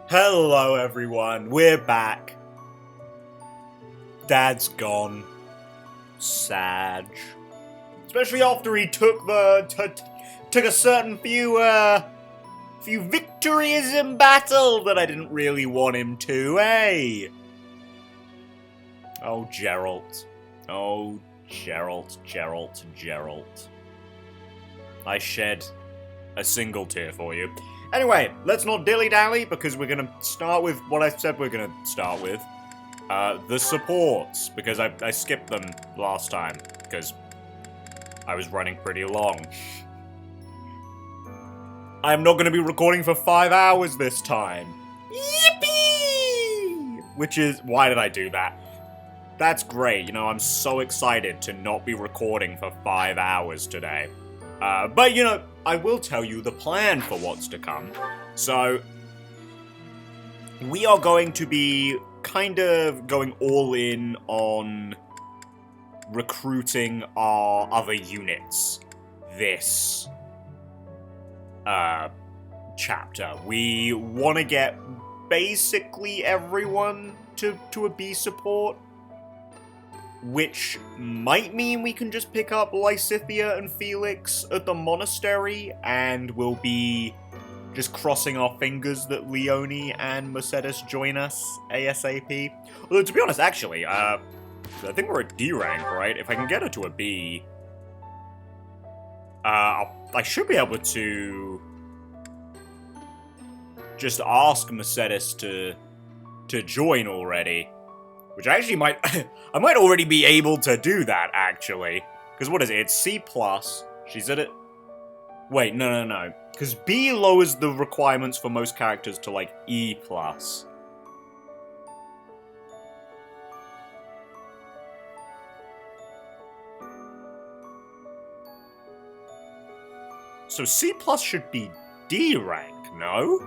Hello everyone, we're back. Dad's gone. Sad. Especially after he took took a certain few victories in battle that I didn't really want him to, eh? Oh, Geralt. Oh, Geralt. I shed a single tear for you. Anyway, let's not dilly-dally, because we're going to start with what I said we're going to start with. The supports, because I skipped them last time, because I was running pretty long. I'm not going to be recording for 5 hours this time. Yippee! Which is, why did I do that? That's great, you know, I'm so excited to not be recording for 5 hours today. But, you know, I will tell you the plan for what's to come. So, we are going to be kind of going all in on recruiting our other units this chapter. We want to get basically everyone to a B support, which might mean we can just pick up Lysithea and Felix at the Monastery, and we'll be just crossing our fingers that Leonie and Mercedes join us ASAP. Although, to be honest, actually, I think we're at D rank, right? If I can get her to a B, I should be able to just ask Mercedes to join already. Which I actually might... I might already be able to do that, actually. Because what is it? It's C+. She's at it... Wait, no. Because B lowers the requirements for most characters to, like, E+. So C+ should be D rank, no?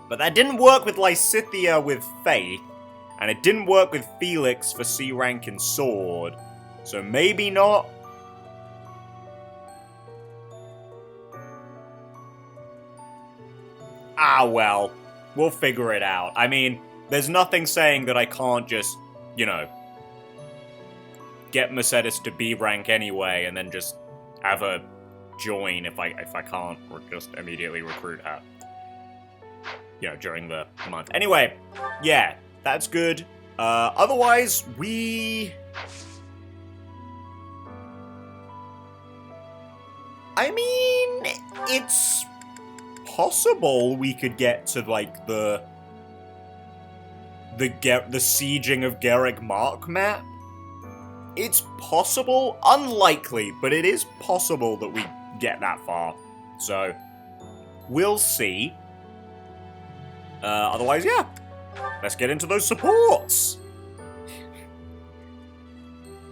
But that didn't work with Lysithea with Faith. And it didn't work with Felix for C rank in Sword. So maybe not. Ah, well. We'll figure it out. I mean, there's nothing saying that I can't just, you know, get Mercedes to B rank anyway, and then just have her join if I can't, or just immediately recruit her. You know, during the month. Anyway, yeah. That's good. Otherwise, I mean, it's possible we could get to, like, the sieging of Garrick Mark map. It's possible. Unlikely, but it is possible that we get that far. So, we'll see. Otherwise, yeah. Let's get into those supports!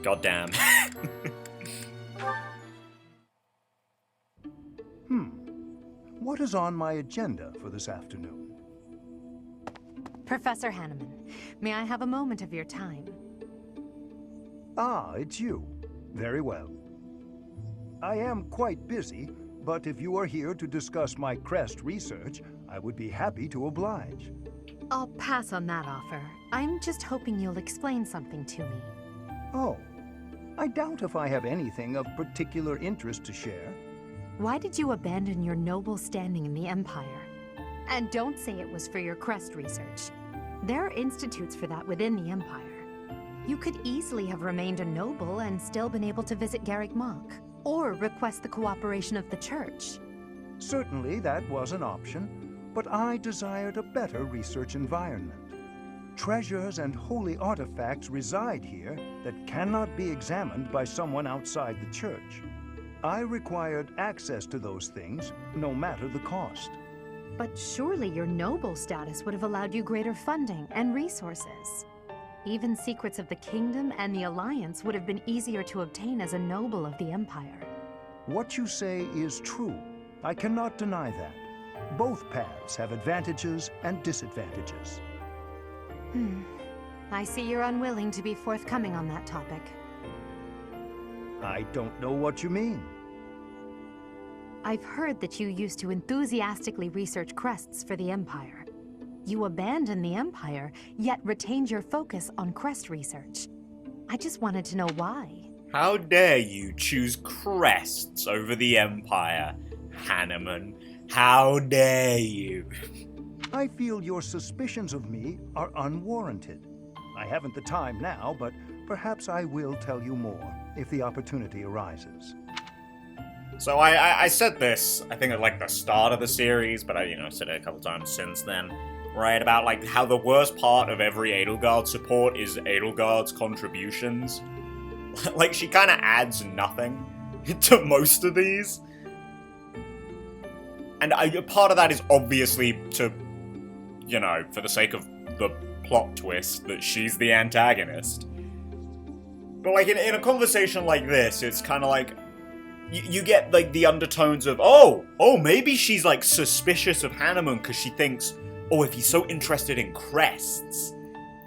Goddamn. What is on my agenda for this afternoon? Professor Hanneman, may I have a moment of your time? Ah, it's you. Very well. I am quite busy, but if you are here to discuss my crest research, I would be happy to oblige. I'll pass on that offer. I'm just hoping you'll explain something to me. Oh, I doubt if I have anything of particular interest to share. Why did you abandon your noble standing in the Empire? And don't say it was for your crest research. There are institutes for that within the Empire. You could easily have remained a noble and still been able to visit Garrick Mach, or request the cooperation of the Church. Certainly that was an option. But I desired a better research environment. Treasures and holy artifacts reside here that cannot be examined by someone outside the church. I required access to those things, no matter the cost. But surely your noble status would have allowed you greater funding and resources. Even secrets of the Kingdom and the Alliance would have been easier to obtain as a noble of the Empire. What you say is true. I cannot deny that. Both paths have advantages and disadvantages. I see you're unwilling to be forthcoming on that topic. I don't know what you mean. I've heard that you used to enthusiastically research crests for the Empire. You abandoned the Empire, yet retained your focus on crest research. I just wanted to know why. How dare you choose crests over the Empire, Hanneman? How dare you? I feel your suspicions of me are unwarranted. I haven't the time now, but perhaps I will tell you more if the opportunity arises. So I said this, I think at like the start of the series, but I said it a couple times since then, right? About like how the worst part of every Edelgard support is Edelgard's contributions. Like she kind of adds nothing to most of these. And part of that is obviously to, for the sake of the plot twist that she's the antagonist. But like in a conversation like this, it's kind of like, you get like the undertones of, oh, maybe she's like suspicious of Hanneman because she thinks, oh, if he's so interested in crests,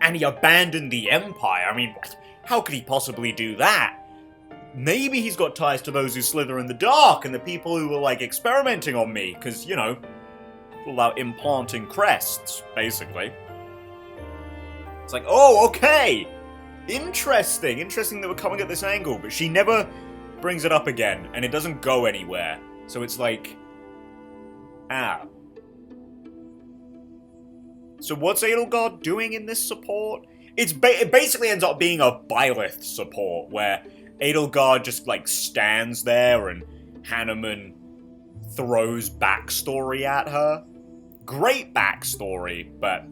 and he abandoned the Empire, I mean, how could he possibly do that? Maybe he's got ties to those who slither in the dark and the people who were like experimenting on me, because, all about implanting crests, basically. It's like, oh, okay, interesting that we're coming at this angle, but she never brings it up again, and it doesn't go anywhere. So it's like, So what's Edelgard doing in this support? It basically ends up being a Byleth support, where Edelgard just, like, stands there and Hanneman throws backstory at her. Great backstory, but,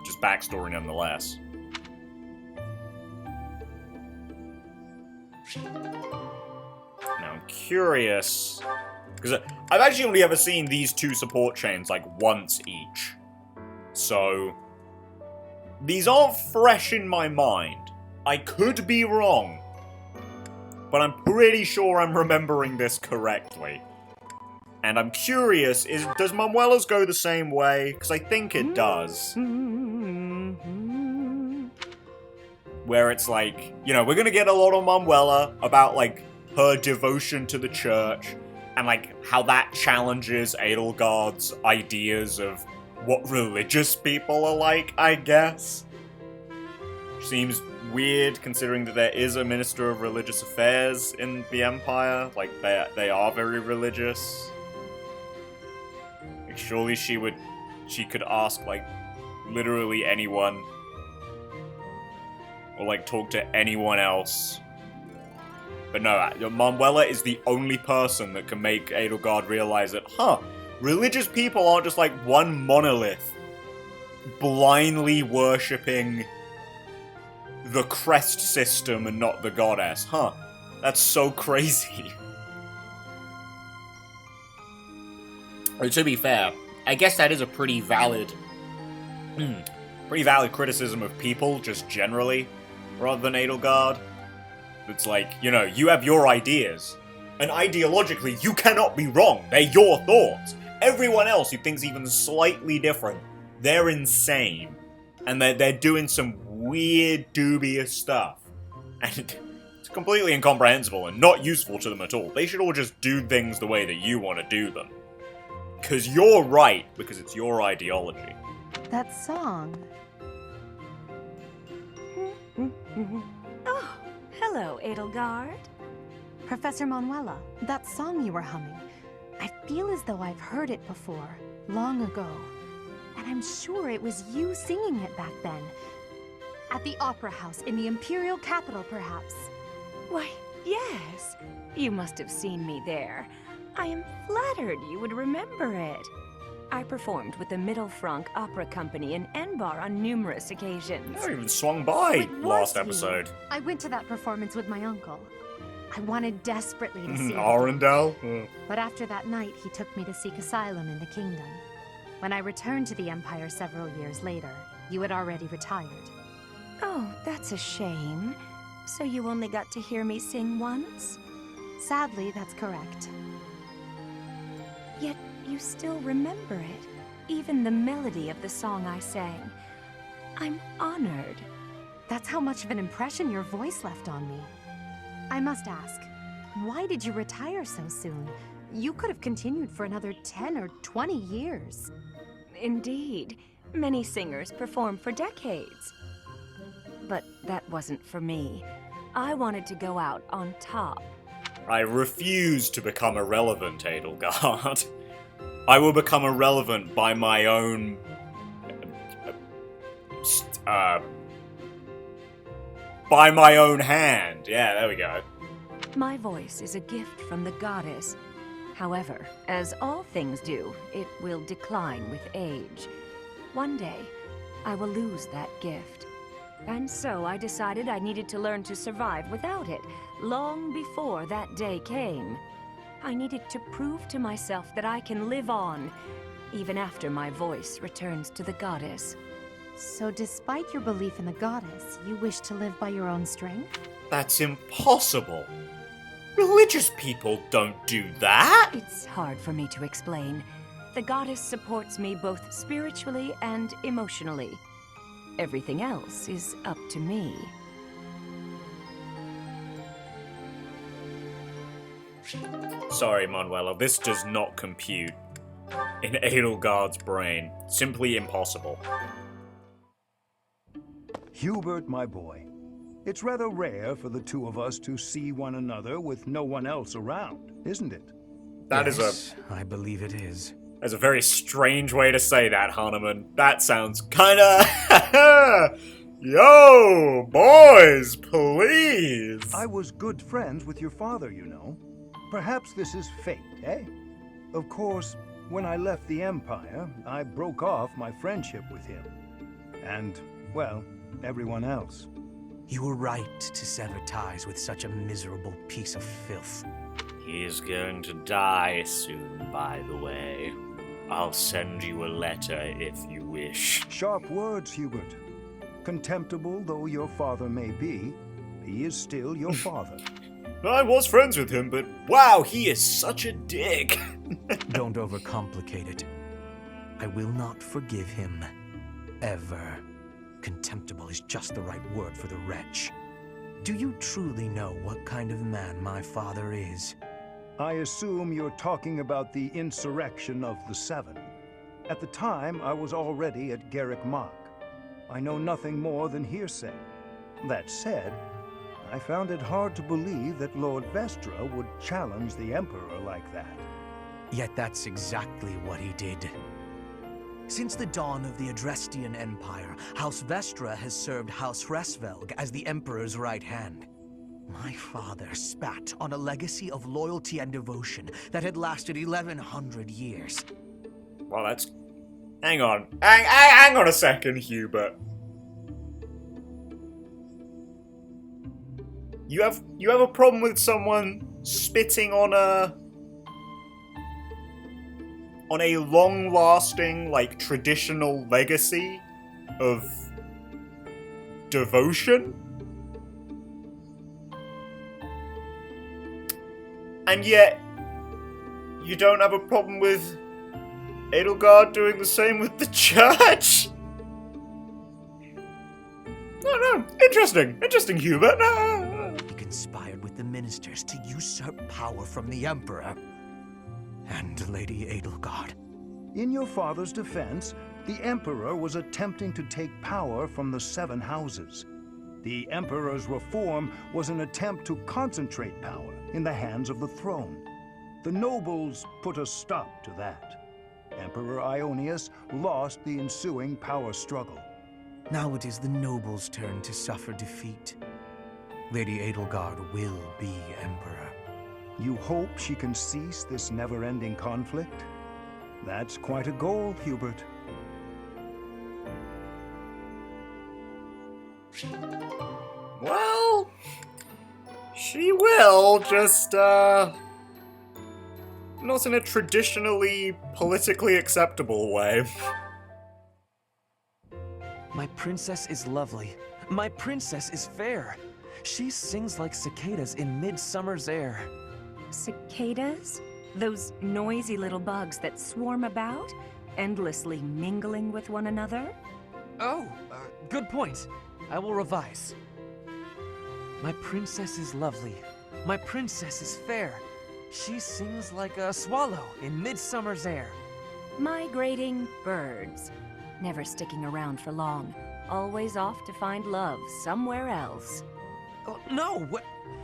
just backstory nonetheless. Now, I'm curious, because I've actually only ever seen these two support chains, like, once each. So, these aren't fresh in my mind. I could be wrong, but I'm pretty sure I'm remembering this correctly. And I'm curious, does Manuela's go the same way? Because I think it does. Where it's like, we're gonna get a lot of Manuela about, like, her devotion to the church, and, like, how that challenges Edelgard's ideas of what religious people are like, I guess. Seems weird, considering that there is a Minister of Religious Affairs in the Empire. Like, they are very religious. Like, surely she could ask, like, literally anyone. Or, like, talk to anyone else. But no, Manuela is the only person that can make Edelgard realize that, religious people aren't just, like, one monolith blindly worshipping the crest system and not the goddess. That's so crazy. To be fair, I guess that is a pretty valid criticism of people, just generally, rather than Edelgard. It's like, you have your ideas, and ideologically, you cannot be wrong. They're your thoughts. Everyone else who thinks even slightly different, they're insane. And they're doing some weird, dubious stuff. And it's completely incomprehensible and not useful to them at all. They should all just do things the way that you want to do them. Because you're right, because it's your ideology. That song. Oh, hello, Edelgard. Professor Manuela, that song you were humming. I feel as though I've heard it before, long ago. And I'm sure it was you singing it back then. At the Opera House in the Imperial capital, perhaps. Why, yes. You must have seen me there. I am flattered you would remember it. I performed with the Mittelfranc Opera Company in Enbar on numerous occasions. I even swung by last episode. I went to that performance with my uncle. I wanted desperately to see it. Arendelle? But after that night, he took me to seek asylum in the kingdom. When I returned to the Empire several years later, you had already retired. Oh, that's a shame. So you only got to hear me sing once? Sadly, that's correct. Yet you still remember it, even the melody of the song I sang. I'm honored. That's how much of an impression your voice left on me. I must ask, Why did you retire so soon? You could have continued for another 10 or 20 years. Indeed, many singers perform for decades. But that wasn't for me. I wanted to go out on top. I refuse to become irrelevant, Edelgard. I will become irrelevant by my own... by my own hand. Yeah, there we go. My voice is a gift from the goddess. However, as all things do, it will decline with age. One day, I will lose that gift. And so I decided I needed to learn to survive without it, long before that day came. I needed to prove to myself that I can live on, even after my voice returns to the goddess. So despite your belief in the goddess, you wish to live by your own strength? That's impossible. Religious people don't do that. It's hard for me to explain. The goddess supports me both spiritually and emotionally. Everything else is up to me. Sorry, Manuela, this does not compute in Edelgard's brain. Simply impossible. Hubert, my boy, it's rather rare for the two of us to see one another with no one else around, isn't it? I believe it is. That's a very strange way to say that, Hanuman. That sounds kinda... Yo, boys, please! I was good friends with your father, you know. Perhaps this is fate, eh? Of course, when I left the Empire, I broke off my friendship with him. And, well, everyone else. You were right to sever ties with such a miserable piece of filth. He's going to die soon, by the way. I'll send you a letter if you wish. Sharp words, Hubert. Contemptible though your father may be, he is still your father. I was friends with him, but wow, he is such a dick. Don't overcomplicate it. I will not forgive him. Ever. Contemptible is just the right word for the wretch. Do you truly know what kind of man my father is? I assume you're talking about the insurrection of the Seven. At the time, I was already at Garrick Mach. I know nothing more than hearsay. That said, I found it hard to believe that Lord Vestra would challenge the Emperor like that. Yet that's exactly what he did. Since the dawn of the Adrestian Empire, House Vestra has served House Hresvelg as the Emperor's right hand. My father spat on a legacy of loyalty and devotion that had lasted 1,100 years. Well, that's... Hang on. Hang on a second, Hubert. You have a problem with someone spitting on a long-lasting, like, traditional legacy of devotion? And yet, you don't have a problem with Edelgard doing the same with the church? No, interesting, Hubert. He conspired with the ministers to usurp power from the Emperor and Lady Edelgard. In your father's defense, the Emperor was attempting to take power from the Seven Houses. The Emperor's reform was an attempt to concentrate power in the hands of the throne. The nobles put a stop to that. Emperor Ionius lost the ensuing power struggle. Now it is the nobles' turn to suffer defeat. Lady Edelgard will be Emperor. You hope she can cease this never-ending conflict? That's quite a goal, Hubert. Well, she will, just, not in a traditionally politically acceptable way. My princess is lovely. My princess is fair. She sings like cicadas in midsummer's air. Cicadas? Those noisy little bugs that swarm about, endlessly mingling with one another? Oh, good point. I will revise. My princess is lovely. My princess is fair. She sings like a swallow in midsummer's air. Migrating birds. Never sticking around for long. Always off to find love somewhere else. Oh, no,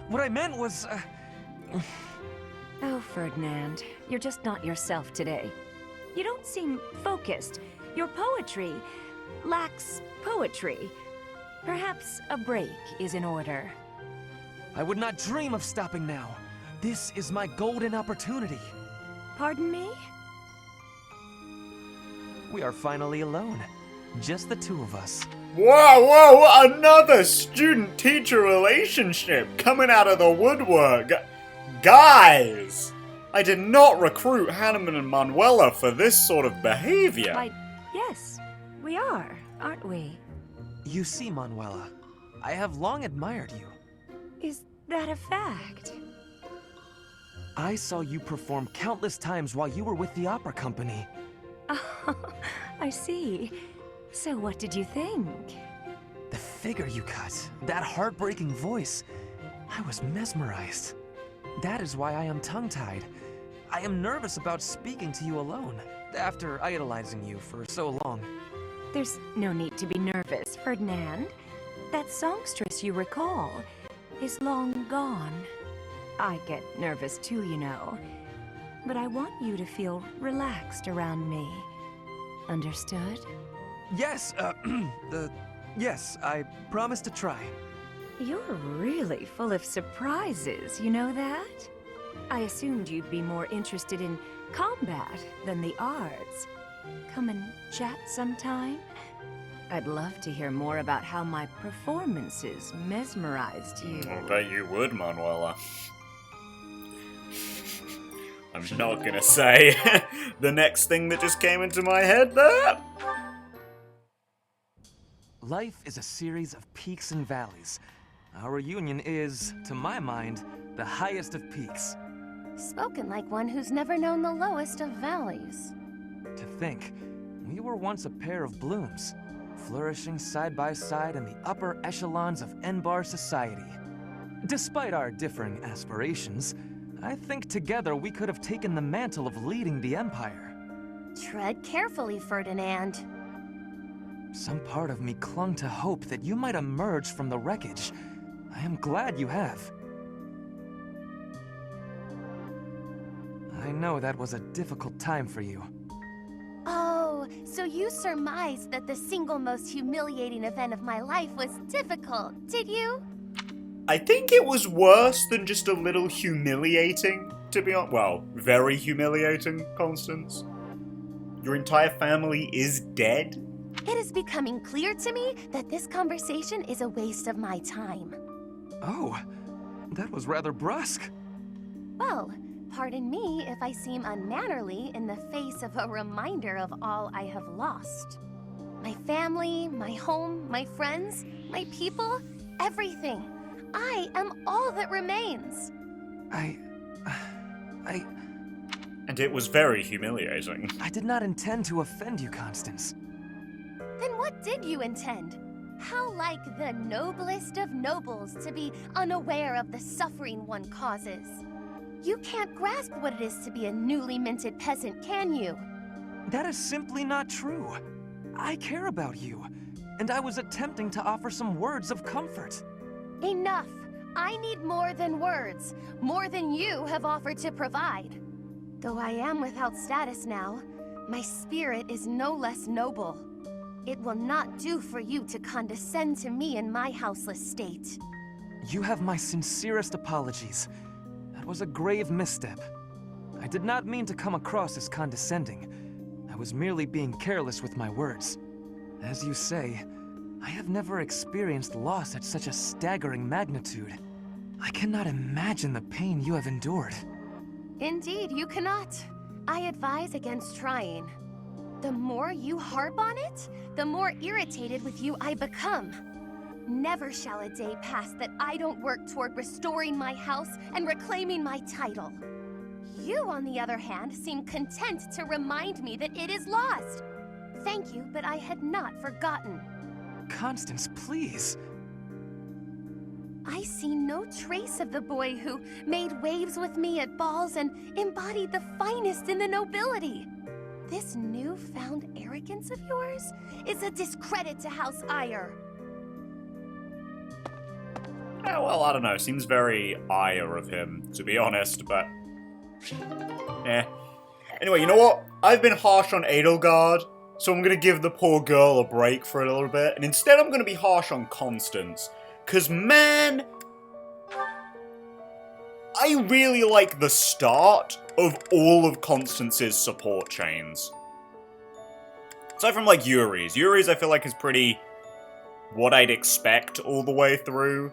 what I meant was, Oh, Ferdinand, you're just not yourself today. You don't seem focused. Your poetry lacks poetry. Perhaps a break is in order. I would not dream of stopping now. This is my golden opportunity. Pardon me? We are finally alone. Just the two of us. Whoa, another student-teacher relationship coming out of the woodwork. Guys! I did not recruit Hanneman and Manuela for this sort of behavior. Why, yes, we are, aren't we? You see, Manuela, I have long admired you. Is that a fact? I saw you perform countless times while you were with the opera company. Oh, I see. So what did you think? The figure you cut, that heartbreaking voice, I was mesmerized. That is why I am tongue-tied. I am nervous about speaking to you alone, after idolizing you for so long. There's no need to be nervous, Ferdinand. That songstress you recall is long gone. I get nervous too, you know. But I want you to feel relaxed around me. Understood? Yes, yes, I promise to try. You're really full of surprises, you know that? I assumed you'd be more interested in combat than the arts. Come and chat sometime? I'd love to hear more about how my performances mesmerized you. I bet you would, Manuela. I'm not gonna say the next thing that just came into my head there. Life is a series of peaks and valleys. Our reunion is, to my mind, the highest of peaks. Spoken like one who's never known the lowest of valleys. To think, we were once a pair of blooms, flourishing side by side in the upper echelons of Enbar society. Despite our differing aspirations, I think together we could have taken the mantle of leading the Empire. Tread carefully, Ferdinand. Some part of me clung to hope that you might emerge from the wreckage. I am glad you have. I know that was a difficult time for you. Oh, so you surmised that the single most humiliating event of my life was difficult, did you? I think it was worse than just a little humiliating, to be honest. Well, very humiliating, Constance. Your entire family is dead? It is becoming clear to me that this conversation is a waste of my time. Oh, that was rather brusque. Well, pardon me if I seem unmannerly in the face of a reminder of all I have lost. My family, my home, my friends, my people, everything. I am all that remains. And it was very humiliating. I did not intend to offend you, Constance. Then what did you intend? How like the noblest of nobles to be unaware of the suffering one causes. You can't grasp what it is to be a newly minted peasant, can you? That is simply not true. I care about you, and I was attempting to offer some words of comfort. Enough! I need more than words, more than you have offered to provide. Though I am without status now, my spirit is no less noble. It will not do for you to condescend to me in my houseless state. You have my sincerest apologies. That was a grave misstep. I did not mean to come across as condescending. I was merely being careless with my words. As you say, I have never experienced loss at such a staggering magnitude. I cannot imagine the pain you have endured. Indeed, you cannot. I advise against trying. The more you harp on it, the more irritated with you I become. Never shall a day pass that I don't work toward restoring my house and reclaiming my title. You, on the other hand, seem content to remind me that it is lost. Thank you, but I had not forgotten. Constance, please. I see no trace of the boy who made waves with me at balls and embodied the finest in the nobility. This newfound arrogance of yours is a discredit to House Ire. Well, I don't know. Seems very ire of him, to be honest, but... Anyway, you know what? I've been harsh on Edelgard, so I'm gonna give the poor girl a break for a little bit, and instead I'm gonna be harsh on Constance. Cause, man... I really like the start of all of Constance's support chains. Aside from, like, Yuri's. Yuri's, I feel like, is pretty... what I'd expect all the way through.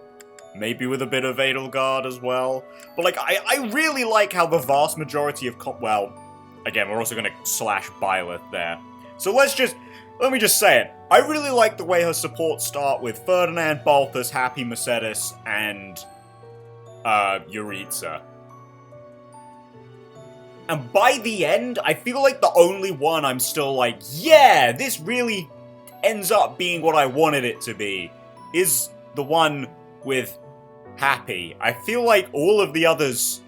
Maybe with a bit of Edelgard as well. But, like, I really like how the vast majority of... well, again, we're also gonna slash Byleth there. So let me just say it. I really like the way her supports start with Ferdinand, Balthus, Happy, Mercedes, and... Yuritsa. And by the end, I feel like the only one I'm still like, yeah, this really ends up being what I wanted it to be, is the one with Happy. I feel like all of the others...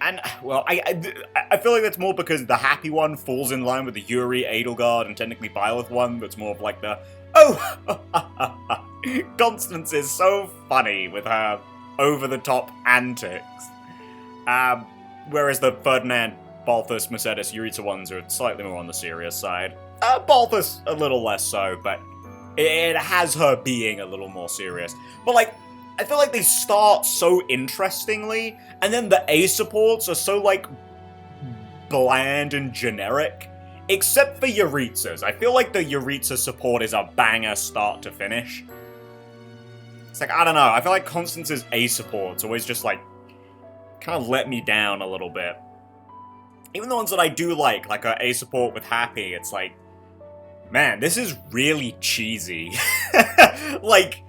And, well, I feel like that's more because the Happy one falls in line with the Yuri, Edelgard, and technically Byleth one, that's more of like the, oh, Constance is so funny with her over-the-top antics. Whereas the Ferdinand, Balthus, Mercedes, Yuritsa ones are slightly more on the serious side. Balthus a little less so, but it has her being a little more serious. But, like, I feel like they start so interestingly, and then the A supports are so, like, bland and generic. Except for Yuritsa's. I feel like the Yuritsa support is a banger start to finish. It's like, I don't know, I feel like Constance's A support's always just, like, kind of let me down a little bit. Even the ones that I do like her A support with Happy, it's like, man, this is really cheesy. like,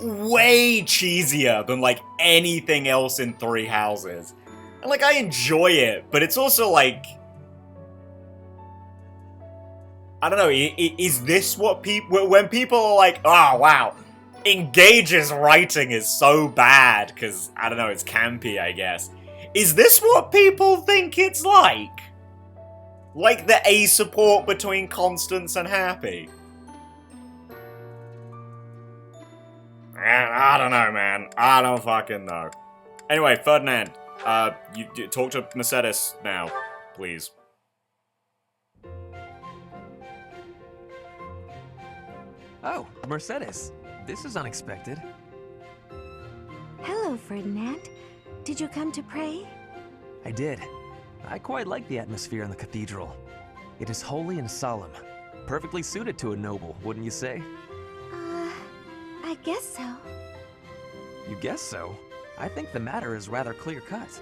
way cheesier than, like, anything else in Three Houses. And, like, I enjoy it, but it's also, like... I don't know, is this what people... When people are like, oh, wow, Engage's writing is so bad, because, I don't know, it's campy, I guess. Is this what people think it's like? Like the A support between Constance and Happy? I don't know, man. I don't fucking know. Anyway, Ferdinand, you talk to Mercedes now, please. Oh, Mercedes. This is unexpected. Hello, Ferdinand. Did you come to pray? I did. I quite like the atmosphere in the cathedral. It is holy and solemn. Perfectly suited to a noble, wouldn't you say? I guess so. You guess so? I think the matter is rather clear-cut.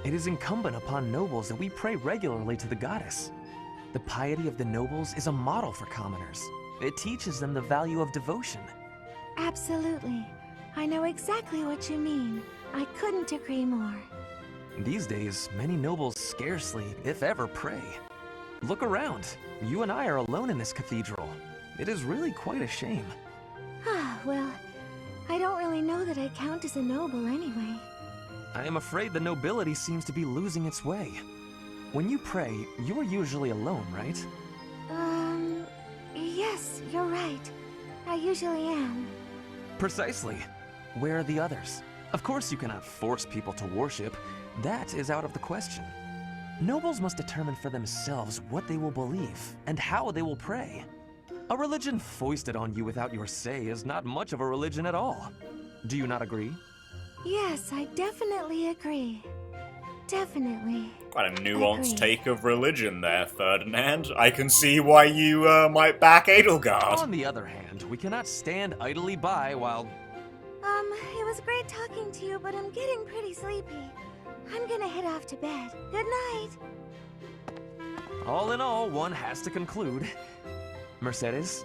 It is incumbent upon nobles that we pray regularly to the goddess. The piety of the nobles is a model for commoners. It teaches them the value of devotion. Absolutely. I know exactly what you mean. I couldn't agree more. These days, many nobles scarcely, if ever, pray. Look around. You and I are alone in this cathedral. It is really quite a shame. Ah, well, I don't really know that I count as a noble anyway. I am afraid the nobility seems to be losing its way. When you pray, you are usually alone, right? Yes, you're right. I usually am. Precisely. Where are the others? Of course you cannot force people to worship. That is out of the question. Nobles must determine for themselves what they will believe and how they will pray. A religion foisted on you without your say is not much of a religion at all. Do you not agree? Yes, I definitely agree. Definitely. Quite a nuanced take of religion there, Ferdinand. I can see why you might back Edelgard. On the other hand, we cannot stand idly by while... It was great talking to you, but I'm getting pretty sleepy. I'm gonna head off to bed. Good night. All in all, one has to conclude. Mercedes,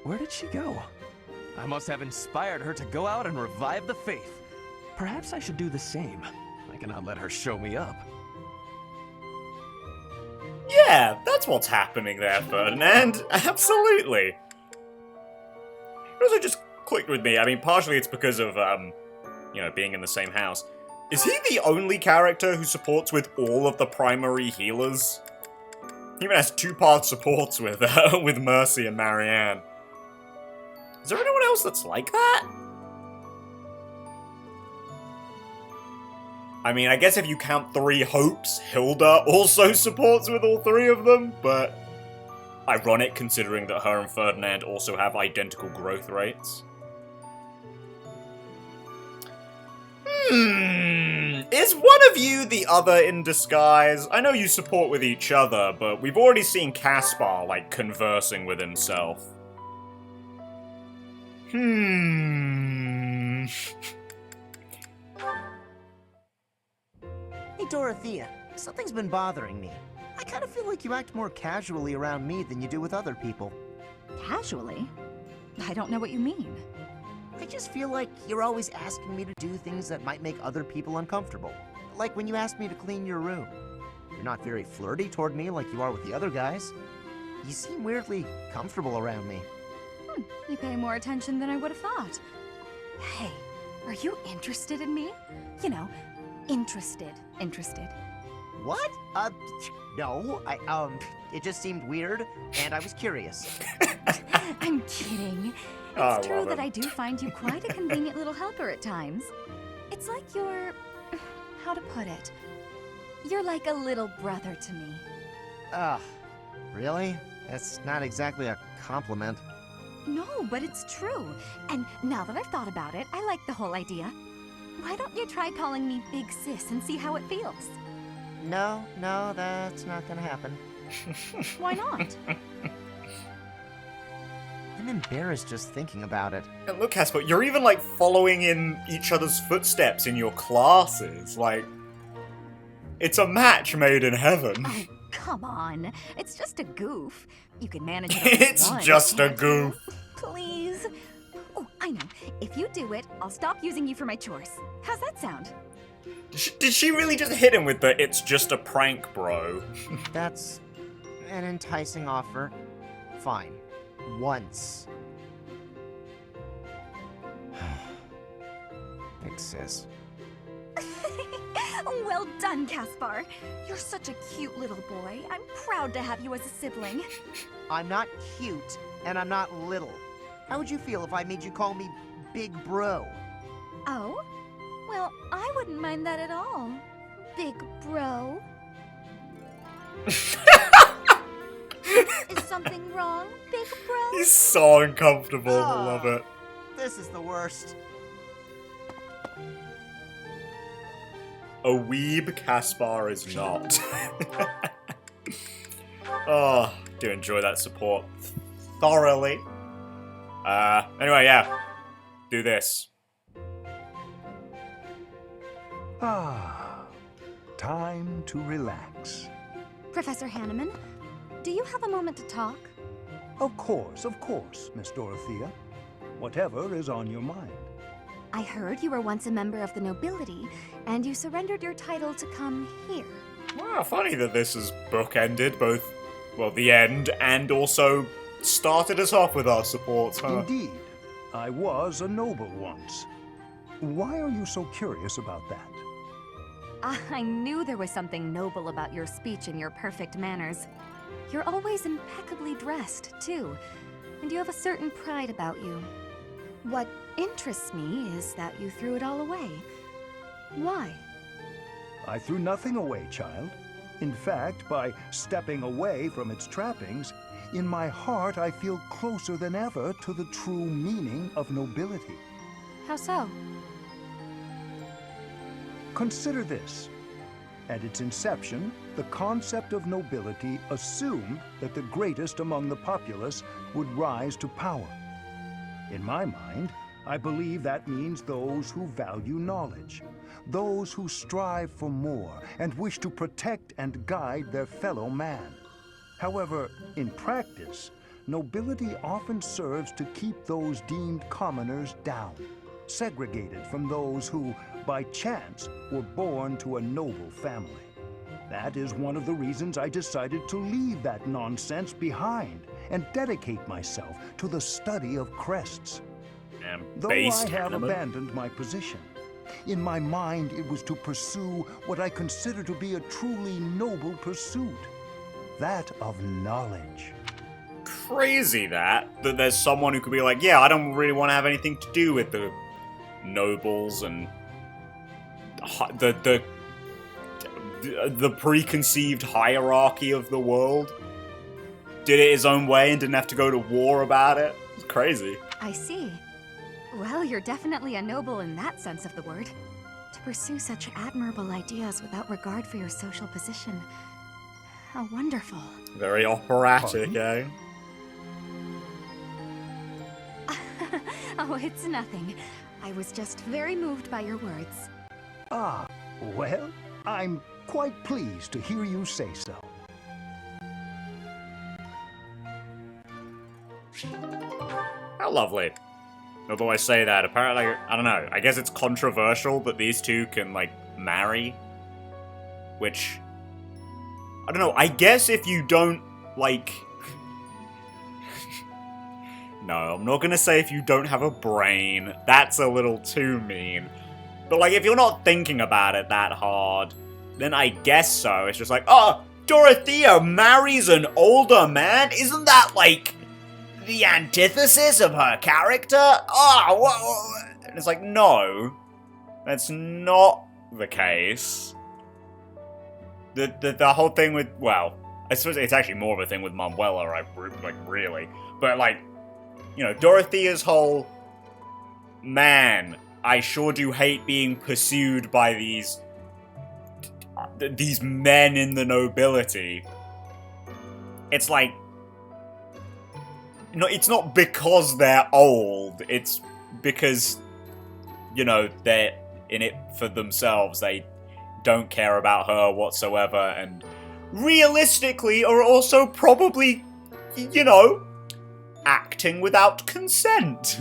where did she go? I must have inspired her to go out and revive the faith. Perhaps I should do the same. I cannot let her show me up. Yeah, that's what's happening there, Ferdinand. Absolutely. also just clicked with me. I mean, partially it's because of, you know, being in the same house. Is he the only character who supports with all of the primary healers? He even has 2-part supports with, with Mercy and Marianne. Is there anyone else that's like that? I mean, I guess if you count 3 hopes, Hilda also supports with all 3 of them, but ironic considering that her and Ferdinand also have identical growth rates. Is one of you the other in disguise? I know you support with each other, but we've already seen Caspar, like, conversing with himself. Hey, Dorothea. Something's been bothering me. I kind of feel like you act more casually around me than you do with other people. Casually? I don't know what you mean. I just feel like you're always asking me to do things that might make other people uncomfortable. Like when you asked me to clean your room. You're not very flirty toward me like you are with the other guys. You seem weirdly comfortable around me. You pay more attention than I would have thought. Hey, are you interested in me? You know, interested. What? No, it just seemed weird, and I was curious. I'm kidding. Oh, It's true love that it. I do find you quite a convenient little helper at times. It's like you're... how to put it? You're like a little brother to me. Really? That's not exactly a compliment. No, but it's true. And now that I've thought about it, I like the whole idea. Why don't you try calling me Big Sis and see how it feels? No, that's not gonna happen. Why not? I'm embarrassed just thinking about it. And look, Caspar, you're even, like, following in each other's footsteps in your classes. Like, it's a match made in heaven. Oh, come on. It's just a goof. You can manage it. It's just a goof. Please. Oh, I know. If you do it, I'll stop using you for my chores. How's that sound? Did she really just hit him with the "it's just a prank, bro"? That's an enticing offer. Fine. Once. Big sis. Well done, Caspar. You're such a cute little boy. I'm proud to have you as a sibling. I'm not cute, and I'm not little. How would you feel if I made you call me Big Bro? Oh? Well, I wouldn't mind that at all. Big bro. Is something wrong, big bro? He's so uncomfortable. I love it. This is the worst. A weeb Caspar is not. Oh, do enjoy that support thoroughly. Anyway, yeah. Do this. Time to relax. Professor Hanneman, do you have a moment to talk? Of course, Miss Dorothea. Whatever is on your mind. I heard you were once a member of the nobility, and you surrendered your title to come here. Wow, funny that this is bookended, both, well, the end and also started us off with our supports, huh? Indeed, I was a noble once. Why are you so curious about that? I knew there was something noble about your speech and your perfect manners. You're always impeccably dressed, too, and you have a certain pride about you. What interests me is that you threw it all away. Why? I threw nothing away, child. In fact, by stepping away from its trappings, in my heart I feel closer than ever to the true meaning of nobility. How so? Consider this. At its inception, the concept of nobility assumed that the greatest among the populace would rise to power. In my mind, I believe that means those who value knowledge, those who strive for more and wish to protect and guide their fellow man. However, in practice, nobility often serves to keep those deemed commoners down, segregated from those who, by chance, were born to a noble family. That is one of the reasons I decided to leave that nonsense behind and dedicate myself to the study of crests. Though based I have Hanneman. abandoned my position, in my mind it was to pursue what I consider to be a truly noble pursuit. That of knowledge. Crazy that there's someone who could be like, yeah, I don't really want to have anything to do with the nobles and the preconceived hierarchy of the world. Did it his own way and didn't have to go to war about it. It's crazy. I see. Well, you're definitely a noble in that sense of the word. To pursue such admirable ideas without regard for your social position. How wonderful. Very operatic, eh? Oh, it's nothing. I was just very moved by your words. Ah, well, I'm quite pleased to hear you say so. How lovely. Although I say that, apparently, I don't know, I guess it's controversial that these two can, like, marry. Which, I don't know, I guess if you don't, like... No, I'm not gonna say if you don't have a brain. That's a little too mean. But, like, if you're not thinking about it that hard, then I guess so. It's just like, oh, Dorothea marries an older man? Isn't that, like, the antithesis of her character? Oh, what? And it's like, no. That's not the case. The whole thing with, well, I suppose it's actually more of a thing with Manuela, right? Like, really. But, like, you know, Dorothea's whole, man, I sure do hate being pursued by these men in the nobility. It's like, no, it's not because they're old, it's because, you know, they're in it for themselves. They don't care about her whatsoever, and realistically are also probably, you know, acting without consent.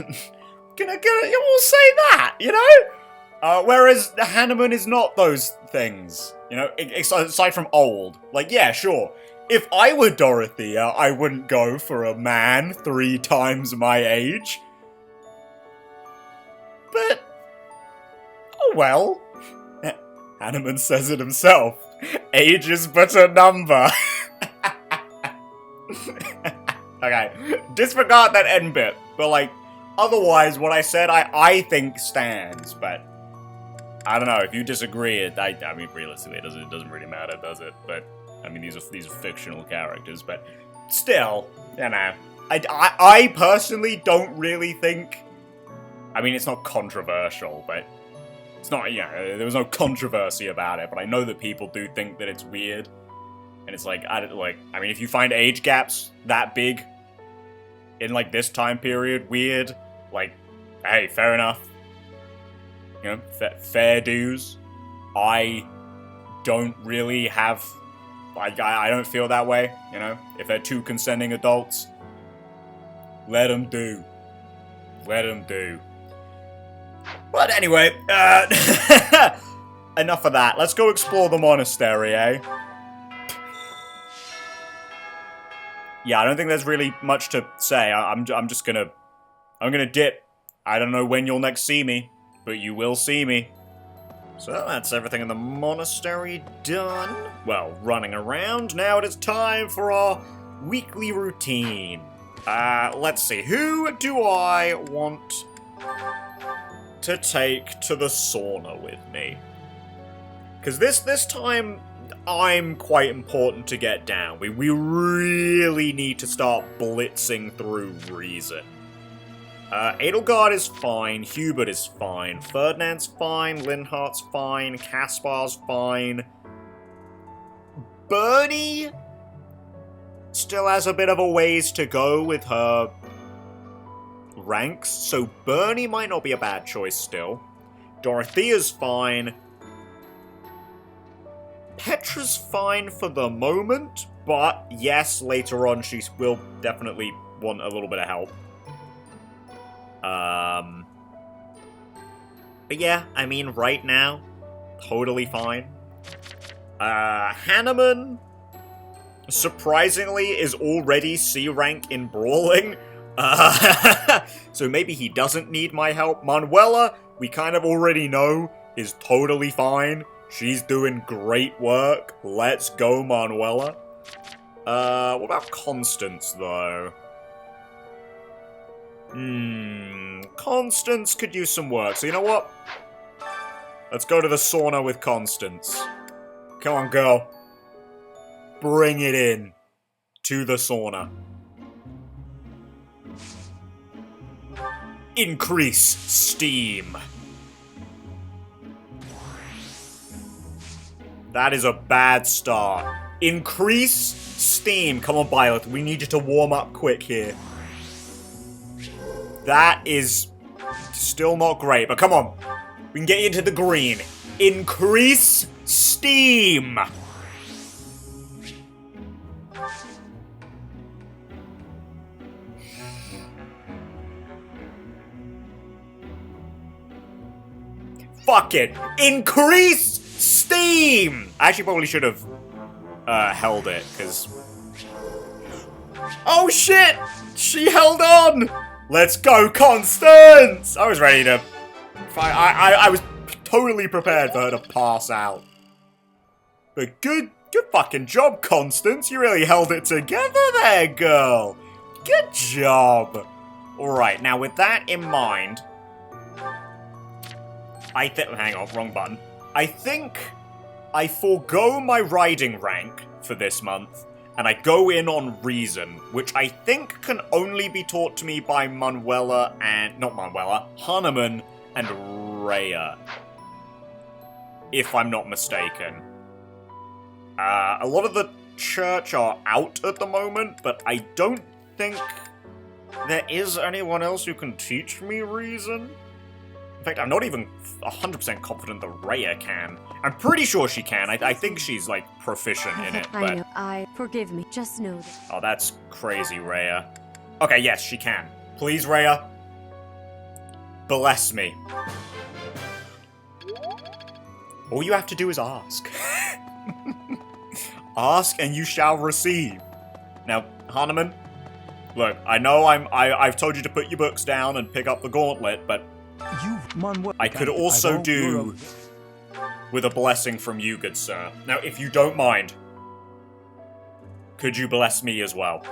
We'll say that, you know? Whereas Hanneman is not those things, you know, aside from old. Like, yeah, sure. If I were Dorothea, I wouldn't go for a man 3 times my age. But, oh well. Hanneman says it himself. Age is but a number. Okay, disregard that end bit, but like, otherwise, what I said, I think stands, but I don't know, if you disagree, I mean, realistically, it doesn't really matter, does it? But, I mean, these are fictional characters, but still, you know, I personally don't really think, I mean, it's not controversial, but it's not, you know, there was no controversy about it, but I know that people do think that it's weird, and it's like, I mean, if you find age gaps that big in, like, this time period weird, like, hey, fair enough. You know, fair dues. I don't really have, like, I don't feel that way, you know? If they're 2 consenting adults, let them do. Let them do. But anyway, enough of that. Let's go explore the monastery, eh? Yeah, I don't think there's really much to say. I'm gonna dip. I don't know when you'll next see me, but you will see me. So that's everything in the monastery done. Well, running around. Now it is time for our weekly routine. Let's see. Who do I want to take to the sauna with me? Because this time, I'm quite important to get down. We really need to start blitzing through reason. Edelgard is fine, Hubert is fine, Ferdinand's fine, Linhart's fine, Caspar's fine. Bernie still has a bit of a ways to go with her ranks, so Bernie might not be a bad choice still. Dorothea's fine. Petra's fine for the moment, but yes, later on she will definitely want a little bit of help. But yeah, I mean, right now, totally fine. Hanneman, surprisingly, is already C rank in Brawling, So maybe he doesn't need my help. Manuela, we kind of already know, is totally fine. She's doing great work. Let's go, Manuela. What about Constance, though? Constance could use some work. So you know what? Let's go to the sauna with Constance. Come on, girl. Bring it in to the sauna. Increase steam. That is a bad start. Increase steam. Come on, Byleth. We need you to warm up quick here. That is still not great, but come on. We can get you into the green. Increase steam. Fuck it. Increase steam. I actually probably should have held it, because... Oh shit! She held on! Let's go, Constance! I was ready to... I was totally prepared for her to pass out. But good fucking job, Constance. You really held it together there, girl. Good job. Alright, now with that in mind... hang on, wrong button. I think I forego my riding rank for this month, and I go in on reason, which I think can only be taught to me by Manuela and... not Manuela, Hanuman and Rhea. If I'm not mistaken. A lot of the church are out at the moment, but I don't think there is anyone else who can teach me reason. In fact, I'm not even 100% confident that Rhea can. I'm pretty sure she can. I think she's, like, proficient in it, but... I know. Forgive me. Just know that. Oh, that's crazy, Rhea. Okay, yes, she can. Please, Rhea. Bless me. All you have to do is ask. Ask and you shall receive. Now, Hanuman, look, I know I've told you to put your books down and pick up the gauntlet, but I could also do with a blessing from you, good sir. Now, if you don't mind, could you bless me as well?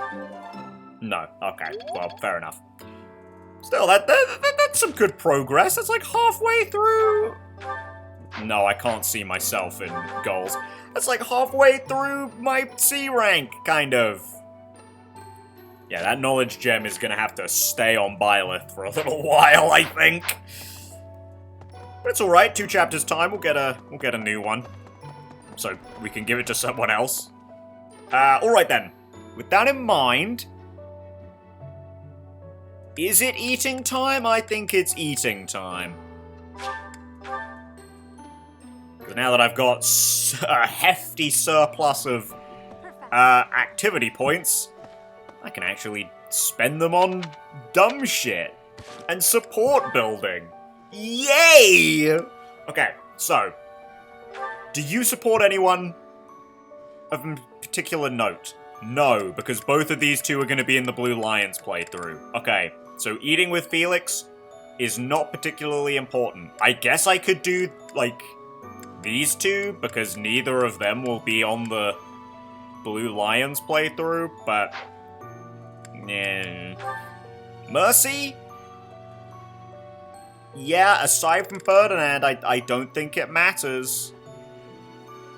No. Okay. Well, fair enough. Still, that's some good progress. That's like halfway through... No, I can't see myself in goals. That's like halfway through my C rank, kind of. Yeah, that knowledge gem is gonna have to stay on Byleth for a little while, I think. But it's alright, 2 chapters time, we'll get a new one. So we can give it to someone else. Alright then. With that in mind... Is it eating time? I think it's eating time. Because now that I've got a hefty surplus of activity points, I can actually spend them on dumb shit and support building. Yay! Okay, so, do you support anyone of particular note? No, because both of these two are going to be in the Blue Lions playthrough. Okay, so eating with Felix is not particularly important. I guess I could do, like, these two, because neither of them will be on the Blue Lions playthrough, but... yeah. Mercy? Yeah, aside from Ferdinand, I don't think it matters.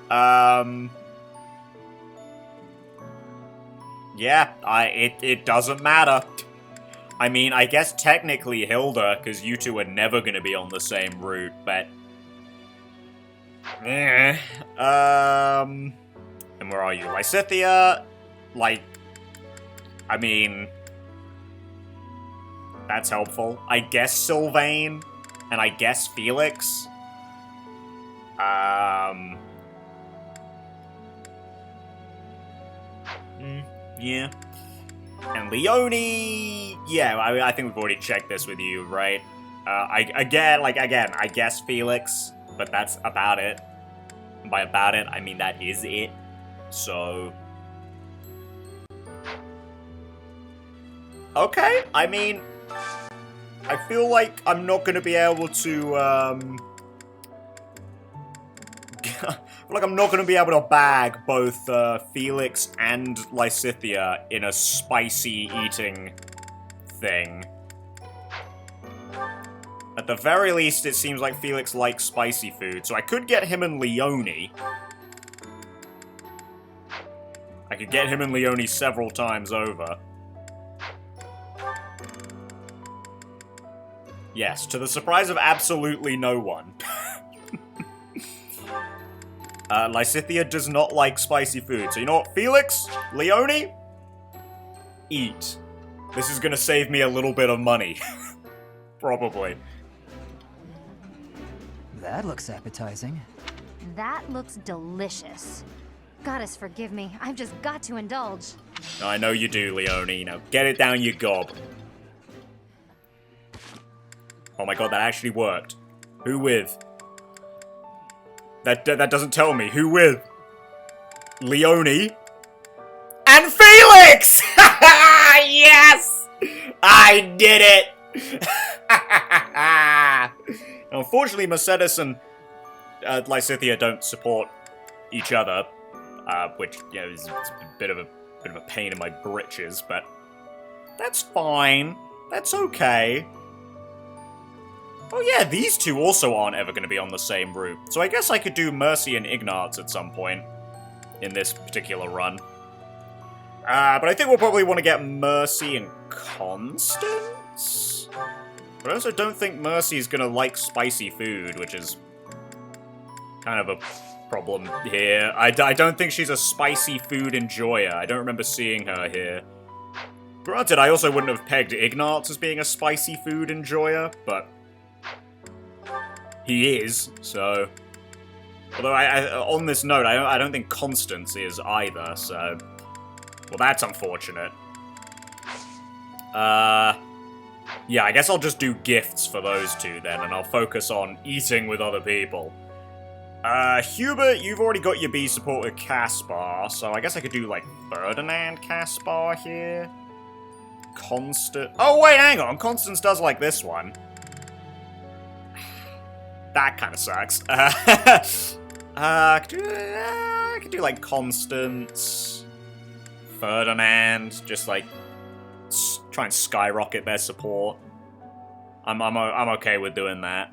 Yeah, it doesn't matter. I mean, I guess technically Hilda, because you two are never going to be on the same route, but... And where are you? Lysithea? Like... I mean... That's helpful. I guess Sylvain, and I guess Felix. Yeah. And Leonie... Yeah, I think we've already checked this with you, right? I guess Felix, but that's about it. And by about it, I mean that is it. So... Okay, I mean, I feel like I'm not going to be able to, I feel like I'm not going to be able to bag both Felix and Lysithea in a spicy eating thing. At the very least, it seems like Felix likes spicy food, so I could get him and Leonie. I could get him and Leonie several times over. Yes, to the surprise of absolutely no one. Lysithea does not like spicy food, so you know what, Felix? Leonie? Eat. This is gonna save me a little bit of money. Probably. That looks appetizing. That looks delicious. Goddess forgive me, I've just got to indulge. I know you do, Leonie. Now get it down your gob. Oh my god, that actually worked. Who with? That doesn't tell me. Who with? Leonie? And Felix! Yes! I did it! Unfortunately, Mercedes and Lysithea don't support each other, which, you know, is a bit of a pain in my britches, but that's fine. That's okay. Oh yeah, these two also aren't ever going to be on the same route, so I guess I could do Mercy and Ignatz at some point in this particular run. But I think we'll probably want to get Mercy and Constance? But I also don't think Mercy is going to like spicy food, which is kind of a problem here. I don't think she's a spicy food enjoyer. I don't remember seeing her here. Granted, I also wouldn't have pegged Ignatz as being a spicy food enjoyer, but he is, so... Although, on this note, I don't think Constance is either, so... Well, that's unfortunate. Yeah, I guess I'll just do gifts for those two then, and I'll focus on eating with other people. Hubert, you've already got your B support with Caspar, so I guess I could do, like, Ferdinand Caspar here. Constance... Oh, wait, hang on, Constance does like this one. That kind of sucks. I could do, like, Constance, Ferdinand, just, like, try and skyrocket their support. I'm okay with doing that.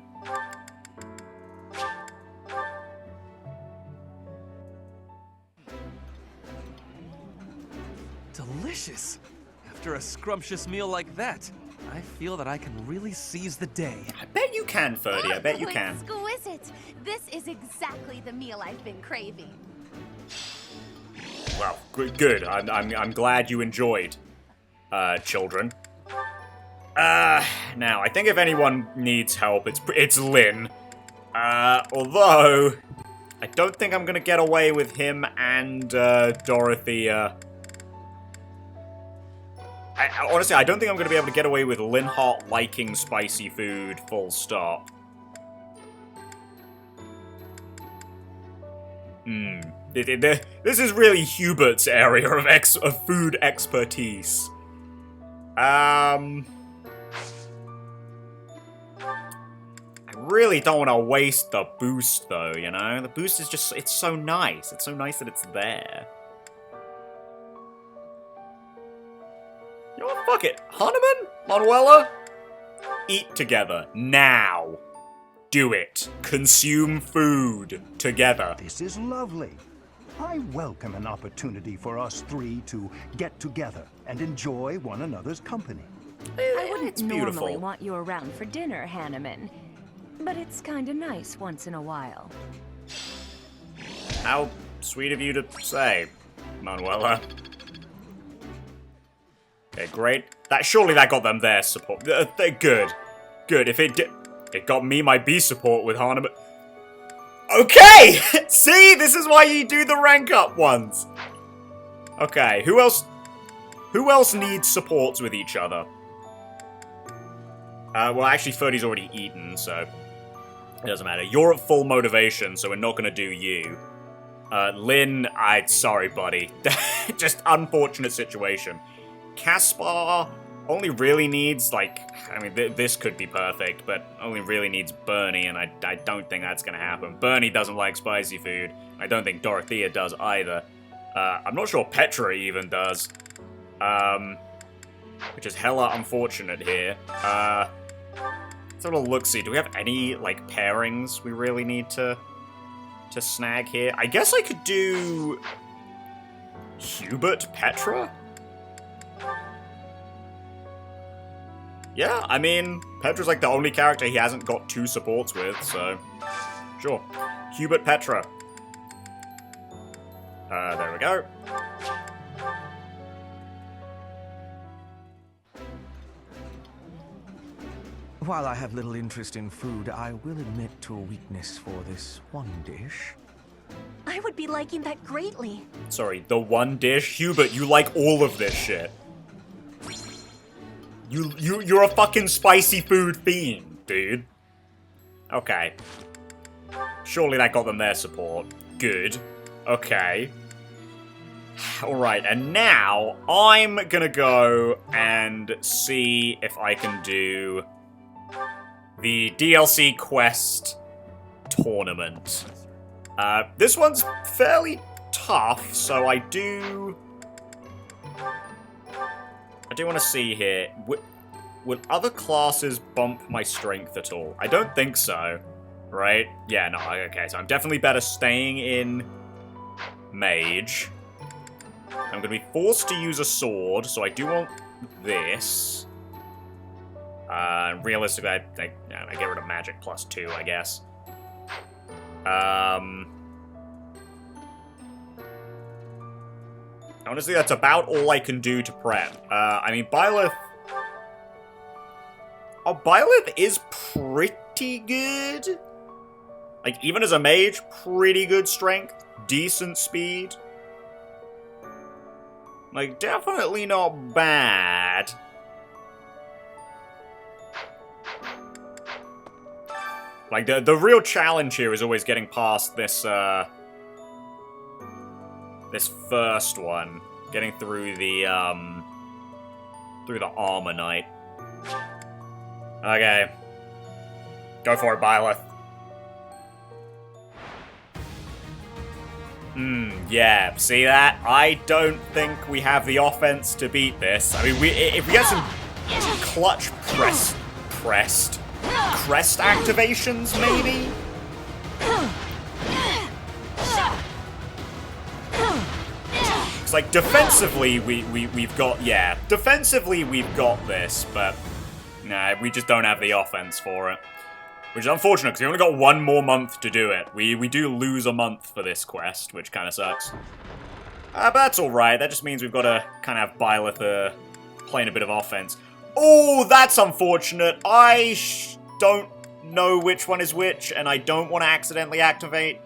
Delicious! After a scrumptious meal like that, I feel that I can really seize the day. I bet you can, Ferdy. I bet you can. Exquisite! This is exactly the meal I've been craving. Well, good. I'm glad you enjoyed, children. Now, I think if anyone needs help, it's Lynn. Although, I don't think I'm gonna get away with him and, Dorothea. Honestly, I don't think I'm going to be able to get away with Linhart liking spicy food, full stop. This is really Hubert's area of food expertise. I really don't want to waste the boost, though, you know? The boost is just, it's so nice. It's so nice that it's there. You know what? Fuck it. Hahnemann? Manuela? Eat together. Now. Do it. Consume food. Together. This is lovely. I welcome an opportunity for us three to get together and enjoy one another's company. I wouldn't It's beautiful. normally want you around for dinner, Hahnemann, but it's kinda nice once in a while. How sweet of you to say, Manuela. Okay, great. Surely that got them their support. They're good. Good. If it got me my B support with Hahnemann. Okay! See? This is why you do the rank up ones. Okay, who else needs supports with each other? Well, actually, Ferdy's already eaten, so it doesn't matter. You're at full motivation, so we're not gonna do you. Lynn, sorry, buddy. Just unfortunate situation. Caspar, only really needs, like, I mean, this could be perfect, but only really needs Bernie, and I don't think that's gonna happen. Bernie doesn't like spicy food. I don't think Dorothea does either. I'm not sure Petra even does. Which is hella unfortunate here. Let's have a look-see. Do we have any, like, pairings we really need to snag here? I guess I could do Hubert Petra? Yeah, I mean, Petra's like the only character he hasn't got 2 supports with, so sure. Hubert Petra. There we go. While I have little interest in food, I will admit to a weakness for this one dish. I would be liking that greatly. Sorry, the one dish? Hubert, you like all of this shit. You're a fucking spicy food fiend, dude. Okay. Surely that got them their support. Good. Okay. Alright, and now I'm gonna go and see if I can do the DLC quest tournament. This one's fairly tough, so I do want to see here. Would other classes bump my strength at all? I don't think so, right? Yeah, no, okay, so I'm definitely better staying in Mage. I'm going to be forced to use a sword, so I do want this. Realistically, I get rid of magic +2, I guess. Honestly, that's about all I can do to prep. I mean, Byleth... Oh, Byleth is pretty good. Like, even as a mage, pretty good strength, decent speed. Like, definitely not bad. Like, the real challenge here is always getting past this, this first one. Getting through the Armor Knight. Okay. Go for it, Byleth. Yeah, see that? I don't think we have the offense to beat this. I mean, if we get some clutch crest activations, maybe? It's like, defensively, we've got, yeah. Defensively, we've got this, but nah, we just don't have the offense for it. Which is unfortunate, because we only got 1 more month to do it. We do lose a month for this quest, which kind of sucks. But that's alright, that just means we've got to kind of have Byleth playing a bit of offense. Oh, that's unfortunate. I don't know which one is which, and I don't want to accidentally activate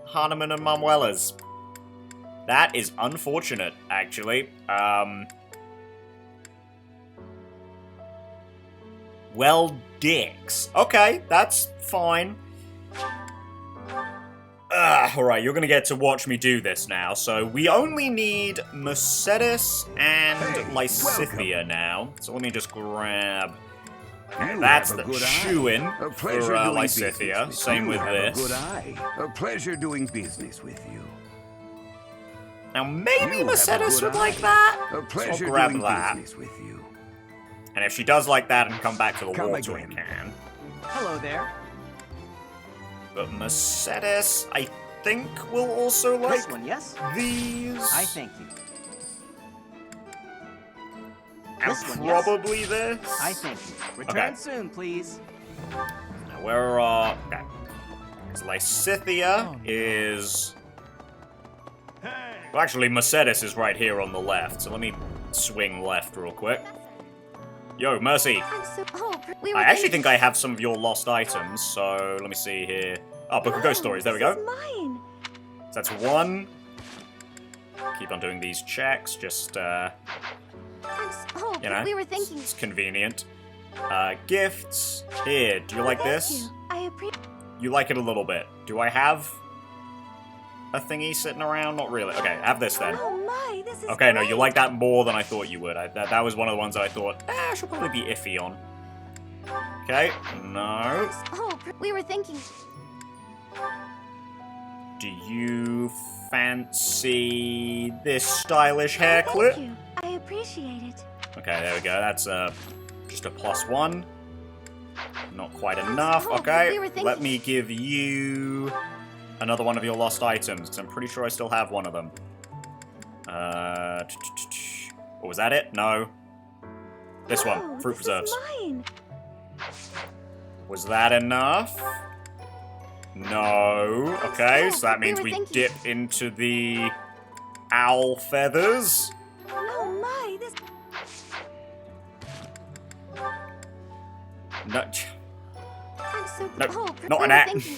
Hahnemann and Manuela's. That is unfortunate, actually. Well, dicks. Okay, that's fine. Alright, you're gonna get to watch me do this now. So, we only need Mercedes and Lysithea now. So let me just grab... That's the shoe-in for Lysithea. Same with this. A pleasure doing business with you. Now, maybe Mercedes would like that? So I'll grab that. With you. And if she does like that and come back to the watering can. Hello there. But Mercedes, I think, will also like this one, yes? These. I thank you. And this one, probably yes? this. I thank you. Return soon, please. Now, where are... Okay. Because Lysithea is... Well, actually, Mercedes is right here on the left, so let me swing left real quick. Yo, Mercy! I actually think I have some of your lost items, so let me see here. Oh, Book of Ghost Stories, there we go. Mine. So that's 1. Keep on doing these checks, just, you know, we were thinking. It's convenient. Gifts. Here, do you like this? I appreciate. You like it a little bit. Do I have a thingy sitting around? Not really. Okay, have this then. Oh my, this is Okay, no, you great. like that more than I thought you would. That was one of the ones that I thought, I should probably be iffy on. Okay, no. Oh, we were thinking. Do you fancy this stylish hair clip? Thank you. I appreciate it. Okay, there we go. That's just a +1. Not quite enough. Oh, Okay, we were thinking- let me give you another one of your lost items, because I'm pretty sure I still have one of them. What was that it? No. This one, Oh, fruit this preserves. is mine. Was that enough? No. Okay, so that means we we were thinking- dip into the owl feathers. Oh my, this. No, I'm so. No, oh, not we an were act. thinking-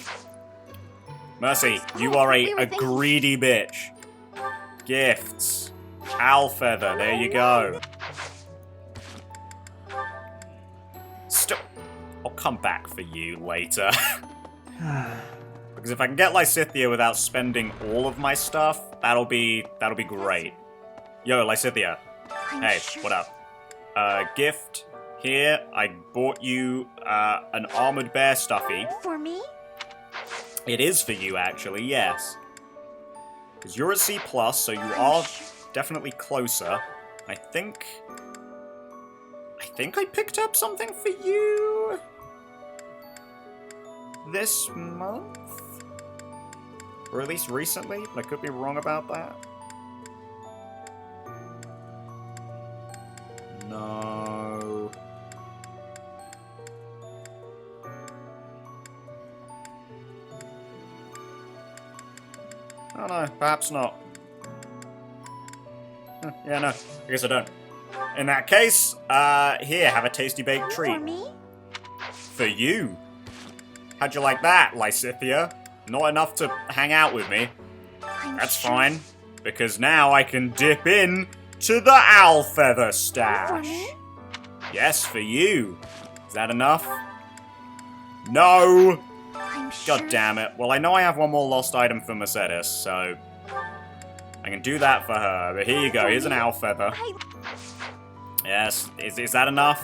Mercy, you Oh, are we were a thinking- greedy bitch. Gifts. Owl feather, there you go. Stop. I'll come back for you later. Because if I can get Lysithea without spending all of my stuff, that'll be great. Yo, Lysithea. I'm Hey, sure- what up? Gift. Here, I bought you an Armored Bear stuffy. For me? It is for you, actually, yes. Because you're a C+, so you are definitely closer. I think I picked up something for you this month? Or at least recently, but I could be wrong about that. No. Oh no, perhaps not. Yeah, no, I guess I don't. In that case, here, have a tasty baked treat. For me? For you. How'd you like that, Lysithea? Not enough to hang out with me. That's fine, because now I can dip in to the owl feather stash. For me? Yes, for you. Is that enough? No! I'm sure. God damn it. Well, I know I have one more lost item for Mercedes, so I can do that for her. But here you go. Here's an owl feather. Yes. Is that enough?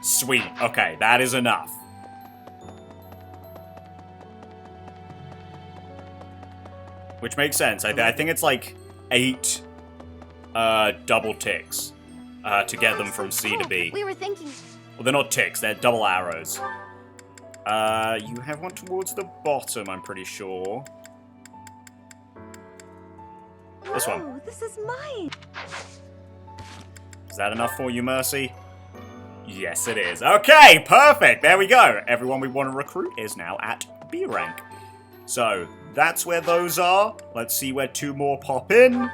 Sweet. Okay, that is enough. Which makes sense. I think it's like 8 double ticks to get them from C to B. We were thinking. Well, they're not ticks, they're double arrows. You have one towards the bottom, I'm pretty sure. This one. Oh, this is mine. Is that enough for you, Mercy? Yes, it is. Okay, perfect. There we go. Everyone we want to recruit is now at B rank. So, that's where those are. Let's see where 2 more pop in.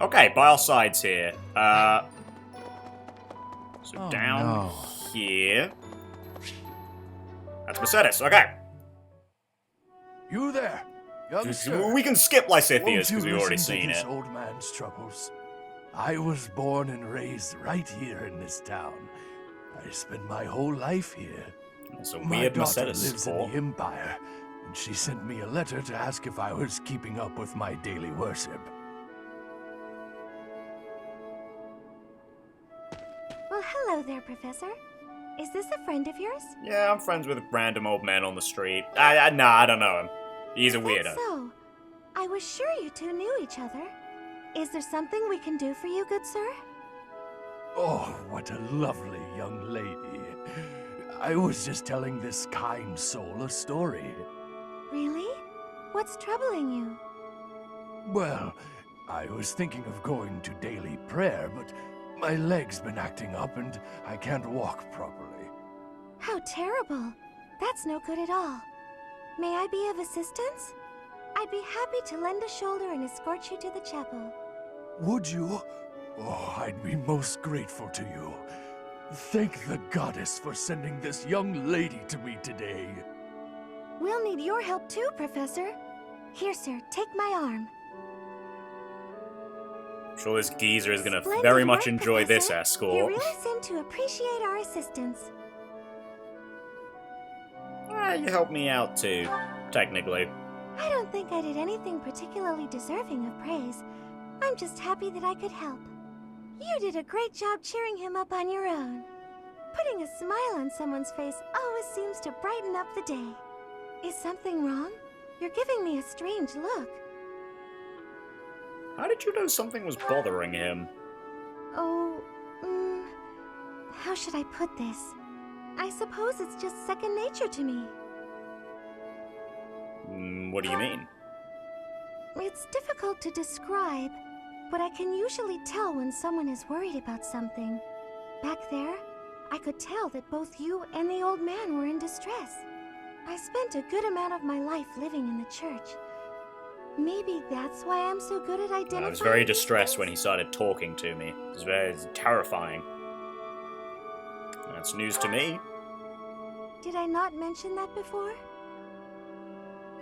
Okay, by our sides here. So down here. That's Mercedes. Okay. You there, youngster. We can skip Lysithea's Won't you because we've already listen to seen this it. old man's troubles? I was born and raised right here in this town. I spent my whole life here. It's a My weird daughter Mercedes lives in support. the Empire, and she sent me a letter to ask if I was keeping up with my daily worship. Well, hello there, Professor. Is this a friend of yours? Yeah, I'm friends with random old men on the street. I don't know him. He's a weirdo. So, I was sure you two knew each other. Is there something we can do for you, good sir? Oh, what a lovely young lady. I was just telling this kind soul a story. Really? What's troubling you? Well, I was thinking of going to daily prayer, but my leg's been acting up and I can't walk properly. How terrible. That's no good at all. May I be of assistance? I'd be happy to lend a shoulder and escort you to the chapel. Would you? Oh, I'd be most grateful to you. Thank the goddess for sending this young lady to me today. We'll need your help too, Professor. Here, sir, take my arm. I'm sure this geezer is gonna Splendid very much work, enjoy this Professor. You escort. really seem to appreciate our assistance. you helped me out too, technically. I don't think I did anything particularly deserving of praise. I'm just happy that I could help. You did a great job cheering him up on your own. Putting a smile on someone's face always seems to brighten up the day. Is something wrong? You're giving me a strange look. How did you know something was bothering him? Oh, how should I put this? I suppose it's just second nature to me. What do you mean? It's difficult to describe, but I can usually tell when someone is worried about something. Back there, I could tell that both you and the old man were in distress. I spent a good amount of my life living in the church. Maybe that's why I'm so good at identifying. I was very distressed when he started talking to me. It was very terrifying. That's news to me. Did I not mention that before?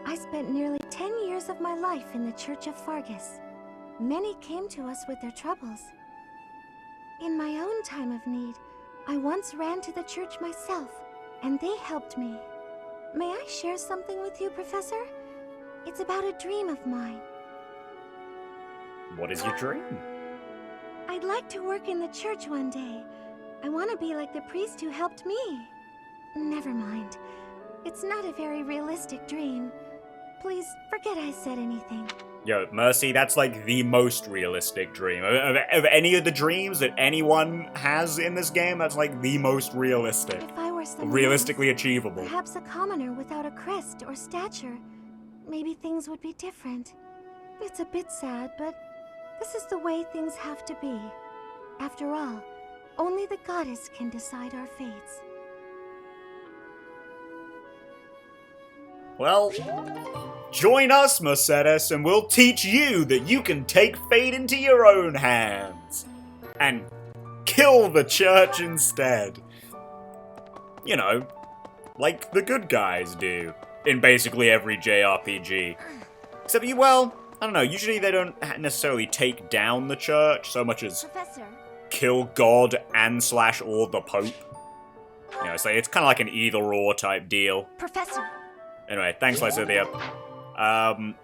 I spent nearly 10 years of my life in the Church of Fargus. Many came to us with their troubles. In my own time of need, I once ran to the church myself, and they helped me. May I share something with you, Professor? It's about a dream of mine. What is your dream? I'd like to work in the church one day. I want to be like the priest who helped me. Never mind. It's not a very realistic dream. Please, forget I said anything. Yo, Mercy, that's like the most realistic dream. Of any of the dreams that anyone has in this game, that's like the most realistic. If I were someone realistically else, achievable. Perhaps a commoner without a crest or stature, maybe things would be different. It's a bit sad, but this is the way things have to be. After all, only the goddess can decide our fates. Well, join us, Mercedes, and we'll teach you that you can take fate into your own hands. And kill the church instead. You know, like the good guys do. In basically every JRPG. Except, well, I don't know, usually they don't necessarily take down the church so much as Professor. kill God and / or the Pope. You know, so it's kind of like an either-or type deal. Professor. Anyway, thanks, Lysithea. I don't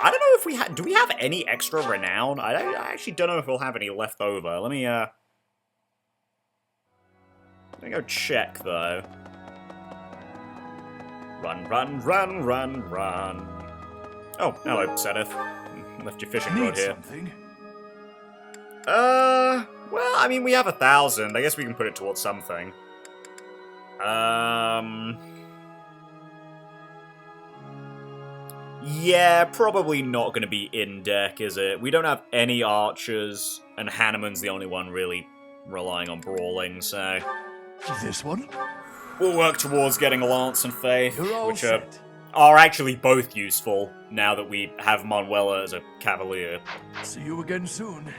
know if we do we have any extra renown? I actually don't know if we'll have any left over. Let me go check, though. Run, run, run, run, run. Oh, hello, Sedith. Left your fishing rod here. Something? Well, I mean, we have 1,000. I guess we can put it towards something. Yeah, probably not going to be in deck, is it? We don't have any archers, and Hanneman's the only one really relying on brawling, so... This one? We'll work towards getting a Lance and Faith, You're all which set. are actually both useful, now that we have Manuela as a Cavalier, See you again soon.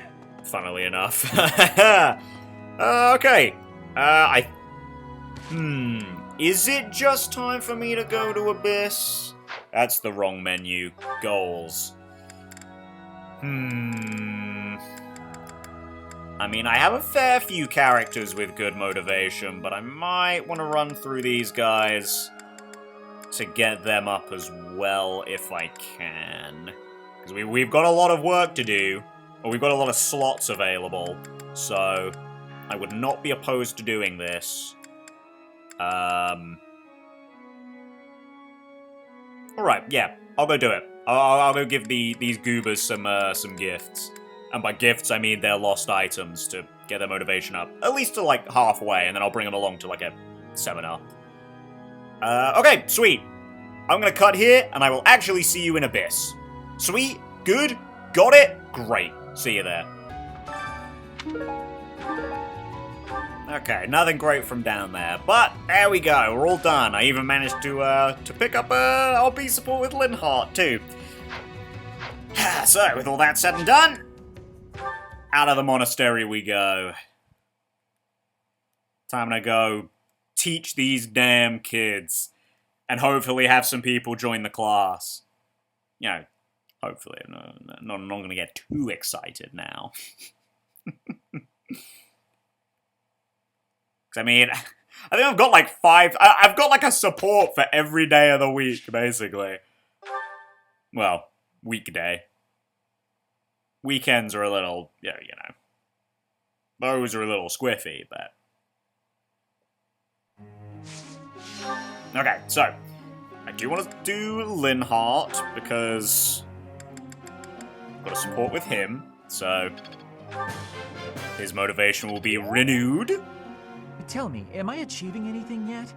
funnily enough. Okay. Is it just time for me to go to Abyss? That's the wrong menu. Goals. I mean, I have a fair few characters with good motivation, but I might want to run through these guys to get them up as well if I can. Because we've got a lot of work to do, or we've got a lot of slots available, so I would not be opposed to doing this. Alright, yeah, I'll go do it. I'll go give these goobers some gifts. And by gifts, I mean their lost items to get their motivation up. At least to, like, halfway, and then I'll bring them along to, like, a seminar. Okay, sweet. I'm gonna cut here, and I will actually see you in Abyss. Sweet, good, got it, great. See you there. Okay, nothing great from down there, but there we go, we're all done. I even managed to pick up RP support with Linhardt, too. So, with all that said and done, out of the monastery we go. Time to go teach these damn kids, and hopefully have some people join the class. You know, hopefully. I'm not going to get too excited now. I mean, I think I've got like 5... I've got like a support for every day of the week, basically. Well, weekday. Weekends are a little, yeah, you know. Those are a little squiffy, but... Okay, so... I do want to do Linhart, because... I've got a support with him, so... His motivation will be renewed. Tell me, am I achieving anything yet?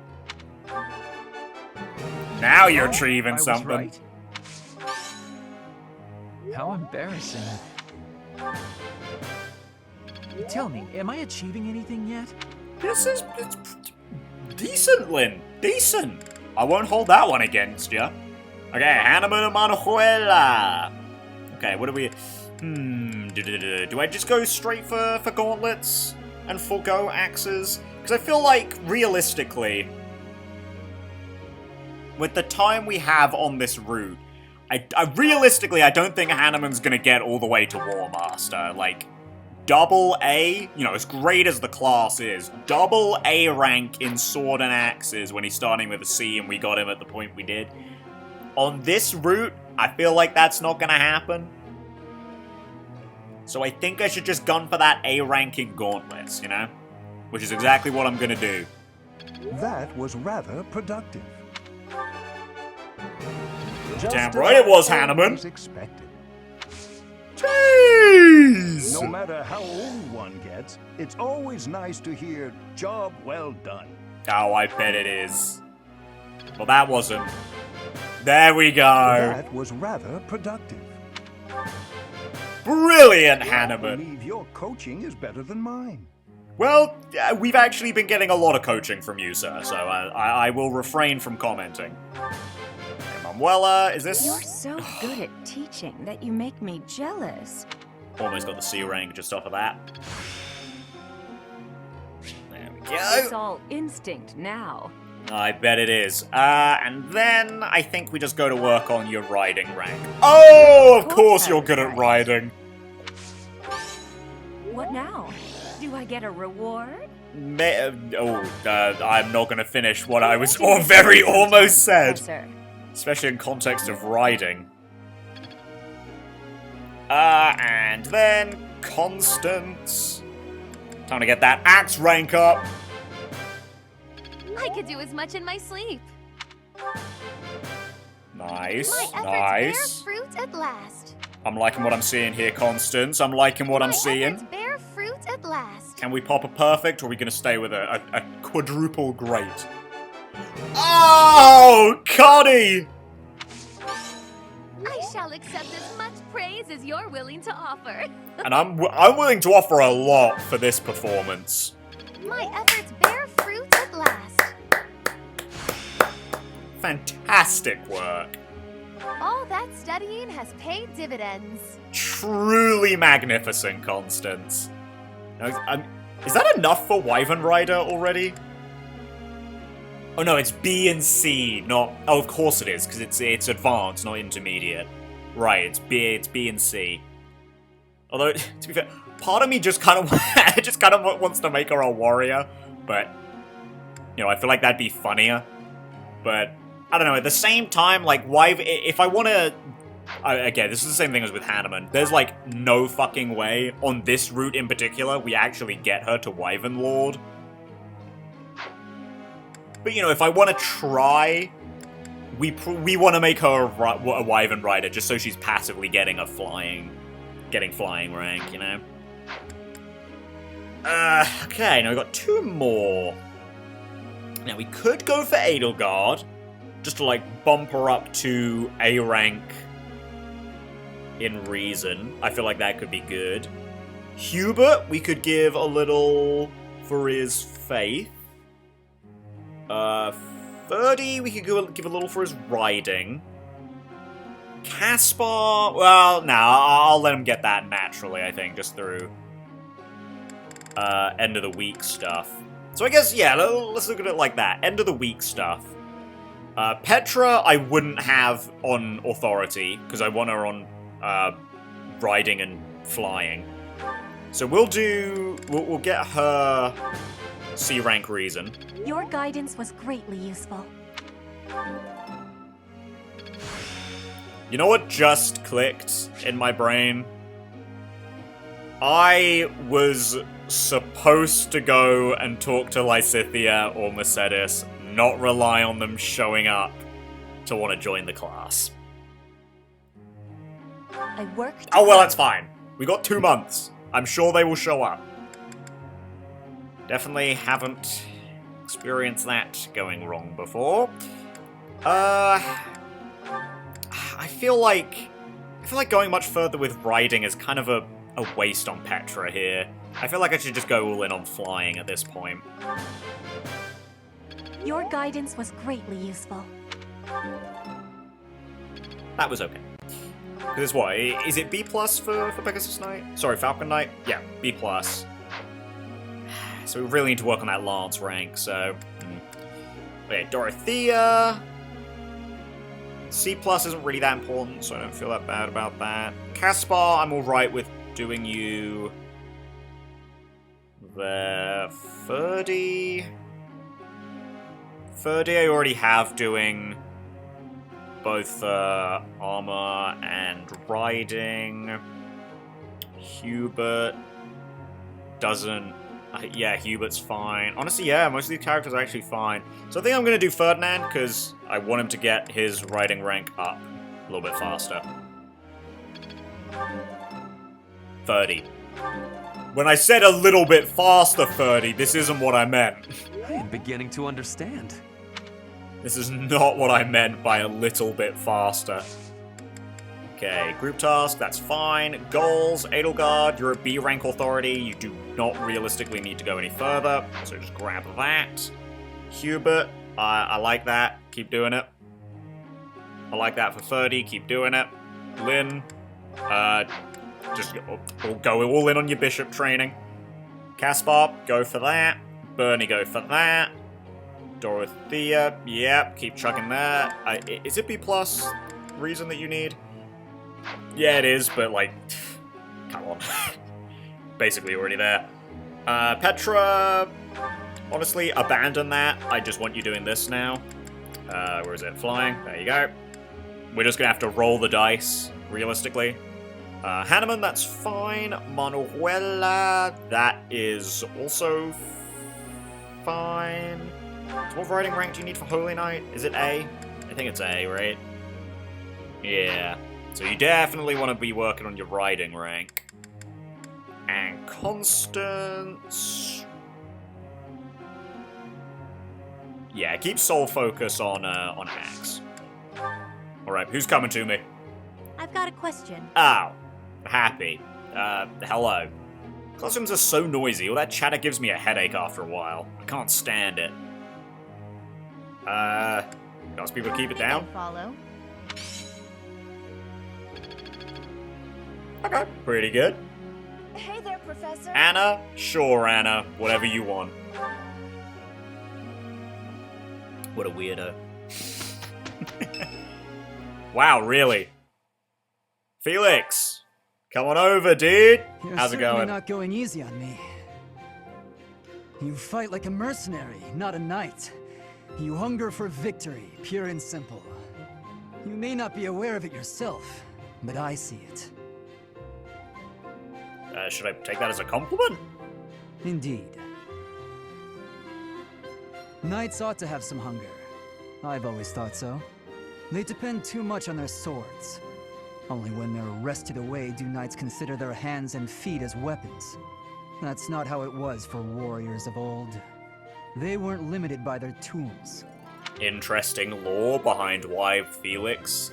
Now you're achieving something. Right. How embarrassing. Tell me, am I achieving anything yet? This is... It's decent, Lynn. Decent. I won't hold that one against you. Okay, Hanneman and Manuela. Okay, what do we... Do I just go straight for gauntlets and forgo axes? Because I feel like, realistically, with the time we have on this route, realistically, I don't think Hanneman's gonna get all the way to War Master. Like, double A, you know, as great as the class is, double A rank in sword and axes when he's starting with a C and we got him at the point we did. On this route, I feel like that's not gonna happen. So I think I should just gun for that A rank in gauntlets, you know? Which is exactly what I'm gonna do. That was rather productive. Damn right it was, Hanneman. Expected. Jeez! No matter how old one gets, it's always nice to hear, "Job well done." Oh, I bet it is. Well, that wasn't. There we go. That was rather productive. Brilliant, I Hanneman. believe your coaching is better than mine. Well, we've actually been getting a lot of coaching from you, sir, so I will refrain from commenting. Manuela, is this... You're so good at teaching that you make me jealous. Almost got the C rank just off of that. There we go. It's all instinct now. I bet it is. And then I think we just go to work on your riding rank. Oh, of course you're good at riding. What now? Do I get a reward? I'm not going to finish what I was almost said. Especially in context of riding. And then Constance. Time to get that axe rank up. I could do as much in my sleep. Nice, My efforts nice. bear fruit at last. I'm liking what I'm seeing here, Constance. I'm liking what I'm My seeing. efforts bear fruit at last. Can we pop a perfect, or are we going to stay with a quadruple great? Oh, Connie! I shall accept as much praise as you're willing to offer. And I'm willing to offer a lot for this performance. My efforts bear fruit at last. Fantastic work. All that studying has paid dividends. Truly magnificent, Constance. Is that enough for Wyvern Rider already? Oh no, it's B and C, not... Oh, of course it is, because it's advanced, not intermediate. Right, it's B and C. Although, to be fair, part of me just kind of wants to make her a warrior, but, you know, I feel like that'd be funnier. But, I don't know, at the same time, like, if I want to... Again, this is the same thing as with Hanneman. There's, like, no fucking way, on this route in particular, we actually get her to Wyvern Lord. But, you know, if I want to try, we want to make her a Wyvern Rider, just so she's passively getting flying rank, you know? Okay, now we've got 2 more. Now, we could go for Edelgard, just to, like, bump her up to A rank in reason. I feel like that could be good. Hubert, we could give a little for his faith. Ferdy, we could give a little for his riding. Caspar, well, no, I'll let him get that naturally, I think, just through end of the week stuff. So I guess, yeah, let's look at it like that. End of the week stuff. Petra, I wouldn't have on authority, because I want her on riding and flying. So we'll get her C rank reason. Your guidance was greatly useful. You know what just clicked in my brain? I was supposed to go and talk to Lysithea or Mercedes, not rely on them showing up to want to join the class. I worked. Oh well, that's fine. We got 2 months. I'm sure they will show up. Definitely haven't experienced that going wrong before. I feel like going much further with riding is kind of a waste on Petra here. I feel like I should just go all in on flying at this point. Your guidance was greatly useful. That was okay. This is what? Is it B+ for Pegasus Knight? Sorry, Falcon Knight? Yeah, B+. So we really need to work on that Lance rank, so... Okay, Dorothea... C+ isn't really that important, so I don't feel that bad about that. Caspar, I'm alright with doing you... there. Ferdy... Ferdy I already have doing... both armor and riding. Hubert doesn't... yeah, Hubert's fine. Honestly, yeah, most of these characters are actually fine. So I think I'm going to do Ferdinand, because I want him to get his riding rank up a little bit faster. 30. When I said a little bit faster, 30, this isn't what I meant. I am beginning to understand. This is not what I meant by a little bit faster. Okay, group task, that's fine. Goals, Edelgard, you're a B rank authority. You do not realistically need to go any further, so just grab that. Hubert, I like that. Keep doing it. I like that for 30. Keep doing it. Lynn, just go all in on your bishop training. Caspar, go for that. Bernie, go for that. Dorothea, yeah, keep chucking that. Is it B+ reason that you need? Yeah, it is, but like, come on. Basically already there. Petra, honestly, abandon that. I just want you doing this now. Where is it? Flying. There you go. We're just gonna have to roll the dice, realistically. Hanneman, that's fine. Manuela, that is also fine. So what riding rank do you need for Holy Knight? Is it A? I think it's A, right? Yeah. So you definitely want to be working on your riding rank. And Constance... yeah, keep soul focus on Axe. Alright, who's coming to me? I've got a question. Oh, happy. Hello. Classrooms are so noisy, all that chatter gives me a headache after a while. I can't stand it. Ask people to keep it down? Follow. Okay, pretty good. Hey there, Professor. Anna? Sure, Anna. Whatever you want. What a weirdo. Wow, really? Felix! Come on over, dude! How's it going? You're not going easy on me. You fight like a mercenary, not a knight. You hunger for victory, pure and simple. You may not be aware of it yourself, but I see it. Should I take that as a compliment? Indeed. Knights ought to have some hunger. I've always thought so. They depend too much on their swords. Only when they're wrested away do knights consider their hands and feet as weapons. That's not how it was for warriors of old. They weren't limited by their tools. Interesting lore behind why Felix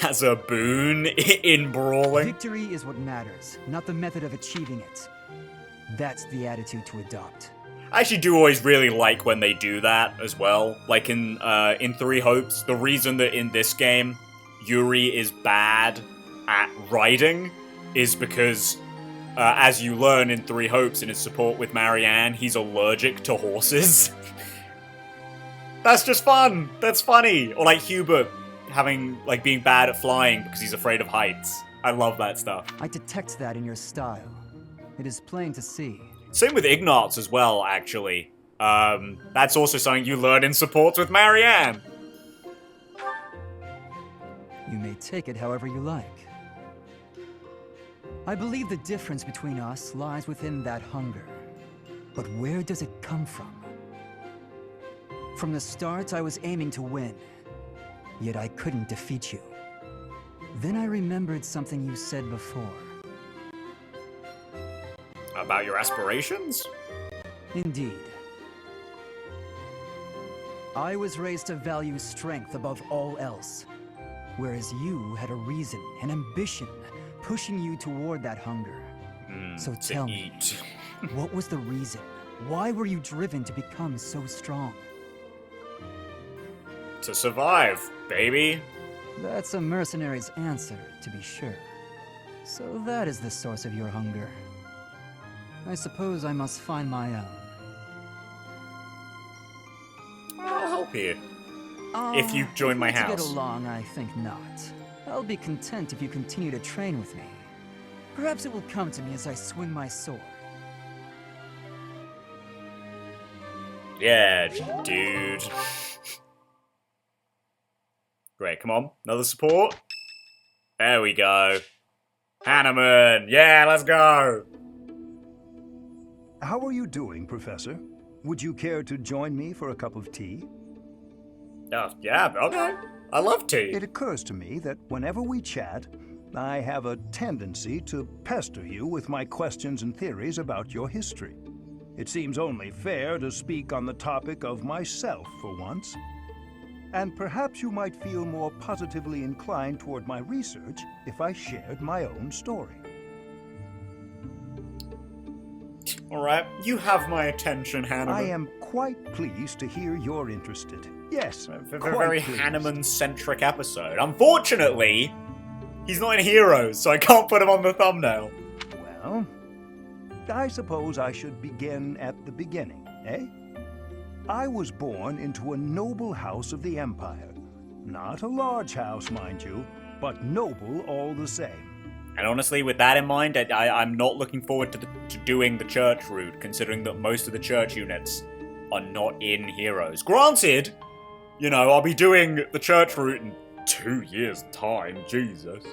has a boon in brawling. Victory is what matters, not the method of achieving it. That's the attitude to adopt. I actually do always really like when they do that as well. Like in Three Hopes, the reason that in this game Yuri is bad at riding is because, as you learn in Three Hopes in his support with Marianne, he's allergic to horses. That's just fun. That's funny. Or like Hubert being bad at flying because he's afraid of heights. I love that stuff. I detect that in your style. It is plain to see. Same with Ignatz as well, actually. That's also something you learn in supports with Marianne. You may take it however you like. I believe the difference between us lies within that hunger. But where does it come from? From the start, I was aiming to win. Yet I couldn't defeat you. Then I remembered something you said before. About your aspirations? Indeed. I was raised to value strength above all else, whereas you had a reason, an ambition, pushing you toward that hunger. So tell me, what was the reason? Why were you driven to become so strong? To survive, baby. That's a mercenary's answer, to be sure. So that is the source of your hunger. I suppose I must find my own. I'll help you. If you join my To house. get along, I think not. I'll be content if you continue to train with me. Perhaps it will come to me as I swing my sword. Yeah, dude. Great, come on. Another support. There we go. Hanneman! Yeah, let's go! How are you doing, Professor? Would you care to join me for a cup of tea? Yeah, okay. I love tea. It occurs to me that whenever we chat, I have a tendency to pester you with my questions and theories about your history. It seems only fair to speak on the topic of myself for once. And perhaps you might feel more positively inclined toward my research if I shared my own story. Alright, you have my attention, Hanneman. I am quite pleased to hear you're interested. Yes, A quite very pleased. Hanneman-centric episode. Unfortunately, he's not in Heroes, so I can't put him on the thumbnail. Well, I suppose I should begin at the beginning, eh? I was born into a noble house of the Empire. Not a large house, mind you, but noble all the same. And honestly, with that in mind, I'm not looking forward to doing the church route, considering that most of the church units are not in Heroes. Granted, you know, I'll be doing the church route in 2 years' time, Jesus.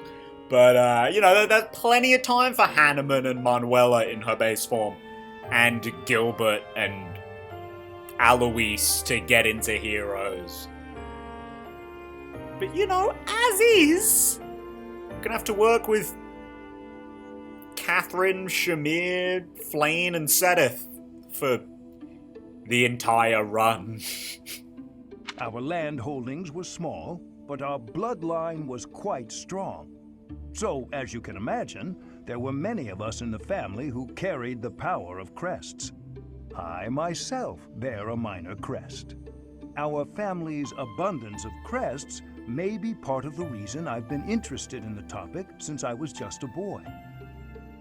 But, you know, there's plenty of time for Hanneman and Manuela in her base form, and Gilbert and Alois to get into Heroes. But, you know, as is, gonna have to work with Catherine, Shamir, Flayn, and Sedith for the entire run. Our land holdings were small, but our bloodline was quite strong. So, as you can imagine, there were many of us in the family who carried the power of crests. I myself bear a minor crest. Our family's abundance of crests may be part of the reason I've been interested in the topic since I was just a boy.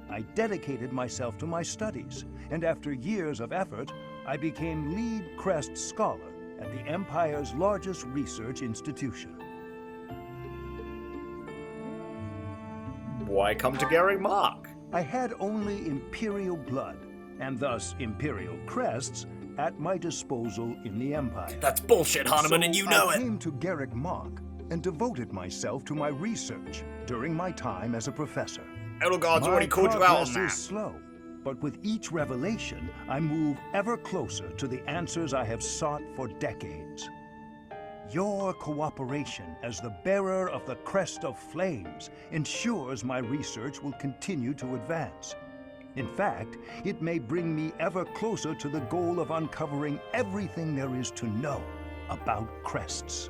I dedicated myself to my studies, and after years of effort, I became lead crest scholar at the Empire's largest research institution. Why come to Gary Mark? I had only Imperial blood, and thus Imperial crests, at my disposal in the Empire. That's bullshit, Hanneman, and you know I it! came to Garrick Mach and devoted myself to my research during my time as a professor. Edelgard's already called you out on that. My progress is slow, but with each revelation, I move ever closer to the answers I have sought for decades. Your cooperation as the bearer of the Crest of Flames ensures my research will continue to advance. In fact, it may bring me ever closer to the goal of uncovering everything there is to know about crests.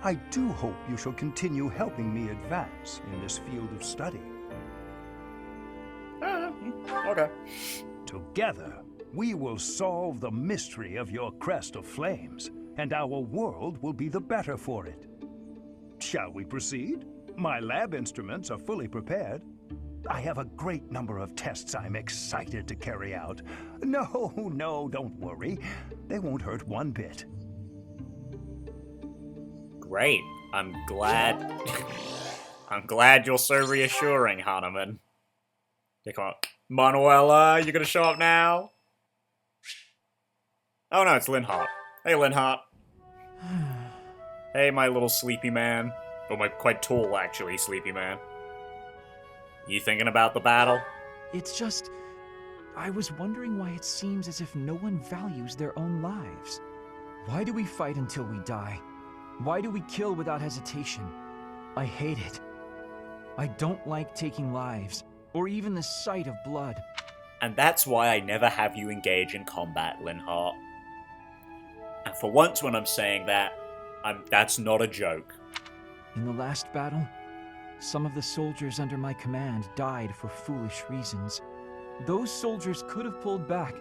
I do hope you shall continue helping me advance in this field of study. Okay. Together, we will solve the mystery of your Crest of Flames, and our world will be the better for it. Shall we proceed? My lab instruments are fully prepared. I have a great number of tests I'm excited to carry out. No, don't worry. They won't hurt one bit. Great. I'm glad. I'm glad you're so reassuring, Hanneman. Come on. Manuela, you gonna show up now? Oh no, it's Linhardt. Hey, Linhardt. Hey, my little sleepy man. Or my quite tall, actually, sleepy man. You thinking about the battle? It's just... I was wondering why it seems as if no one values their own lives. Why do we fight until we die? Why do we kill without hesitation? I hate it. I don't like taking lives, or even the sight of blood. And that's why I never have you engage in combat, Linhardt. And for once when I'm saying that, that's not a joke. In the last battle, some of the soldiers under my command died for foolish reasons. Those soldiers could have pulled back.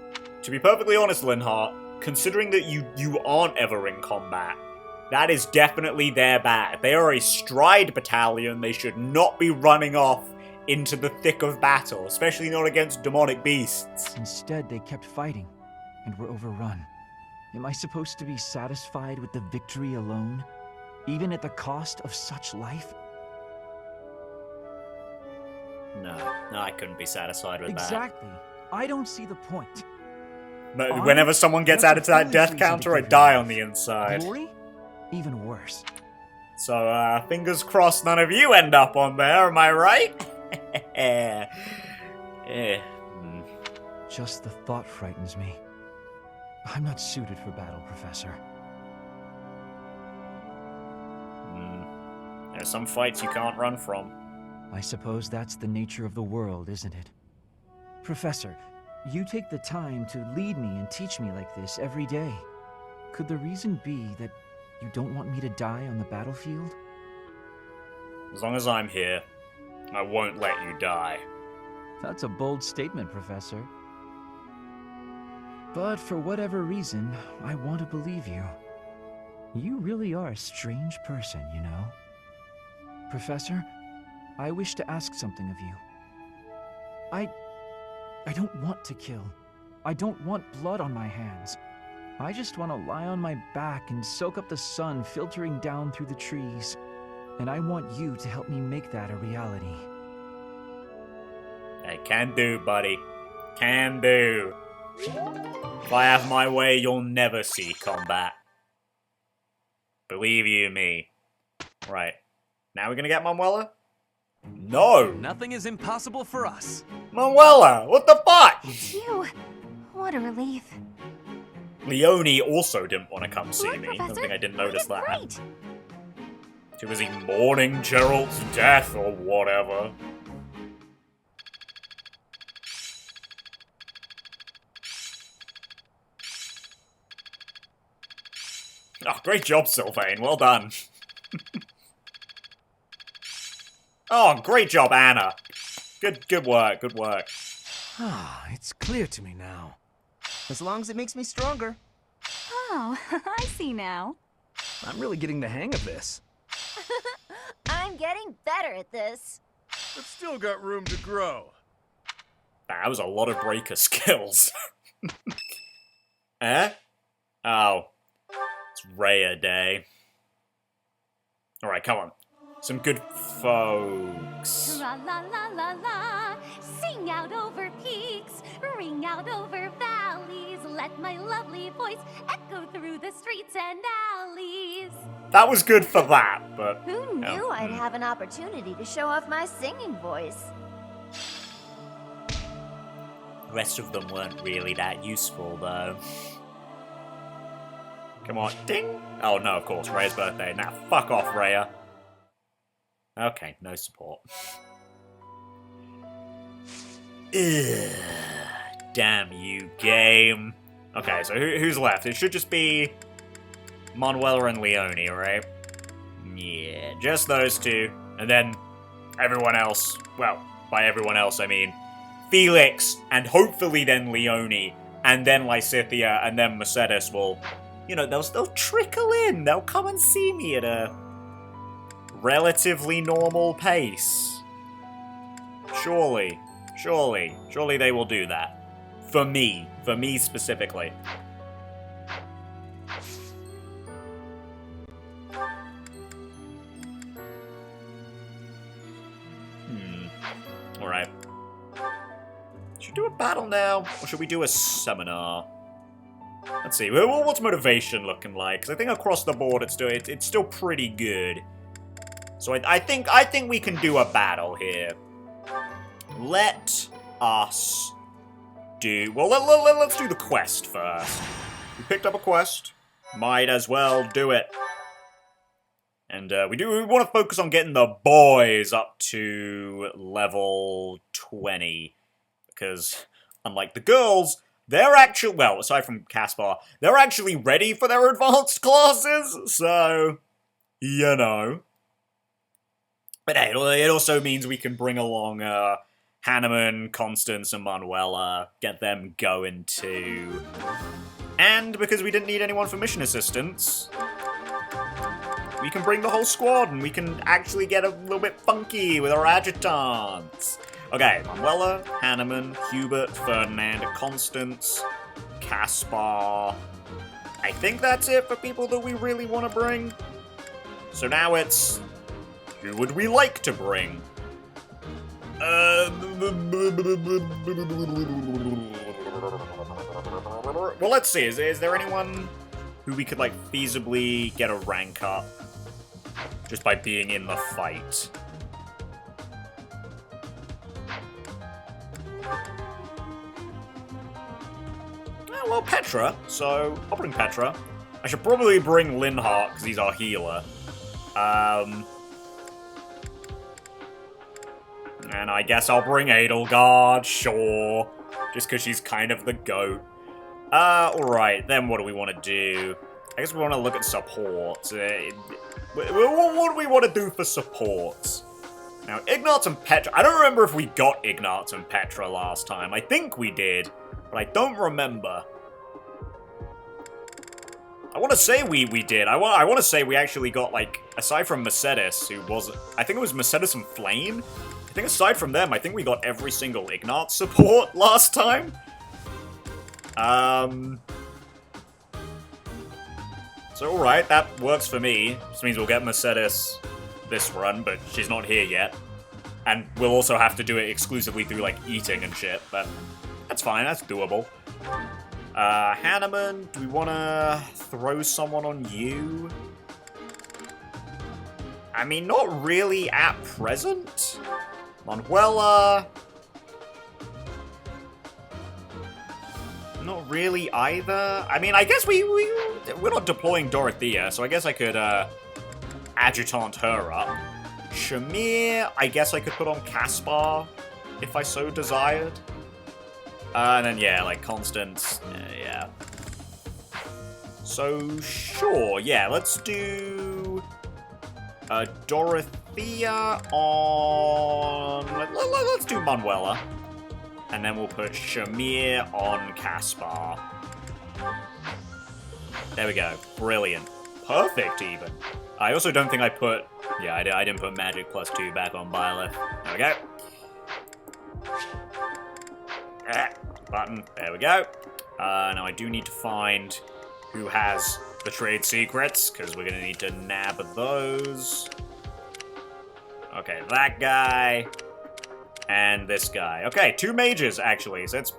To be perfectly honest, Linhardt, considering that you aren't ever in combat, that is definitely their bad. They are a stride battalion. They should not be running off into the thick of battle, especially not against demonic beasts. Instead, they kept fighting and were overrun. Am I supposed to be satisfied with the victory alone, even at the cost of such life? No, I couldn't be satisfied with that. Exactly. I don't see the point. But whenever someone gets added to that death counter, I die on the inside. Glory? Even worse. So, fingers crossed none of you end up on there, am I right? Just the thought frightens me. I'm not suited for battle, Professor. There's some fights you can't run from. I suppose that's the nature of the world, isn't it? Professor, you take the time to lead me and teach me like this every day. Could the reason be that you don't want me to die on the battlefield? As long as I'm here, I won't let you die. That's a bold statement, Professor. But for whatever reason, I want to believe you. You really are a strange person, you know. Professor, I wish to ask something of you. I don't want to kill. I don't want blood on my hands. I just want to lie on my back and soak up the sun filtering down through the trees. And I want you to help me make that a reality. Hey, can do, buddy. Can do. If I have my way, you'll never see combat. Believe you me. Right. Now we're gonna get Manuela? No! Nothing is impossible for us. Manuela! What the fuck? It's you. What a relief. Leonie also didn't want to come see Look, me. I don't Professor, think I didn't we notice did that. great. She was he mourning Gerald's death or whatever. Oh, great job, Sylvain. Well done. Oh, great job, Anna. Good work, good work. Ah, it's clear to me now. As long as it makes me stronger. Oh, I see now. I'm really getting the hang of this. I'm getting better at this. It's still got room to grow. That was a lot of breaker skills. Eh? Oh. It's Rhea Day. Alright, come on. Some good folks. Tra la la la la, sing out over peaks, ring out over valleys, let my lovely voice echo through the streets and alleys. That was good for that, but... Who knew I'd have an opportunity to show off my singing voice? The rest of them weren't really that useful, though. Come on, ding! Oh no, of course, Rhea's birthday. Now, fuck off, Rhea. Okay, no support. Ugh, damn you, game. Okay, so who's left? It should just be Manuela and Leonie, right? Yeah, just those two. And then everyone else, well, by everyone else I mean Felix, and hopefully then Leonie, and then Lysithea, and then Mercedes will, you know, they'll trickle in. They'll come and see me at a relatively normal pace. Surely they will do that. For me specifically. Alright. Should we do a battle now? Or should we do a seminar? Let's see, what's motivation looking like? Because I think across the board it's still pretty good. So I think we can do a battle here. Let us do... Well, let's do the quest first. We picked up a quest. Might as well do it. And we want to focus on getting the boys up to level 20. Because, unlike the girls, they're actually... Well, aside from Caspar, they're actually ready for their advanced classes. So, you know. But hey, it also means we can bring along Hanneman, Constance, and Manuela. Get them going too. And because we didn't need anyone for mission assistance... We can bring the whole squad, and we can actually get a little bit funky with our adjutants. Okay, Manuela, Hanneman, Hubert, Ferdinand, Constance, Caspar. I think that's it for people that we really want to bring. So now it's... Who would we like to bring? Well, let's see. Is there anyone who we could, like, feasibly get a rank up? Just by being in the fight. Oh, well, Petra. So, I'll bring Petra. I should probably bring Linhardt, because he's our healer. And I guess I'll bring Edelgard, sure. Just because she's kind of the GOAT. Alright, then what do we want to do? I guess we want to look at support. What do we want to do for supports? Now, Ignatz and Petra... I don't remember if we got Ignatz and Petra last time. I think we did, but I don't remember. I want to say we did. I want to say we actually got, like, aside from Mercedes, who was... I think it was Mercedes and Flame? I think aside from them, I think we got every single Ignatz support last time. So, alright, that works for me. This means we'll get Mercedes this run, but she's not here yet. And we'll also have to do it exclusively through, like, eating and shit, but that's fine, that's doable. Hanneman, do we want to throw someone on you? I mean, not really at present. Manuela... Not really either. I mean, I guess we're not deploying Dorothea, so I guess I could adjutant her up. Shamir, I guess I could put on Caspar if I so desired. And then yeah, like Constance, yeah. So sure, yeah, let's do Dorothea on. Let's do Manuela. And then we'll put Shamir on Caspar. There we go. Brilliant. Perfect, even. I also don't think I put... Yeah, I didn't put Magic +2 back on Byleth. There we go. Button. There we go. Now I do need to find who has the trade secrets, because we're going to need to nab those. Okay, that guy... And this guy. Okay, 2 mages, actually, so that's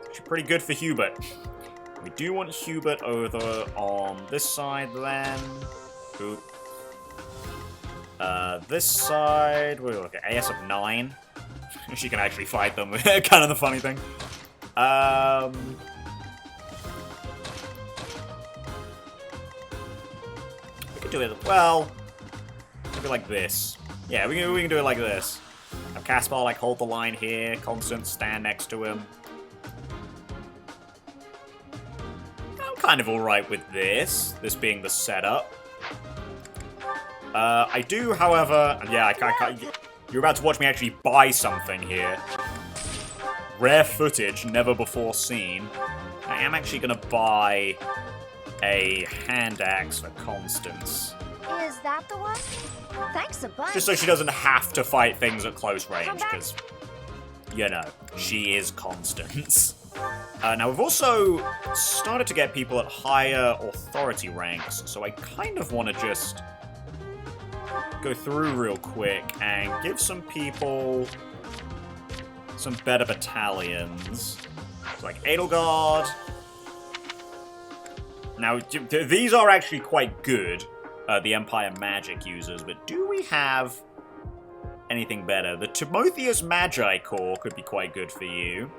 actually pretty good for Hubert. We do want Hubert over on this side, then. Oop. This side, we look at AS of 9. She can actually fight them, kind of the funny thing. We could do it, well, maybe like this. Yeah, we can do it like this. Have Caspar, like, hold the line here. Constance, stand next to him. I'm kind of alright with this being the setup. I do, however... Yeah, I can't... You're about to watch me actually buy something here. Rare footage, never before seen. I am actually going to buy a hand axe for Constance. Is that the one? Thanks a bunch. Just so she doesn't have to fight things at close range, because, you know, she is Constance. Now, we've also started to get people at higher authority ranks, so I kind of want to just go through real quick and give some people some better battalions. So, like, Edelgard. Now, these are actually quite good, the Empire magic users, but do we have anything better? The Timotheus Magi Core could be quite good for you,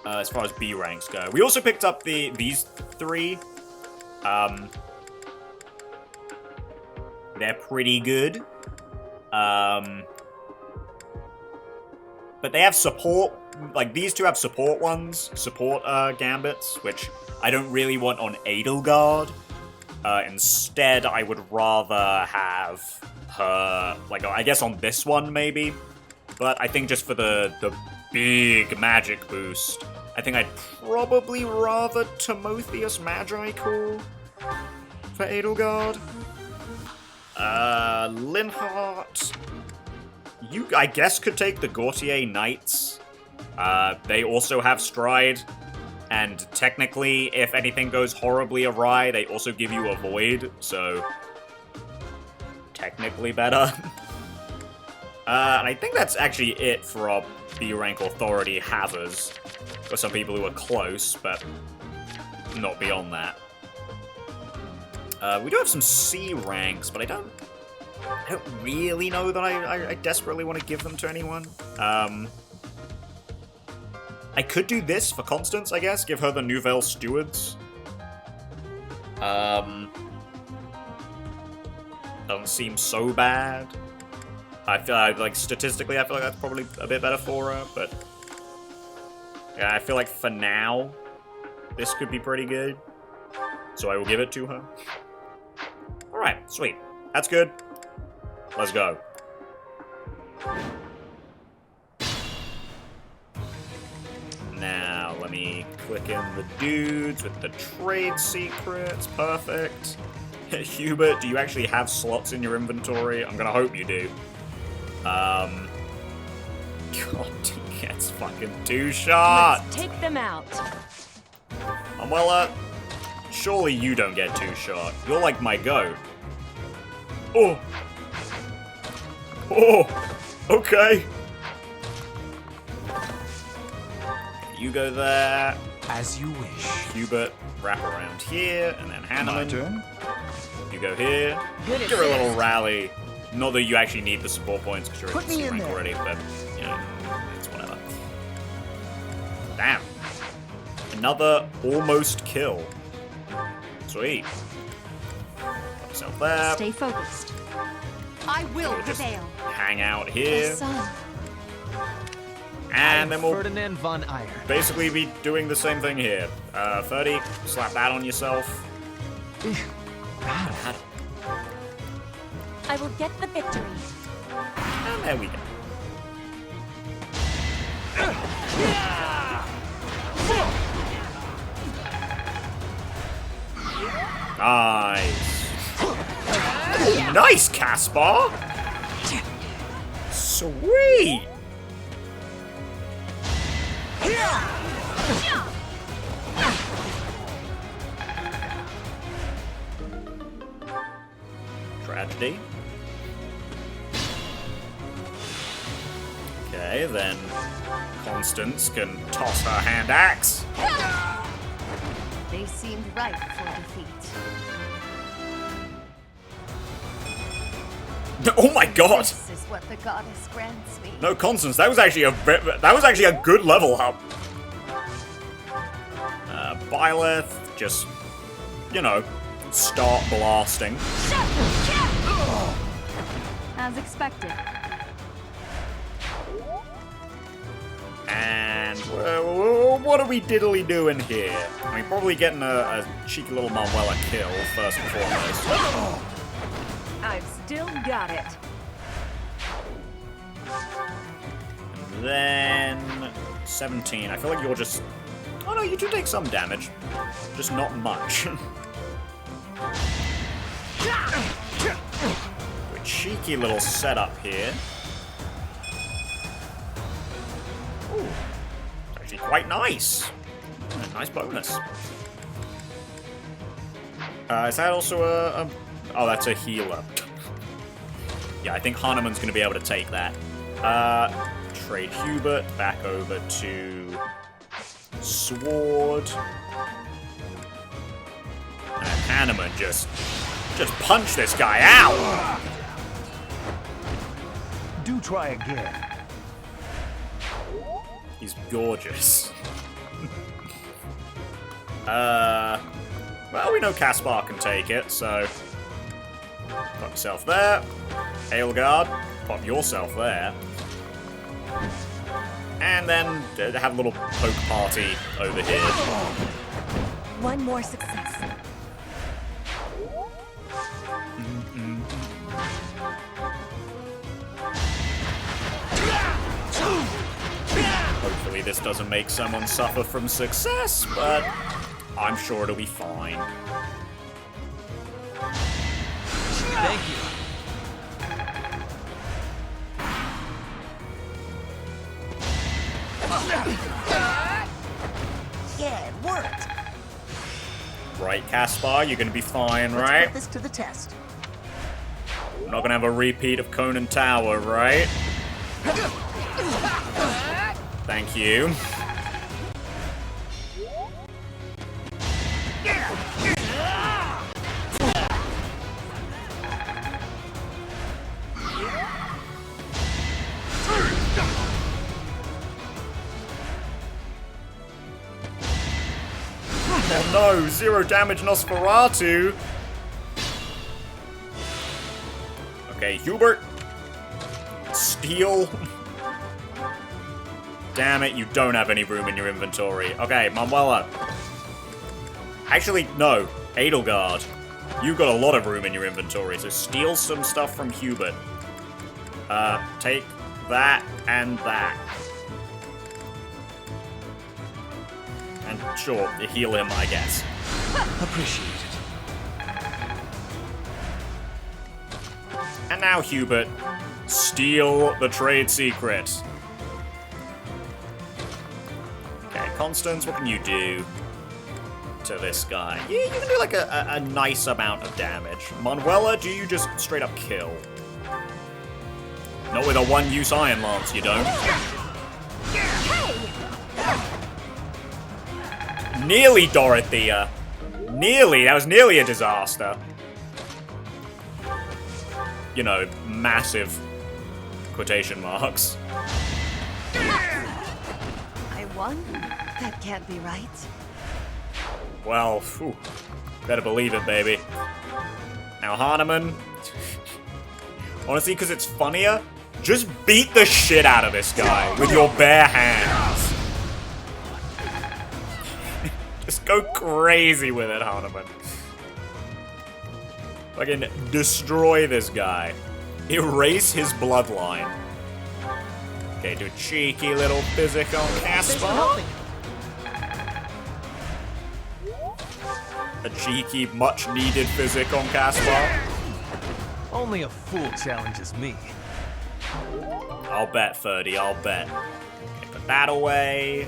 as far as B ranks go. We also picked up these three. They're pretty good. But they have support, like these two have support gambits, which I don't really want on Edelgard. Instead, I would rather have her, like, I guess on this one maybe. But I think just for the big magic boost, I think I'd probably rather Timotheus Magi Core for Edelgard. Linhardt, you, I guess, could take the Gautier Knights. They also have Stride, and technically, if anything goes horribly awry, they also give you a Void, so technically better. And I think that's actually it for our B-rank authority havers. Got some people who are close, but not beyond that. We do have some C ranks, but I don't really know that I desperately want to give them to anyone. I could do this for Constance, I guess. Give her the Nouvelle Stewards. Doesn't seem so bad. I feel like statistically, I feel like that's probably a bit better for her, but yeah, I feel like for now, this could be pretty good. So I will give it to her. Alright, sweet. That's good. Let's go. Now, let me click in the dudes with the trade secrets. Perfect. Hubert, do you actually have slots in your inventory? I'm gonna hope you do. God, he gets fucking two-shot! Let's take them out. Well, surely you don't get two-shot. You're like my goat. Oh! Oh! Okay! You go there. As you wish. Hubert, wrap around here, and then Hanneman. My turn. You go here. Good Give her a little rally. Not that you actually need the support points because you're Put at the me C in rank there. already, but, you know, it's whatever. Damn. Another almost kill. Sweet. Put yourself there. Stay focused. I will We'll just prevail. hang out here. The sun. And then we'll Ferdinand von Eyre. basically be doing the same thing here. Ferdy, slap that on yourself. I will get the victory. And there we go. Nice. Nice, Caspar. Sweet. Tragedy. Okay, then Constance can toss her hand axe. They seemed ripe for defeat. Oh my god! This is what the goddess grants me. No, Constance, that was actually a good level up. Byleth, just, you know, start blasting. As expected. And what are we diddly doing here? I mean, probably getting a cheeky little Manuela kill first and foremost. I've still got it. And then 17. I feel like you're just. Oh no, you do take some damage, just not much. A cheeky little setup here. Ooh, it's actually quite nice. A nice bonus. Is that also a... Oh, that's a healer. Yeah, I think Hanneman's going to be able to take that. Trade Hubert back over to Sword. Hanneman just punch this guy out. Do try again. He's gorgeous. Well, we know Caspar can take it, so pop yourself there. Edelgard, pop yourself there. And then have a little poke party over here. One more success. Hopefully this doesn't make someone suffer from success, but I'm sure it'll be fine. Thank you. Yeah, it worked. Right, Caspar, you're gonna be fine, Let's right? put this to the test. We're not gonna have a repeat of Conan Tower, right? Thank you. Oh no, 0 damage Nosferatu. Okay, Hubert. Steal. Damn it, you don't have any room in your inventory. Okay, Manuela. Actually, no. Edelgard. You've got a lot of room in your inventory, so steal some stuff from Hubert. Take that and that. And sure, you heal him, I guess. Appreciate it. And now, Hubert, steal the trade secret. Okay, Constance, what can you do to this guy? Yeah, you can do like a nice amount of damage. Manuela, do you just straight up kill? Not with a one-use Iron Lance, you don't. Nearly, Dorothea. Nearly, that was nearly a disaster. You know, massive quotation marks. I won? That can't be right. Well, phew, better believe it, baby. Now, Hanneman, honestly, because it's funnier, just beat the shit out of this guy with your bare hands. Just go crazy with it, Hanneman. Fucking destroy this guy. Erase his bloodline. Okay, do a cheeky little physic on Caspar. A cheeky, much-needed physic on Caspar. Only a fool challenges me. I'll bet, Ferdy, I'll bet. Okay, put that away.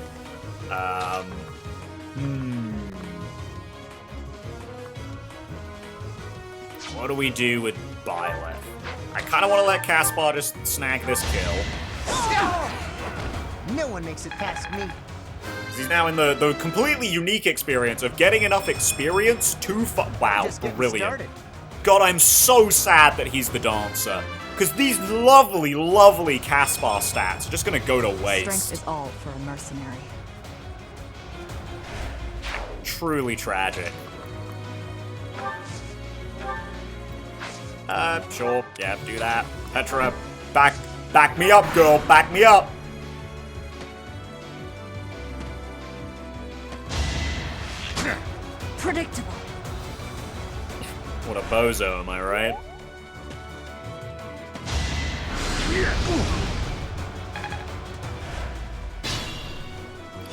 What do we do with Byleth? I kind of want to let Caspar just snag this kill. No one makes it past me. He's now in the completely unique experience of getting enough experience to wow, brilliant. God, I'm so sad that he's the dancer. Because these lovely, lovely Caspar stats are just going to go to waste. Strength is all for a mercenary. Truly tragic. Sure, yeah, do that. Petra, back me up, girl, back me up. Predictable. What a bozo, am I right?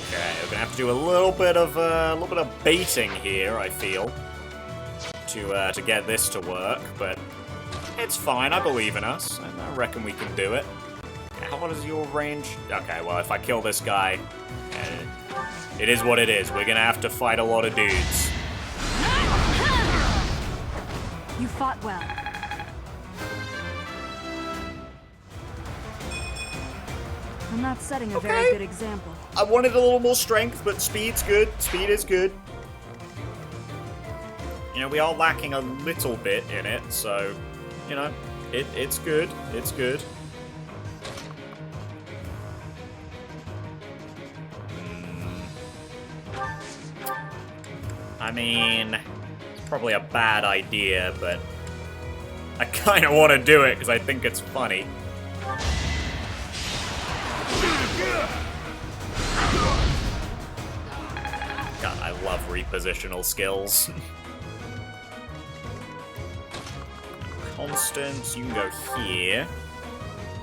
Okay, we're gonna have to do a little bit of baiting here, I feel, to get this to work, but it's fine. I believe in us, and I reckon we can do it. What is your range? Okay, well, if I kill this guy, it is what it is. We're gonna have to fight a lot of dudes. You fought well. I'm not setting a very good example. I wanted a little more strength, but speed's good. Speed is good. You know, we are lacking a little bit in it, so, you know, it's good. It's good. I mean, it's probably a bad idea, but I kind of want to do it because I think it's funny. God, I love repositional skills. Constance, you can go here.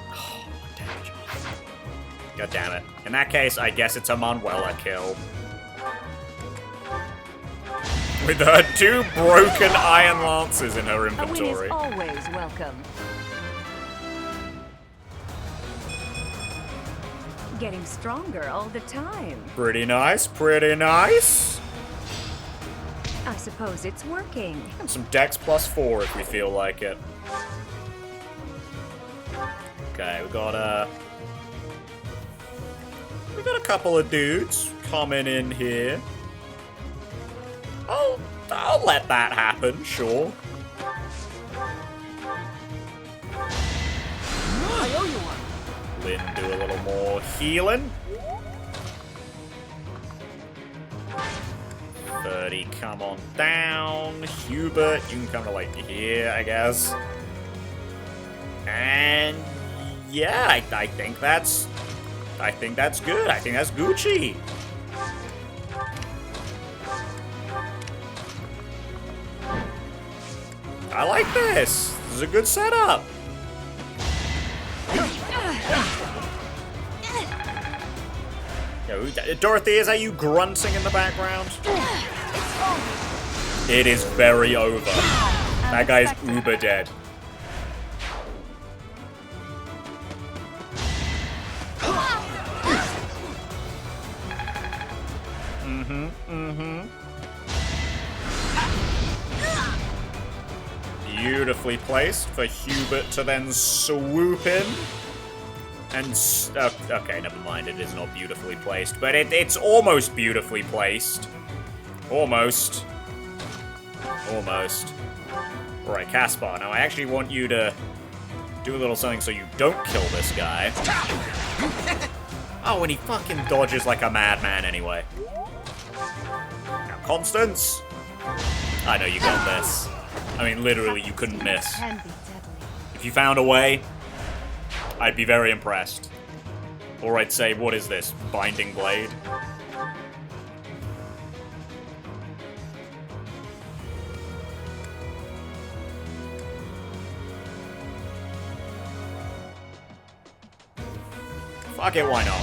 Oh, what damage. God damn it. In that case, I guess it's a Manuela kill. With her 2 broken iron lances in her inventory. A win is always welcome. Getting stronger all the time. Pretty nice, pretty nice. I suppose it's working. And some Dex +4 if we feel like it. Okay, we got a couple of dudes coming in here. I'll let that happen, sure. I owe you one. Lynn do a little more healing. 30, come on down. Hubert, you can come to like here, I guess. And yeah, I think that's good. I think that's Gucci. I like this. This is a good setup. Yo, Dorothy, is that you grunting in the background? It is very over. That guy's uber dead. Beautifully placed for Hubert to then swoop in. And, okay, never mind, it is not beautifully placed, but it's almost beautifully placed. Almost. Almost. Alright, Caspar, now I actually want you to do a little something so you don't kill this guy. Oh, and he fucking dodges like a madman anyway. Now, Constance. I know you got this. I mean, literally, you couldn't miss. If you found a way, I'd be very impressed. Or I'd say, what is this? Binding Blade? Fuck it, why not?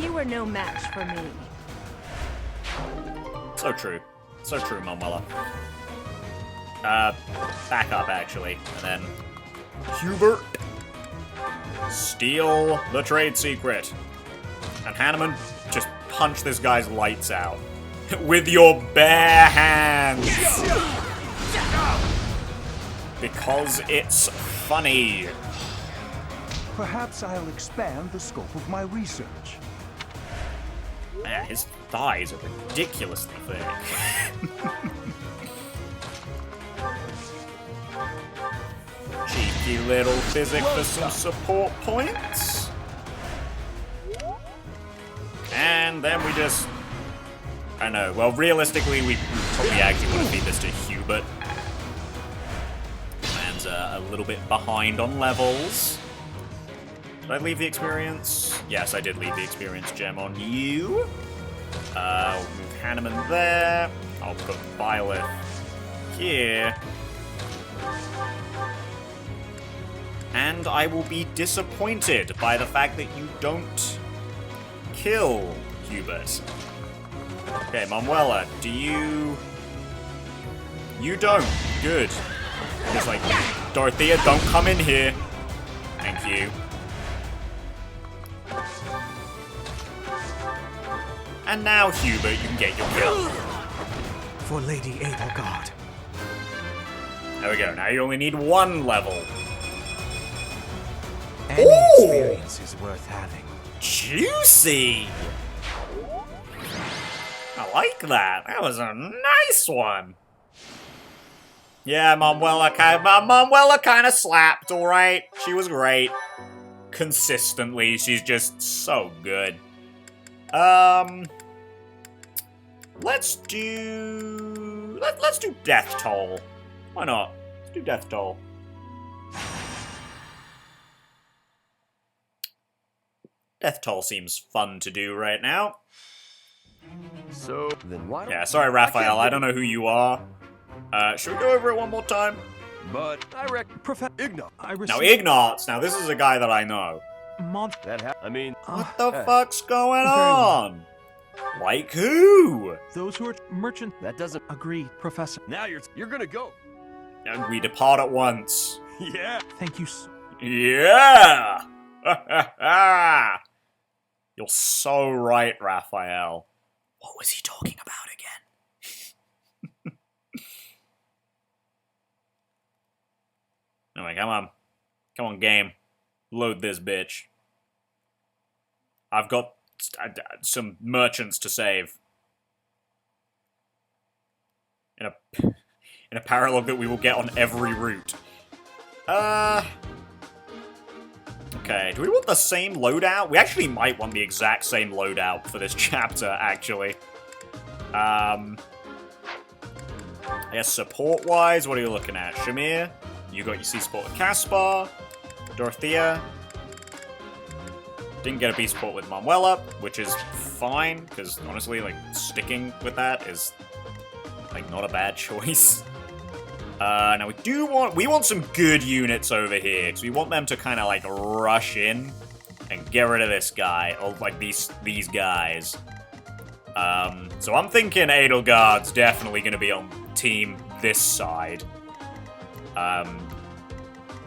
You were no match for me. So true. So true, Manuela. Back up, actually. And then Hubert. Steal the trade secret. And Hanneman, just punch this guy's lights out. With your bare hands. Because it's funny. Perhaps I'll expand the scope of my research. Man, his thighs are ridiculously thick. Cheeky little physic for some support points. And then we just... I don't know. Well, realistically, we probably actually want to feed this to Hubert. Man's a little bit behind on levels. Did I leave the experience? Yes, I did leave the experience gem on you. We'll move Hanneman there. I'll put Byleth here. And I will be disappointed by the fact that you don't kill Hubert. Okay, Manuela, do you... You don't. Good. Just like, Dorothea, don't come in here. Thank you. And now, Hubert, you can get your kill. For Lady Edelgard. There we go. Now you only need 1 level. Any experience is worth having. Juicy! I like that. That was a nice one. Yeah, Manuela kind of slapped, alright? She was great. Consistently, she's just so good. Let's do Death Toll. Why not? Let's do Death Toll. Death Toll seems fun to do right now. So, then why don't... Yeah, sorry, Raphael, I don't know who you are. Should we go over it one more time? But I reckon Ignatz. Now, Ignatz. Now, this is a guy that I know. What the fuck's going on? Like who? Those who are merchant. That doesn't Agree, Professor. Now you're gonna go. And we depart at once. Yeah. Thank you. Yeah! You're so right, Raphael. What was he talking about again? Anyway, come on. Come on, game. Load this bitch. I've got some merchants to save. In a paralogue that we will get on every route. Okay, do we want the same loadout? We actually might want the exact same loadout for this chapter, actually. I guess support-wise, what are you looking at? Shamir? You got your C-Support with Caspar. Dorothea. Didn't get a B-Support with Manuela, which is fine, because honestly, like, sticking with that is, like, not a bad choice. Now we want some good units over here, because we want them to kind of, like, rush in and get rid of this guy, or, like, these guys. So I'm thinking Edelgard's definitely going to be on team this side.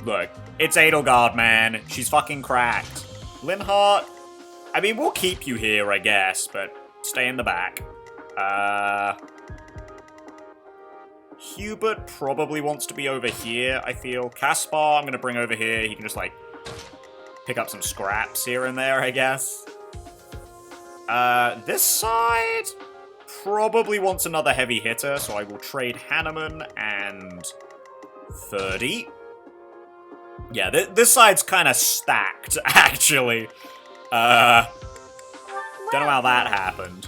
Look, it's Edelgard, man. She's fucking cracked. Linhardt, I mean, we'll keep you here, I guess, but stay in the back. Hubert probably wants to be over here, I feel. Caspar, I'm going to bring over here. He can just, like, pick up some scraps here and there, I guess. This side probably wants another heavy hitter, so I will trade Hanneman and 30. Yeah, this side's kind of stacked, actually. Don't know how that happened.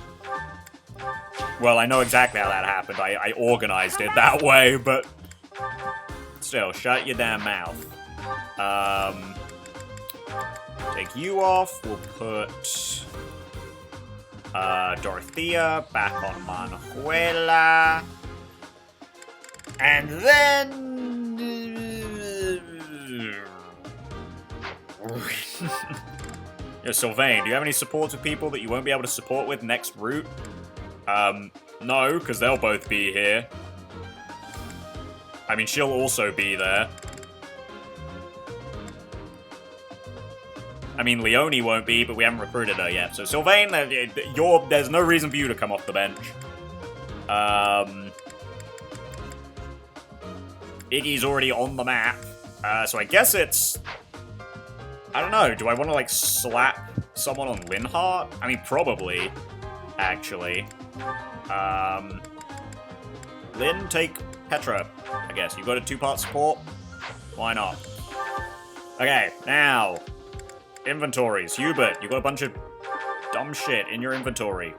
Well, I know exactly how that happened. I organized it that way, but still, shut your damn mouth. Take you off. We'll put Dorothea back on Manuela. And then... Yo, Sylvain, do you have any supports with people that you won't be able to support with next route? No, because they'll both be here. I mean, she'll also be there. I mean, Leonie won't be, but we haven't recruited her yet. So, Sylvain, there's no reason for you to come off the bench. Iggy's already on the map. So I guess it's... I don't know, do I want to, like, slap someone on Linhardt? I mean, probably, actually. Lynn, take Petra, I guess. You've got a 2-part support? Why not? Okay, now, inventories. Hubert, you've got a bunch of dumb shit in your inventory.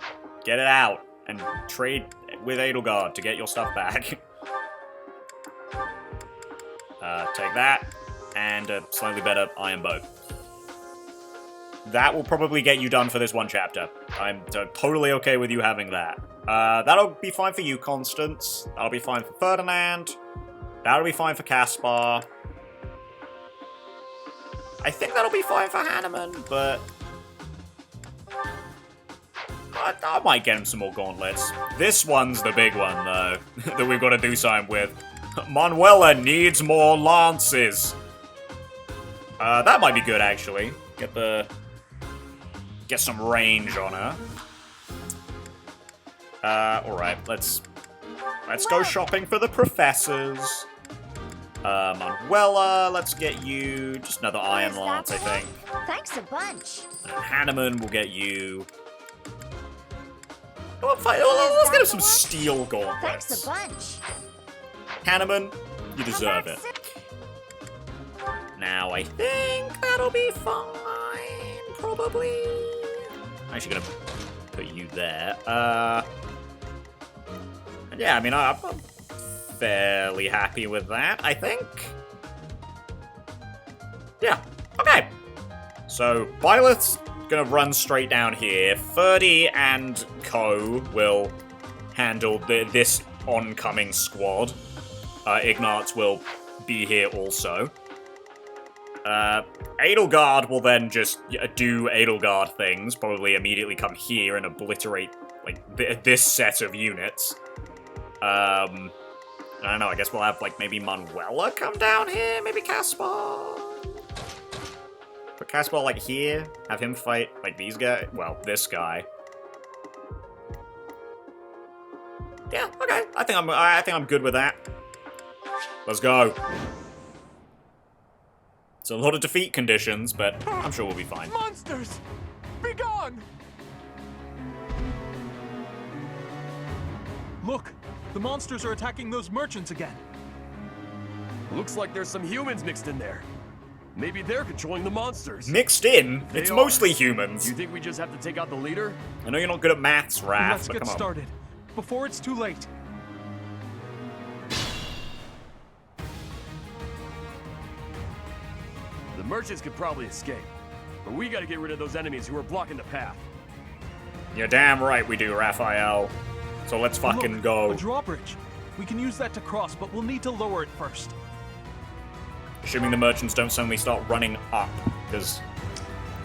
Get it out, and trade with Edelgard to get your stuff back. Take that, and a slightly better iron bow. That will probably get you done for this one chapter. I'm totally okay with you having that. That'll be fine for you, Constance. That'll be fine for Ferdinand. That'll be fine for Caspar. I think that'll be fine for Hanneman, but... I might get him some more gauntlets. This one's the big one, though, that we've got to do something with. Manuela needs more lances. That might be good, actually. Get some range on her. Alright, let's go shopping for the professors. Manuela, let's get you just another iron lance, I think. Thanks a bunch. And Hanneman will get you Let's get him some steel gauntlets. Thanks a bunch. Hanneman, you deserve it. Now I think that'll be fine, probably. I'm actually gonna put you there. Yeah, I mean, I'm fairly happy with that, I think. Yeah, okay. So, Byleth's gonna run straight down here. Ferdy and Co will handle this oncoming squad. Ignatz will be here also. Edelgard will then just do Edelgard things, probably immediately come here and obliterate, like, this set of units. I don't know, I guess we'll have, like, maybe Manuela come down here, maybe Caspar? Put Caspar, like, here, have him fight, like, these guys, well, this guy. Yeah, okay, I think I'm good with that. Let's go. It's a lot of defeat conditions, but I'm sure we'll be fine. Monsters! Be gone! Look! The monsters are attacking those merchants again. Looks like there's some humans mixed in there. Maybe they're controlling the monsters. Mixed in? It's mostly humans. You think we just have to take out the leader? I know you're not good at maths, Raph, Let's but get come on. started, before it's too late. The merchants could probably escape, but we gotta get rid of those enemies who are blocking the path. You're damn right we do, Raphael. So let's fucking go. A drawbridge. We can use that to cross, but we'll need to lower it first. Assuming the merchants don't suddenly start running up, because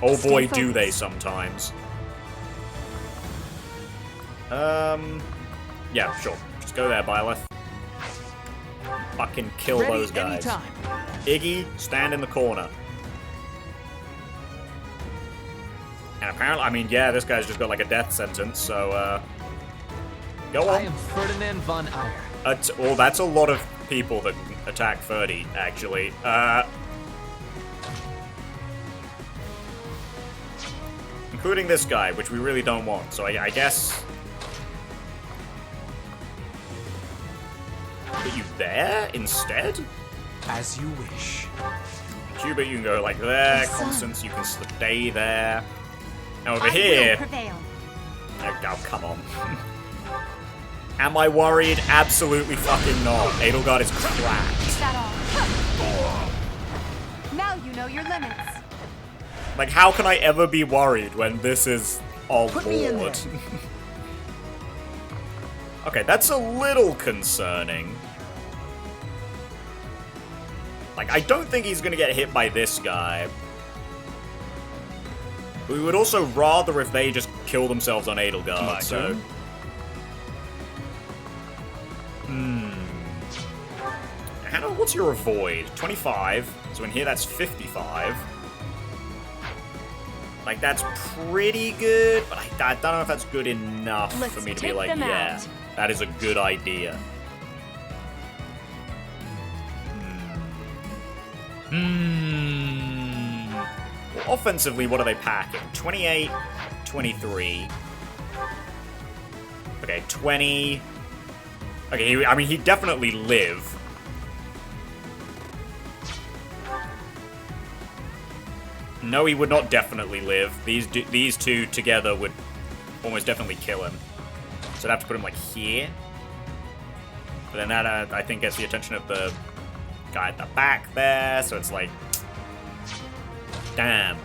oh boy do they sometimes. Yeah, sure. Just go there, Byleth. Fucking kill those guys. Anytime. Iggy, stand in the corner. And apparently, I mean, yeah, this guy's just got like a death sentence, so, go on. I am Ferdinand von Eyre. Well, that's a lot of people that attack Ferdy, actually. Including this guy, which we really don't want, so I guess... Put you there instead? As you wish. Hubert, you can go like there. Constance, you can stay there. And over here... Oh, come on. Am I worried? Absolutely fucking not. Edelgard is cracked. Is that all? Now you know your limits. Like, how can I ever be worried when this is all board? Okay, that's a little concerning. Like, I don't think he's gonna get hit by this guy. We would also rather if they just kill themselves on Edelgard, so... Hannah, what's your avoid? 25. So in here, that's 55. Like, that's pretty good, but I don't know if that's good enough for me to be like, yeah, that is a good idea. Well, offensively, what are they packing? 28, 23. Okay, 20. Okay, I mean, he'd definitely live. No, he would not definitely live. These two together would almost definitely kill him. So I'd have to put him, like, here. But then that, I think, gets the attention of the guy at the back there, so it's like... Damn.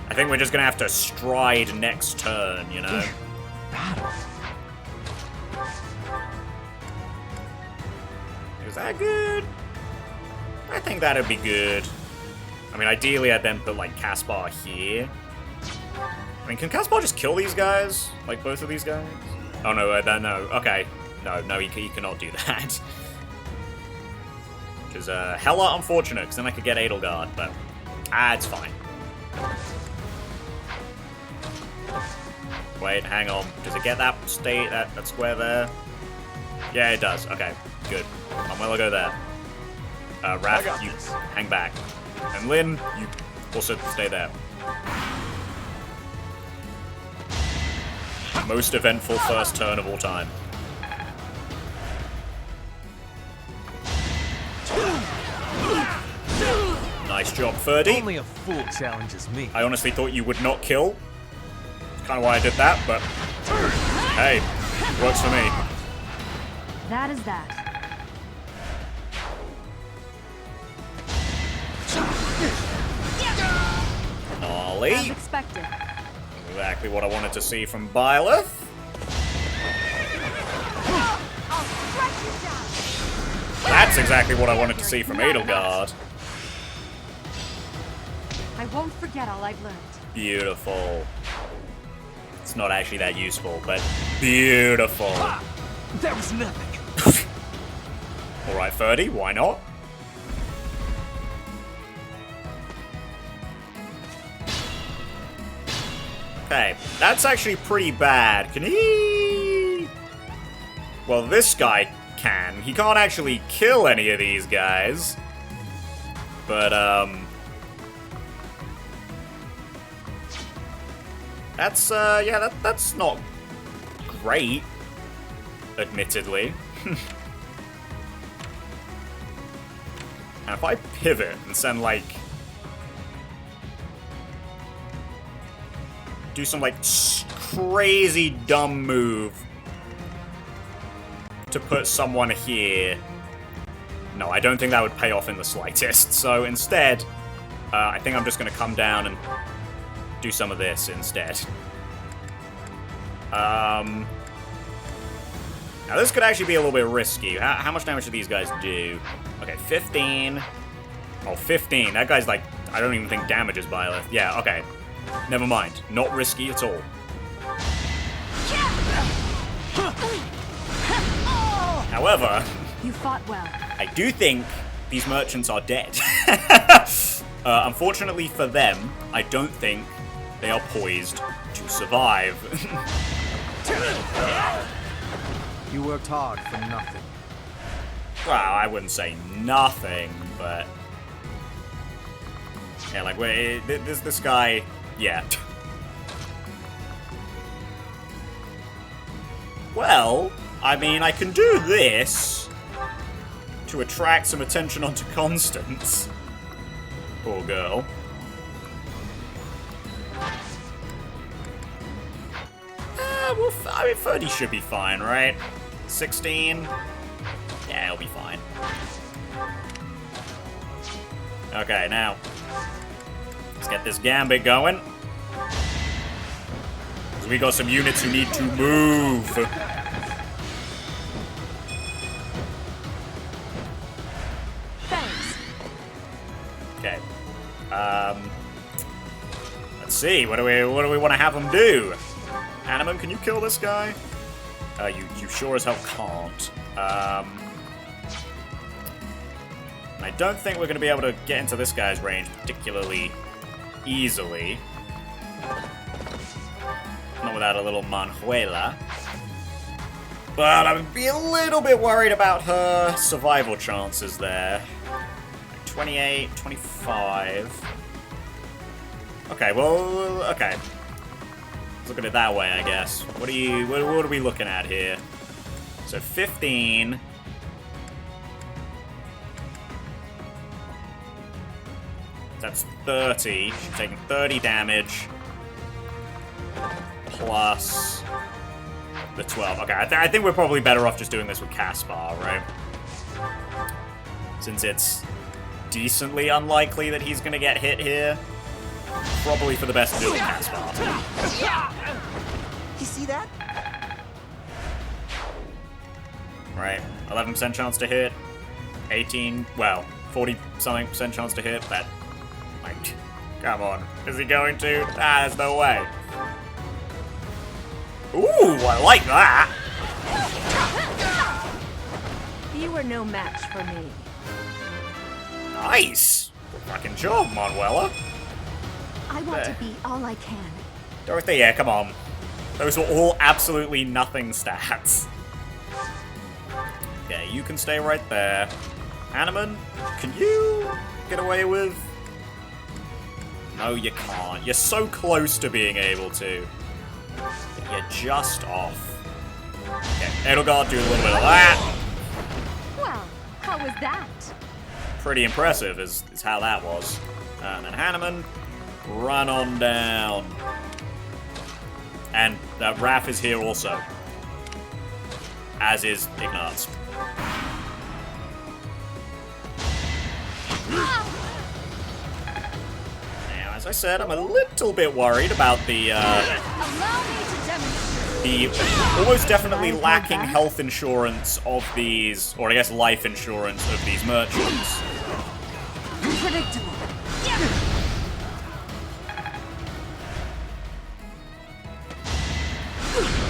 I think we're just gonna have to stride next turn, you know? Battle. Is that good? I think that'd be good. I mean, ideally, I'd then put, like, Caspar here. I mean, can Caspar just kill these guys? Like, both of these guys? Oh, no, no, okay. No, he cannot do that. Which is, hella unfortunate, because then I could get Edelgard, but... it's fine. Wait, hang on. Does it get that that square there? Yeah, it does. Okay, good. I'm gonna go there. Raph, you hang back. And Lynn, you also stay there. Most eventful first turn of all time. Nice job, Ferdy. Only a fool challenges me. I honestly thought you would not kill. That's kind of why I did that, but hey, works for me. That is that. Ollie. As expected. Exactly what I wanted to see from Byleth. That's exactly what I wanted to see from Edelgard. I won't forget all I've learned. Beautiful. It's not actually that useful, but beautiful. That was nothing. Alright, Ferdy, why not? Okay, that's actually pretty bad. Can he... Well, this guy can. He can't actually kill any of these guys. But, That's, yeah, that's not great, admittedly. Now, if I pivot and send, like... do some, like, crazy dumb move to put someone here... No, I don't think that would pay off in the slightest. So, instead, I think I'm just going to come down and do some of this instead. Now, this could actually be a little bit risky. How much damage do these guys do? Okay, 15. Oh, 15. That guy's, like, I don't even think damages Byleth. Yeah, okay. Never mind. Not risky at all. However... You fought well. I do think these merchants are dead. Unfortunately for them, I don't think they are poised to survive. You worked hard for nothing. Well, I wouldn't say nothing, but... Yeah, like, wait, this guy... Yeah. Well, I mean, I can do this to attract some attention onto Constance. Poor girl. Well, I mean, 30 should be fine, right? 16? Yeah, it'll be fine. Okay, now, let's get this gambit going. Because we got some units who need to move. Thanks. Okay. Let's see. What do we want to have them do? Animan, can you kill this guy? You sure as hell can't. I don't think we're going to be able to get into this guy's range particularly easily. Not without a little Manuela. But I would be a little bit worried about her survival chances there. 28, 25. Okay, well, okay. Let's look at it that way, I guess. What are we looking at here? So 15. That's 30. She's taking 30 damage. Plus the 12. Okay, I think we're probably better off just doing this with Caspar, right? Since it's decently unlikely that he's gonna get hit here. Probably for the best to do with Caspar. You see that? Right, 11% chance to hit. 18, well, 40-something% chance to hit. That, like, come on. Is he going to? Ah, there's no way. Ooh, I like that! You are no match for me. Nice! Good fucking job, Manuela. I want to be all I can. Dorothea, come on. Those were all absolutely nothing stats. Okay, you can stay right there. Animan, can you get away with... No, you can't. You're so close to being able to. You're just off. Okay, Edelgard, do a little bit of that. Well, how was that? Pretty impressive is how that was. And then Hanneman, run on down. And Raph is here also. As is Ignatz. Now, as I said, I'm a little bit worried about the almost definitely lacking health insurance of these, or I guess life insurance of these merchants. Unpredictable.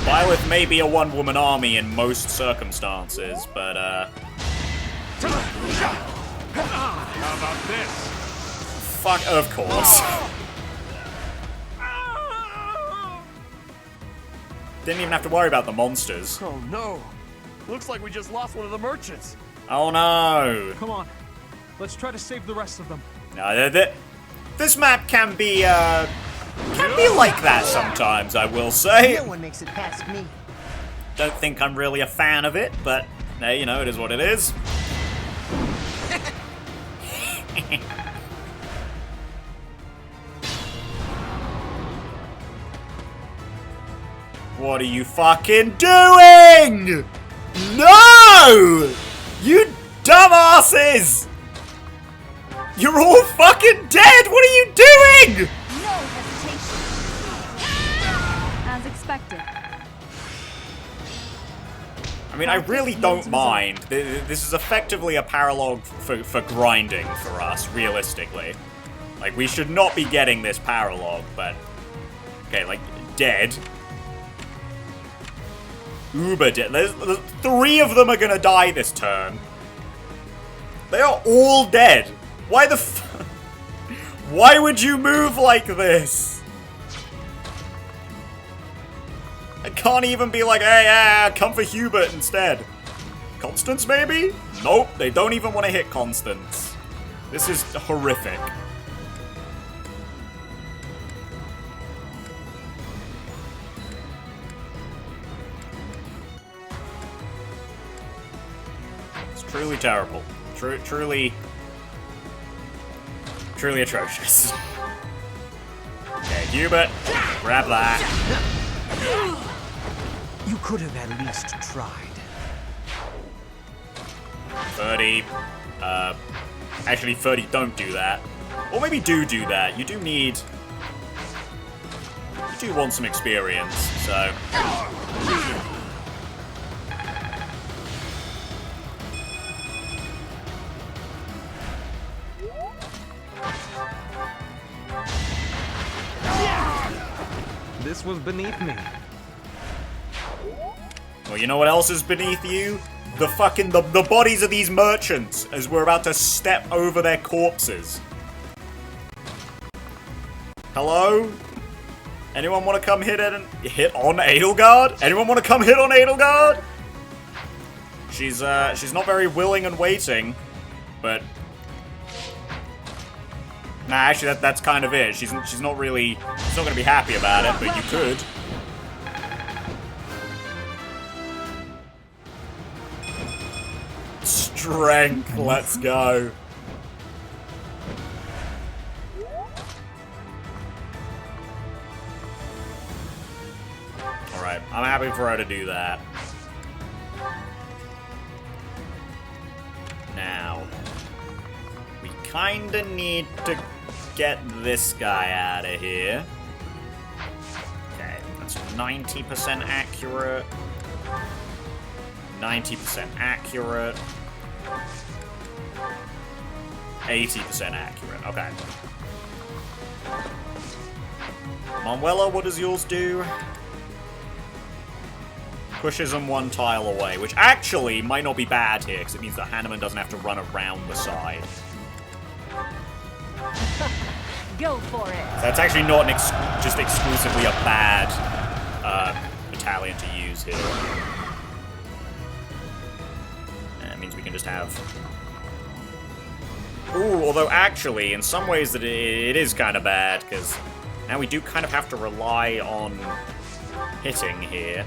Byleth may be a one-woman army in most circumstances, but How about this? fuck, of course. Didn't even have to worry about the monsters. Oh no. Looks like we just lost one of the merchants. Oh no. Come on. Let's try to save the rest of them. No, this map can be like that sometimes, I will say. No one makes it past me. Don't think I'm really a fan of it, but hey, you know, it is what it is. What are you fucking doing? No! You dumbasses! You're all fucking dead! What are you doing? No hesitation. As expected. I mean, I really don't mind. This is effectively a paralogue for grinding for us, realistically. Like, we should not be getting this paralogue, but... Okay, like, dead. Uber dead. There's 3 of them are gonna die this turn. They are all dead. Why the Why would you move like this? I can't even be like, hey, come for Hubert instead. Constance, maybe? Nope, they don't even want to hit Constance. This is horrific. It's truly terrible. Truly atrocious. Okay, Hubert, grab that. You could have at least tried. 30. Actually, 30, don't do that. Or maybe do that. You do want some experience, so... This was beneath me. Well, you know what else is beneath you? The bodies of these merchants as we're about to step over their corpses. Hello? Anyone want to come hit on Edelgard? Anyone want to come hit on Edelgard? She's not very willing and waiting, but nah, actually that's kind of it. She's not going to be happy about it, but you could. Strength, let's go. Alright, I'm happy for her to do that. Now, we kinda need to get this guy out of here. Okay, that's 90% accurate. 90% accurate. 80% accurate, okay. Manuela, what does yours do? Pushes them 1 tile away, which actually might not be bad here, because it means that Hanneman doesn't have to run around the side. Go for it. That's actually not just exclusively a bad battalion to use here. That means we can just have... Ooh, although actually, in some ways it is kind of bad, because now we do kind of have to rely on hitting here.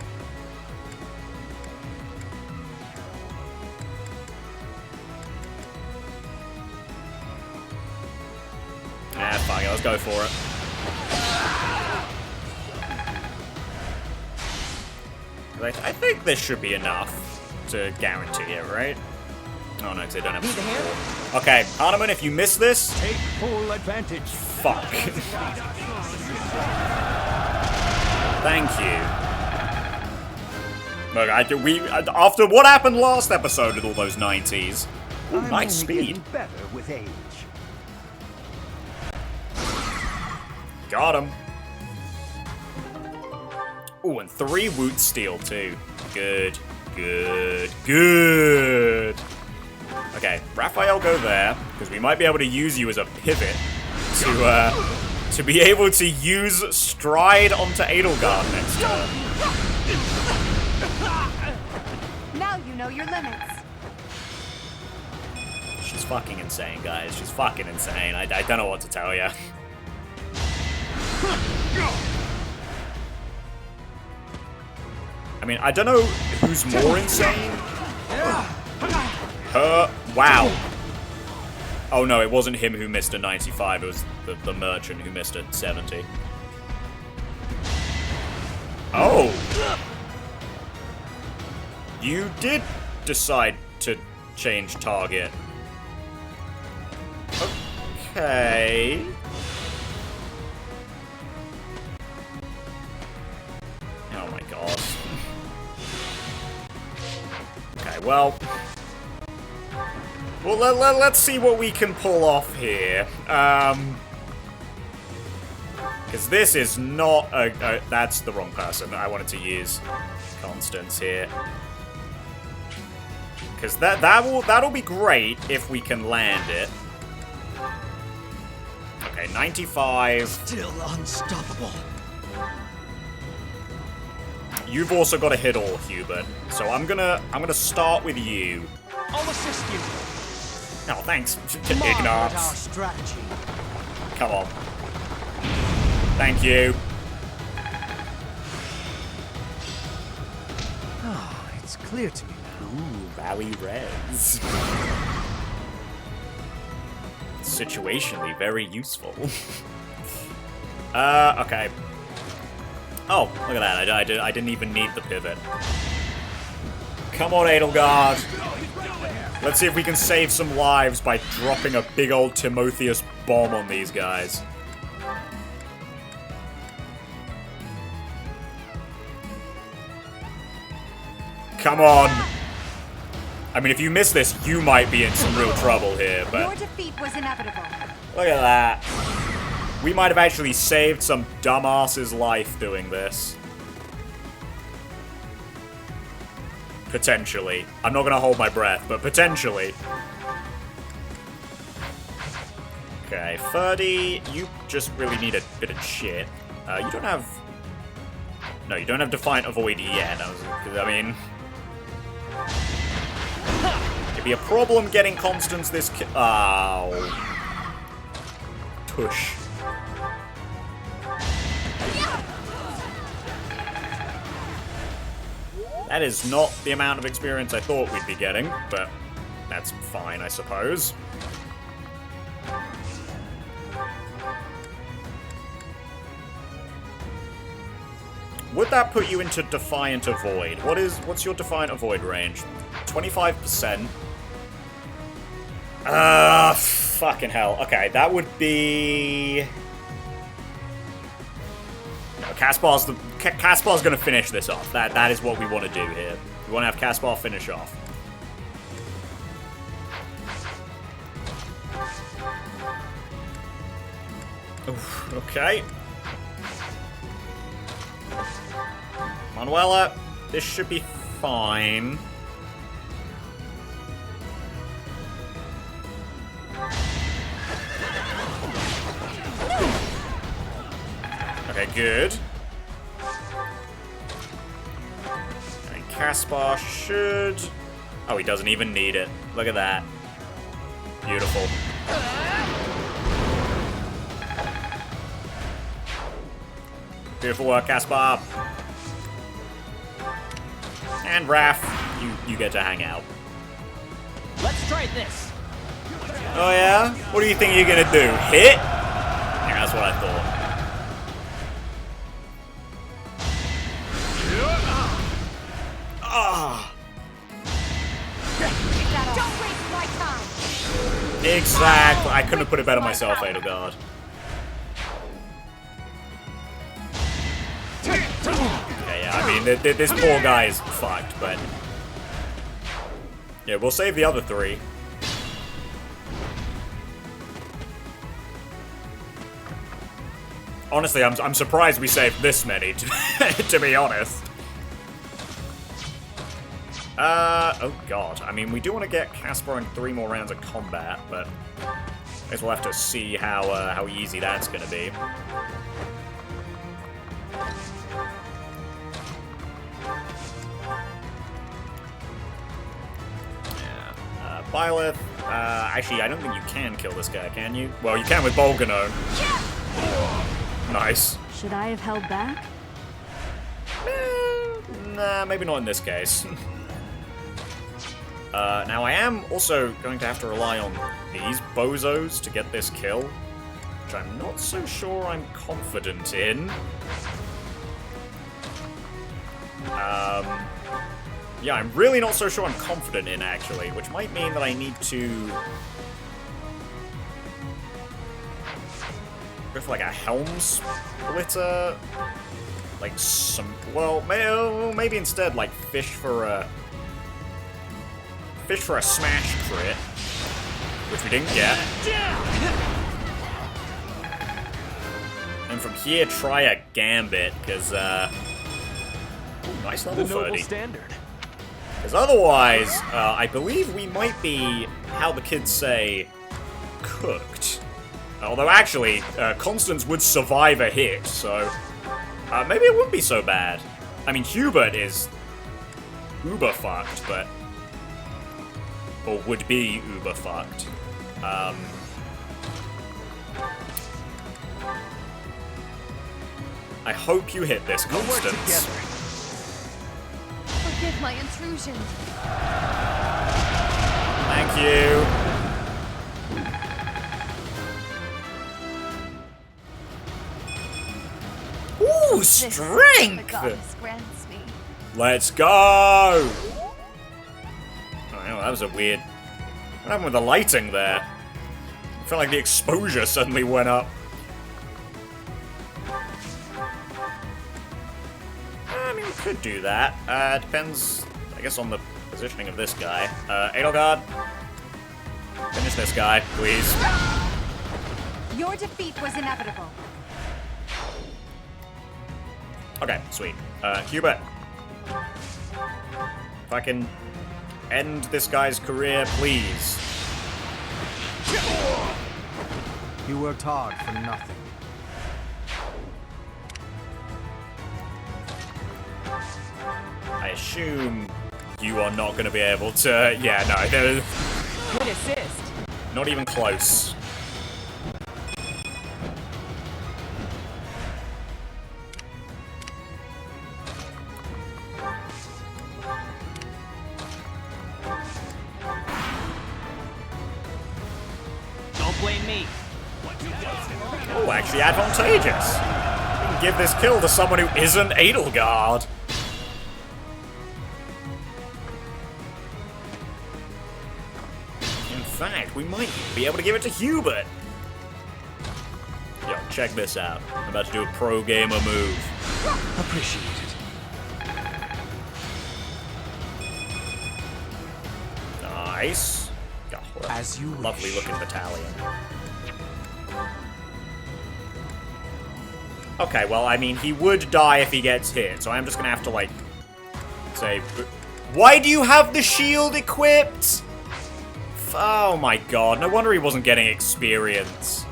Fuck it, let's go for it. I think this should be enough to guarantee it, right? Oh no, because they don't have support. Okay, Armoured, if you miss this... Take full advantage. Fuck. Thank you. Look, after what happened last episode with all those 90s, ooh, nice speed. Better with age. Got him. Ooh, and 3 Woot Steel too. Good, good, good. Okay, Raphael, go there, because we might be able to use you as a pivot to be able to use Stride onto Edelgard next turn. Now you know your limits. She's fucking insane, guys. She's fucking insane. I don't know what to tell you. I mean, I don't know who's more insane. Her. Wow. Oh no, it wasn't him who missed a 95. It was the merchant who missed a 70. Oh. You did decide to change target. Okay. Oh my god. Okay, well, let's see what we can pull off here. Because this is not that's the wrong person. I wanted to use Constance here. Because that'll be great if we can land it. Okay, 95. Still unstoppable. You've also got to hit all, Hubert. So I'm gonna start with you. I'll assist you. Oh, thanks, Ignatz. Strategy. Come on. Thank you. Oh, it's clear to me now. Ooh, Valley Res. Situationally very useful. Okay. Oh, look at that. I didn't even need the pivot. Come on, Edelgard. Let's see if we can save some lives by dropping a big old Timotheus bomb on these guys. Come on. I mean, if you miss this, you might be in some real trouble here, but... Your defeat was inevitable. Look at that. We might have actually saved some dumbass's life doing this. Potentially. I'm not gonna hold my breath, but potentially. Okay, Ferdy, you just really need a bit of shit. You don't have... No, you don't have Defiant Avoid yet. I mean... It'd be a problem getting Constance this... Oh. Tush. That is not the amount of experience I thought we'd be getting, but that's fine, I suppose. Would that put you into Defiant Avoid? What's your Defiant Avoid range? 25%? Fucking hell. Okay, that would be... No, Caspar's gonna finish this off. That is what we want to do here. We want to have Caspar finish off. Oof, okay. Manuela, this should be fine. Okay, good. And Caspar should... Oh, he doesn't even need it. Look at that. Beautiful. Beautiful work, Caspar. And Raph, you get to hang out. Let's try this. Oh yeah? What do you think you're gonna do? Hit? Yeah, that's what I thought. Ah! Don't waste my time! Exactly. I couldn't have put it better myself, Edelgard. Okay, yeah, I mean, this poor guy is fucked, but... Yeah, we'll save the other three. Honestly, I'm surprised we saved this many, to be honest. Oh god. I mean, we do want to get Casper in 3 more rounds of combat, but I guess we'll have to see how easy that's gonna be. Yeah. Byleth. Actually, I don't think you can kill this guy, can you? Well, you can with Bolganone. Nice. Should I have held back? Nah, maybe not in this case. Now I am also going to have to rely on these bozos to get this kill, which I'm not so sure I'm confident in. Yeah, I'm really not so sure I'm confident in, actually, which might mean that I need to go for like a helm splitter, like some. Well, maybe instead like fish for a smash crit, which we didn't get. And from here, try a gambit, because nice level 30. Standard. Because otherwise, I believe we might be, how the kids say, cooked. Although actually, Constance would survive a hit, so maybe it wouldn't be so bad. I mean, Hubert is uber fucked, but... Or would be uber fucked. I hope you hit this, Constance. Forgive my intrusion. Thank you. Ooh, strength! The goddess grants me. Let's go! Oh, that was a weird... What happened with the lighting there? I felt like the exposure suddenly went up. I mean, we could do that. Depends, I guess, on the positioning of this guy. Edelgard, finish this guy, please. Your defeat was inevitable. Okay, sweet. Hubert. If I can end this guy's career, please. You worked hard for nothing. I assume you are not going to be able to... Yeah, no, Good assist. Not even close. Don't blame me. Oh, actually advantageous. We can give this kill to someone who isn't Edelgard. In fact, we might be able to give it to Hubert. Yo, check this out. I'm about to do a pro gamer move. Appreciate it. Nice. God, what a As you lovely wish. looking battalion. Okay, well, I mean, he would die if he gets hit, so I'm just gonna have to, like, say... Why do you have the shield equipped? Oh my god, no wonder he wasn't getting experience.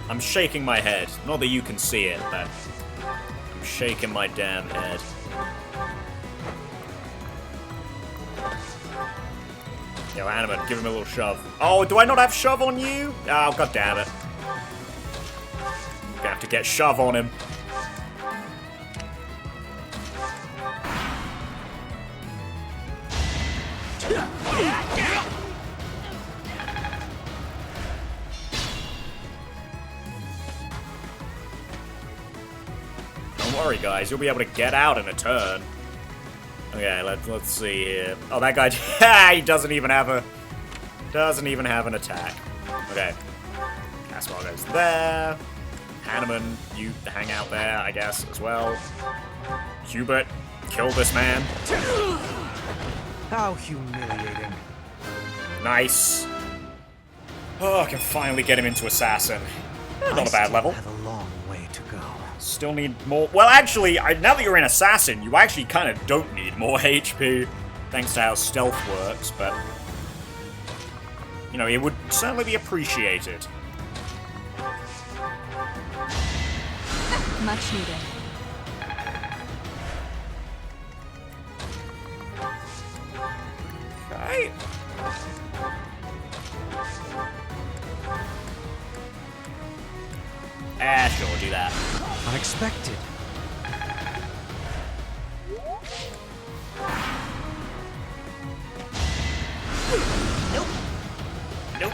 I'm shaking my head. Not that you can see it, but I'm shaking my damn head. Yo, Animate, give him a little shove. Oh, do I not have shove on you? Oh, god damn it. have to get shove on him. Don't worry, guys. You'll be able to get out in a turn. Okay, let's see here. Oh, that guy. He doesn't even have an attack. Okay. Caspar goes there. Hanneman, you hang out there, I guess, as well. Hubert, kill this man. How humiliating. Nice. Oh, I can finally get him into Assassin. Not a bad level. Have a long way to go. Still need more. Well, actually, now that you're in Assassin, you actually kind of don't need more HP, thanks to how stealth works, but you know, it would certainly be appreciated. Much needed. Okay. Sure, do that. Unexpected. Nope. Nope.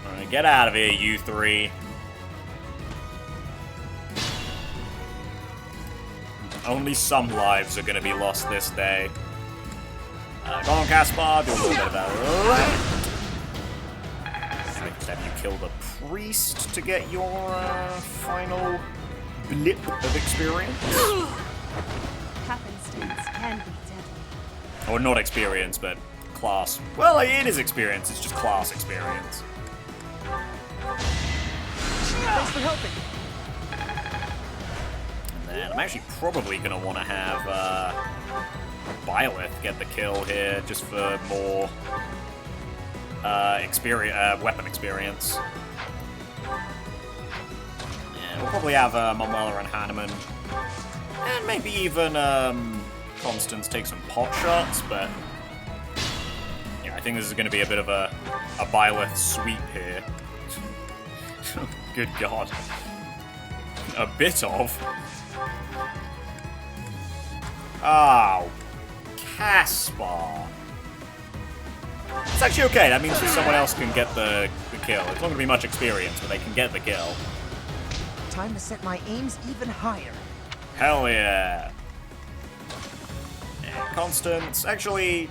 Alright, get out of here, you three. Only some lives are gonna be lost this day. Go on, Caspar, do a little bit of that. Have you kill the priest to get your final blip of experience? Happenstance can be deadly. Or not experience, but class. Well, it is experience, it's just class experience. Thanks for helping. And then I'm actually probably going to want to have Byleth get the kill here, just for more weapon experience. Yeah, we'll probably have Manuela and Hanneman, and maybe even Constance take some pot shots, but yeah, I think this is going to be a bit of a Byleth sweep here. Good God. A bit of. Oh, Caspar. It's actually okay, that means that someone else can get the kill. It's not going to be much experience, but they can get the kill. Time to set my aims even higher. Hell yeah. And Constance. Actually,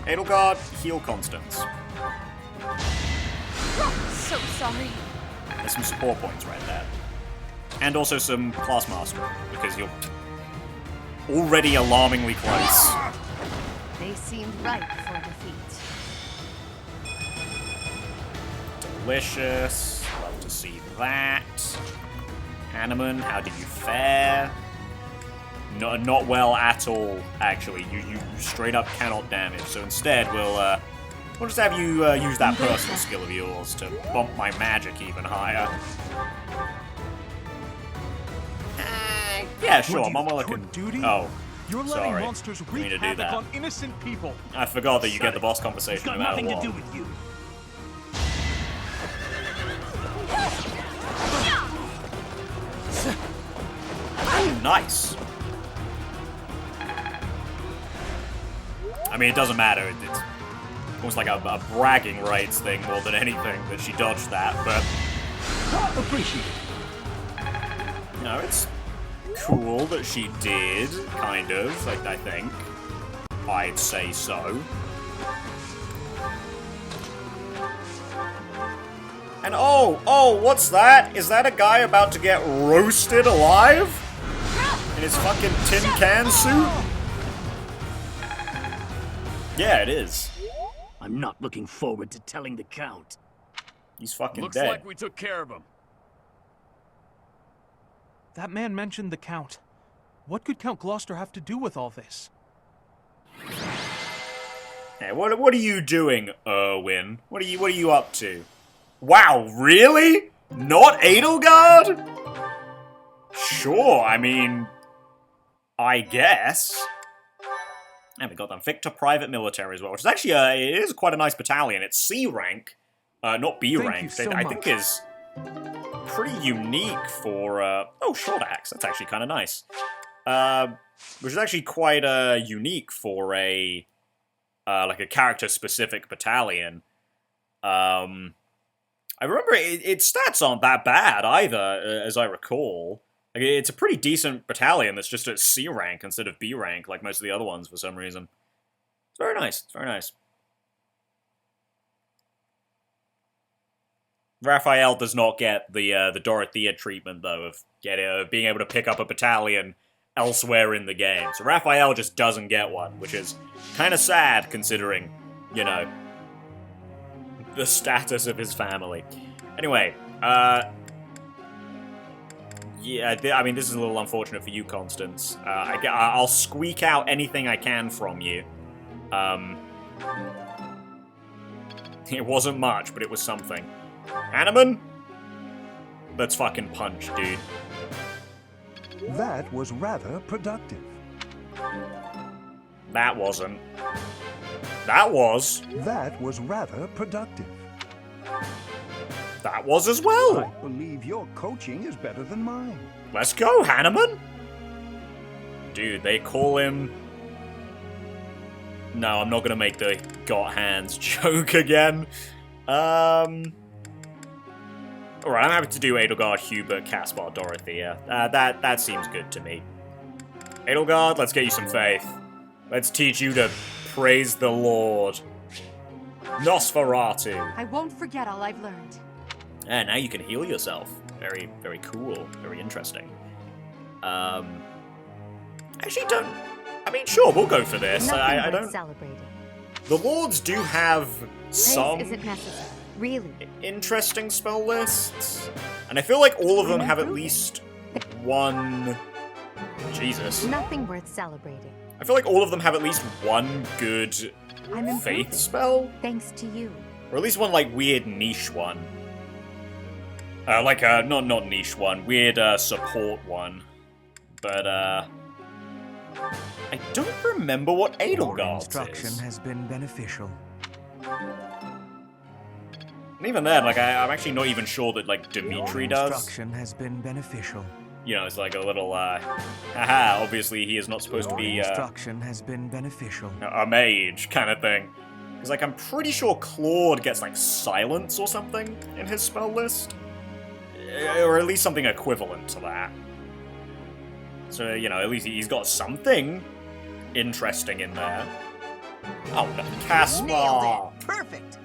Edelgard, heal Constance. So sorry. There's some support points right there. And also some class mastery, because you're already alarmingly close. They seemed ripe for defeat. Delicious. Love to see that. Hanneman, how do you fare? Not well at all, actually. You straight up cannot damage. So instead, we'll just have you use that personal skill of yours to bump my magic even higher. Yeah, sure. Manuela can. Oh, You're letting sorry. monsters I wreak need to do havoc that. on innocent people. I forgot that you get the boss conversation no matter Nothing what. to do with you. Nice. I mean, it doesn't matter. It's almost like a bragging rights thing more than anything that she dodged that, but Appreciate it. no, it's cool that she did, kind of, like, I think. I'd say so. And oh, what's that? Is that a guy about to get roasted alive? In his fucking tin can suit? Yeah, it is. I'm not looking forward to telling the Count. He's fucking Looks dead. like we took care of him. That man mentioned the Count. What could Count Gloucester have to do with all this? Hey, what are you doing, Erwin? What are you up to? Wow, really? Not Edelgard? Sure, I mean, I guess. And we got them Victor Private Military as well, which is actually it is quite a nice battalion. It's C rank, Not B Thank rank. you so I much. think is pretty unique for, oh, short axe. That's actually kind of nice. Which is actually quite, unique for a, like a character-specific battalion. I remember its stats aren't that bad either, as I recall. Like, it's a pretty decent battalion that's just at C rank instead of B rank, like most of the other ones for some reason. It's very nice. It's very nice. Raphael does not get the Dorothea treatment, though, of being able to pick up a battalion elsewhere in the game. So Raphael just doesn't get one, which is kind of sad considering, you know, the status of his family. Anyway, yeah, I mean, this is a little unfortunate for you, Constance. I'll squeak out anything I can from you. It wasn't much, but it was something. Hanneman? Let's fucking punch, dude. That was rather productive. That wasn't. That was. That was rather productive. That was as well. I believe your coaching is better than mine. Let's go, Hanneman. Dude, they call him... No, I'm not gonna make the got hands joke again. Alright, I'm happy to do Edelgard, Hubert, Caspar, Dorothea. That seems good to me. Edelgard, let's get you some faith. Let's teach you to praise the Lord. Nosferatu. I won't forget all I've learned. And now you can heal yourself. Very, very cool. Very interesting. Actually, don't... I mean, sure, we'll go for this. I don't... Celebrating. The Lords do have some... Praise isn't necessary, really. Interesting spell lists. And I feel like all of them have at least one... Jesus. Nothing worth celebrating. I feel like all of them have at least one good faith spell. Thanks to you. Or at least one, like, weird niche one. Not niche one. Weird, support one. But, I don't remember what Edelgard instruction is. has been beneficial. And even then, like, I'm actually not even sure that, like, Dimitri does. Instruction has been beneficial. You know, it's like a little, haha, obviously he is not supposed to be, instruction has been beneficial. a mage kind of thing. Because, like, I'm pretty sure Claude gets, like, silence or something in his spell list. Or at least something equivalent to that. So, you know, at least he's got something interesting in there. Oh, no, Caspar! Nailed it! Perfect!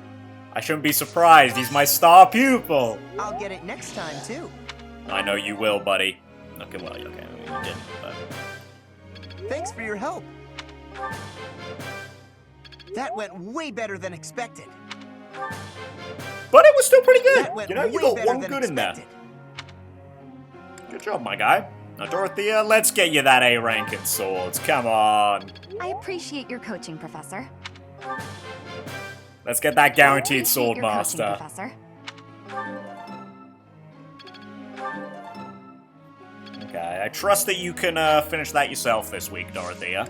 I shouldn't be surprised, he's my star pupil! I'll get it next time, too. I know you will, buddy. Okay, well, okay, you didn't, but... Thanks for your help. That went way better than expected. But it was still pretty good! That went You know, you way got better one than good in there. expected. Good job, my guy. Now, Dorothea, let's get you that A rank in swords. Come on. I appreciate your coaching, Professor. Let's get that guaranteed Appreciate sword your coaching, master. Professor. Okay, I trust that you can finish that yourself this week, Dorothea.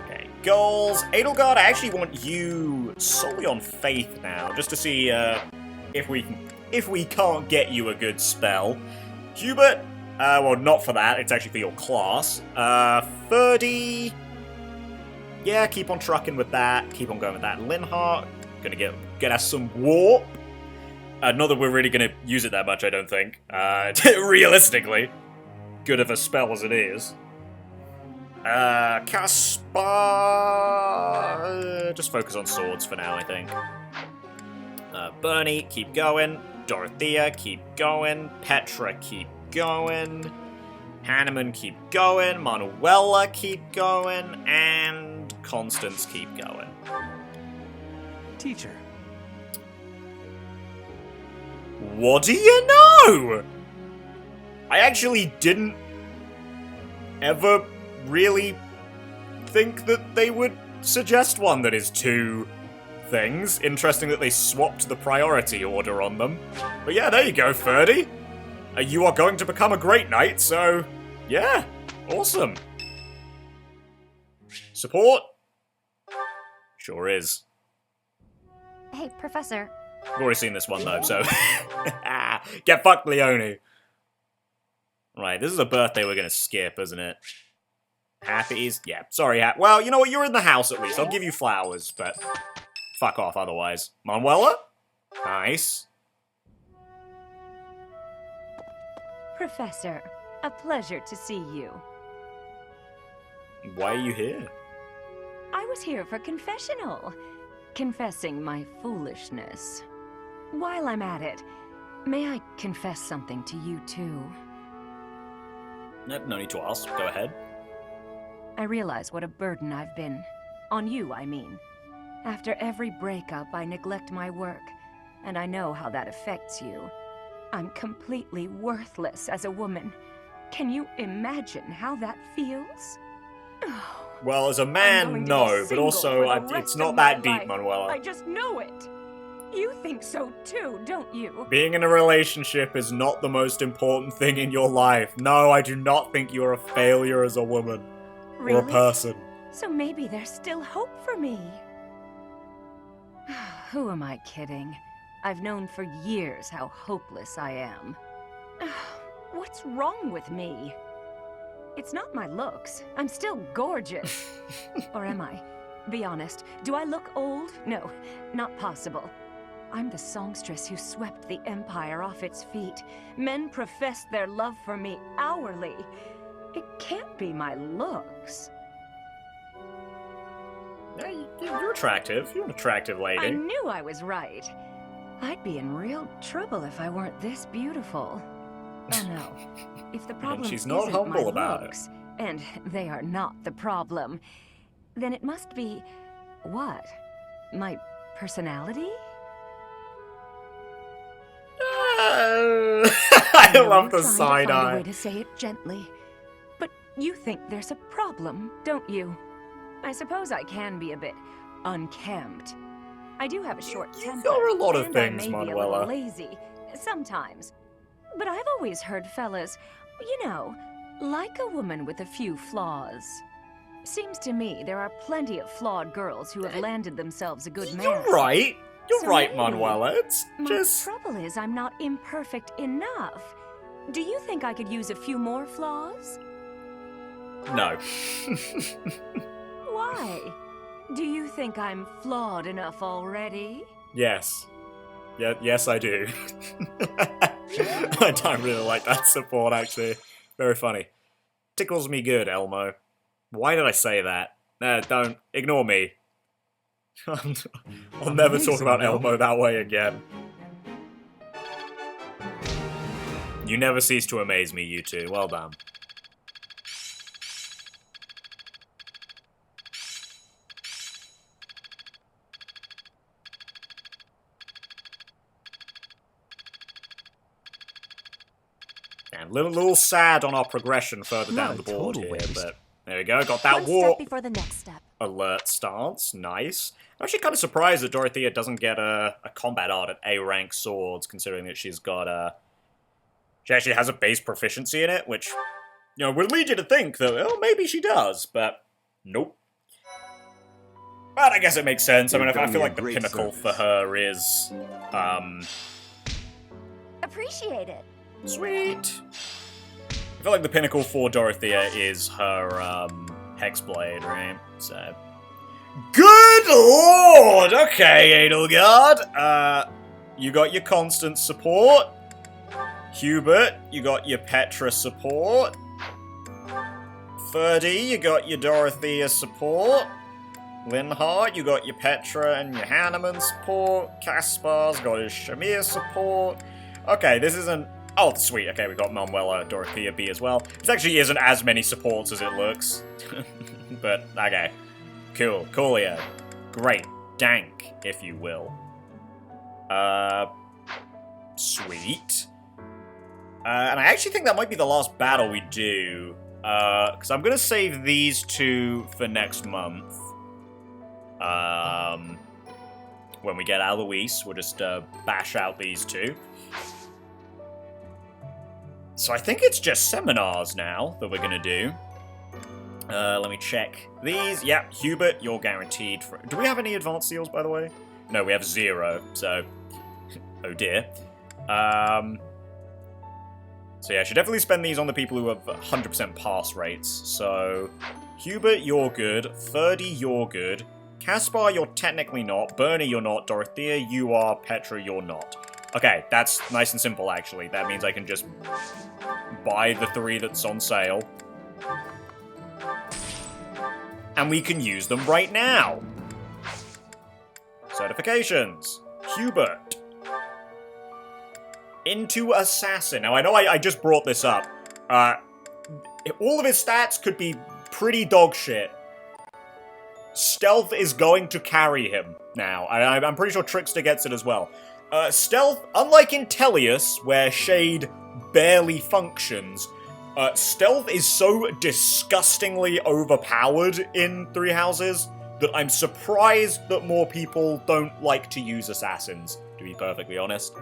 Okay, goals. Edelgard, I actually want you solely on faith now, just to see if we can't get you a good spell. Hubert, well, not for that. It's actually for your class. Ferdy, yeah, keep on trucking with that. Keep on going with that. Linhart, gonna get us some warp. Not that we're really gonna use it that much, I don't think. Realistically. Good of a spell as it is. Caspar... just focus on swords for now, I think. Bernie, keep going. Dorothea, keep going. Petra, keep going. Hanneman, keep going. Manuela, keep going. And Constance, keep going. Teacher. What do you know? I actually didn't ever really think that they would suggest one that is two things. Interesting that they swapped the priority order on them. But yeah, there you go, Ferdy. You are going to become a great knight, so yeah, awesome. Support? Sure is. Hey, Professor. I've already seen this one though, so get fucked, Leonie. Right, this is a birthday we're gonna skip, isn't it? Happies? Yeah, sorry, well, you know what, you're in the house at least. I'll give you flowers, but fuck off otherwise. Manuela? Nice. Professor, a pleasure to see you. Why are you here? I was here for confessional. Confessing my foolishness. While I'm at it, may I confess something to you too? No need to ask. Go ahead. I realize what a burden I've been. On you, I mean. After every breakup, I neglect my work, and I know how that affects you. I'm completely worthless as a woman. Can you imagine how that feels? Well, as a man, no, but also it's not that deep, Manuela. I just know it. You think so too, don't you? Being in a relationship is not the most important thing in your life. No, I do not think you're a failure as a woman. Really? Or a person. So maybe there's still hope for me. Who am I kidding? I've known for years how hopeless I am. What's wrong with me? It's not my looks. I'm still gorgeous. Or am I? Be honest. Do I look old? No, not possible. I'm the songstress who swept the Empire off its feet. Men professed their love for me hourly. It can't be my looks. Yeah, you're attractive. You're an attractive lady. I knew I was right. I'd be in real trouble if I weren't this beautiful. Oh no. If the problem she's not isn't humble my about looks, and they are not the problem, then it must be... what? My personality? I love the side eye. eye. Find a way to say it gently. But you think there's a problem, don't you? I suppose I can be a bit unkempt. I do have a short temper. You're a lot of and things, I may be a Manuela. little lazy sometimes. But I've always heard fellas, you know, like a woman with a few flaws. Seems to me there are plenty of flawed girls who have landed themselves a good man. You're right. You're So right, maybe Manuela. It's my just... trouble is I'm not imperfect enough. Do you think I could use a few more flaws? No. Why? Do you think I'm flawed enough already? Yes. Yeah, yes, I do. I don't really like that support, actually. Very funny. Tickles me good, Elmo. Why did I say that? Don't. Ignore me. I'll never talk about Elmo that way again. You never cease to amaze me, you two. Well done. And a little sad on our progression further down the board here, but there we go. Got that One warp. step before the next step. Alert stance, nice. I'm actually kind of surprised that Dorothea doesn't get a combat art at A rank swords, considering that she's got she actually has a base proficiency in it, which, you know, would lead you to think that, oh, maybe she does, but nope. But I guess it makes sense. I mean, I feel like the pinnacle for her is, Appreciate it. Sweet. I feel like the pinnacle for Dorothea is her, Hexblade, right? So... Good lord! Okay, Edelgard. You got your Constance support. Hubert, you got your Petra support. Ferdy, you got your Dorothea support. Linhardt, you got your Petra and your Hanneman support. Kaspar's got his Shamir support. Okay, this isn't... Oh, sweet. Okay, we got Manuela, Dorothea B as well. This actually isn't as many supports as it looks. But, okay. Cool. Coolio. Great. Dank, if you will. Sweet. And I actually think that might be the last battle we do. Because I'm going to save these two for next month. When we get Alois, we'll just bash out these two. So I think it's just seminars now that we're going to do. Let me check these. Yep, Hubert, you're guaranteed for... Do we have any advanced seals, by the way? No, we have 0, so... Oh dear. So yeah, I should definitely spend these on the people who have 100% pass rates. So, Hubert, you're good. Ferdy, you're good. Caspar, you're technically not. Bernie, you're not. Dorothea, you are. Petra, you're not. Okay, that's nice and simple, actually. That means I can just buy the 3 that's on sale. And we can use them right now. Certifications. Hubert. Into Assassin. Now, I know I just brought this up. All of his stats could be pretty dog shit. Stealth is going to carry him now. I'm pretty sure Trickster gets it as well. Stealth, unlike in Tellius, where Shade barely functions, Stealth is so disgustingly overpowered in Three Houses that I'm surprised that more people don't like to use Assassins, to be perfectly honest.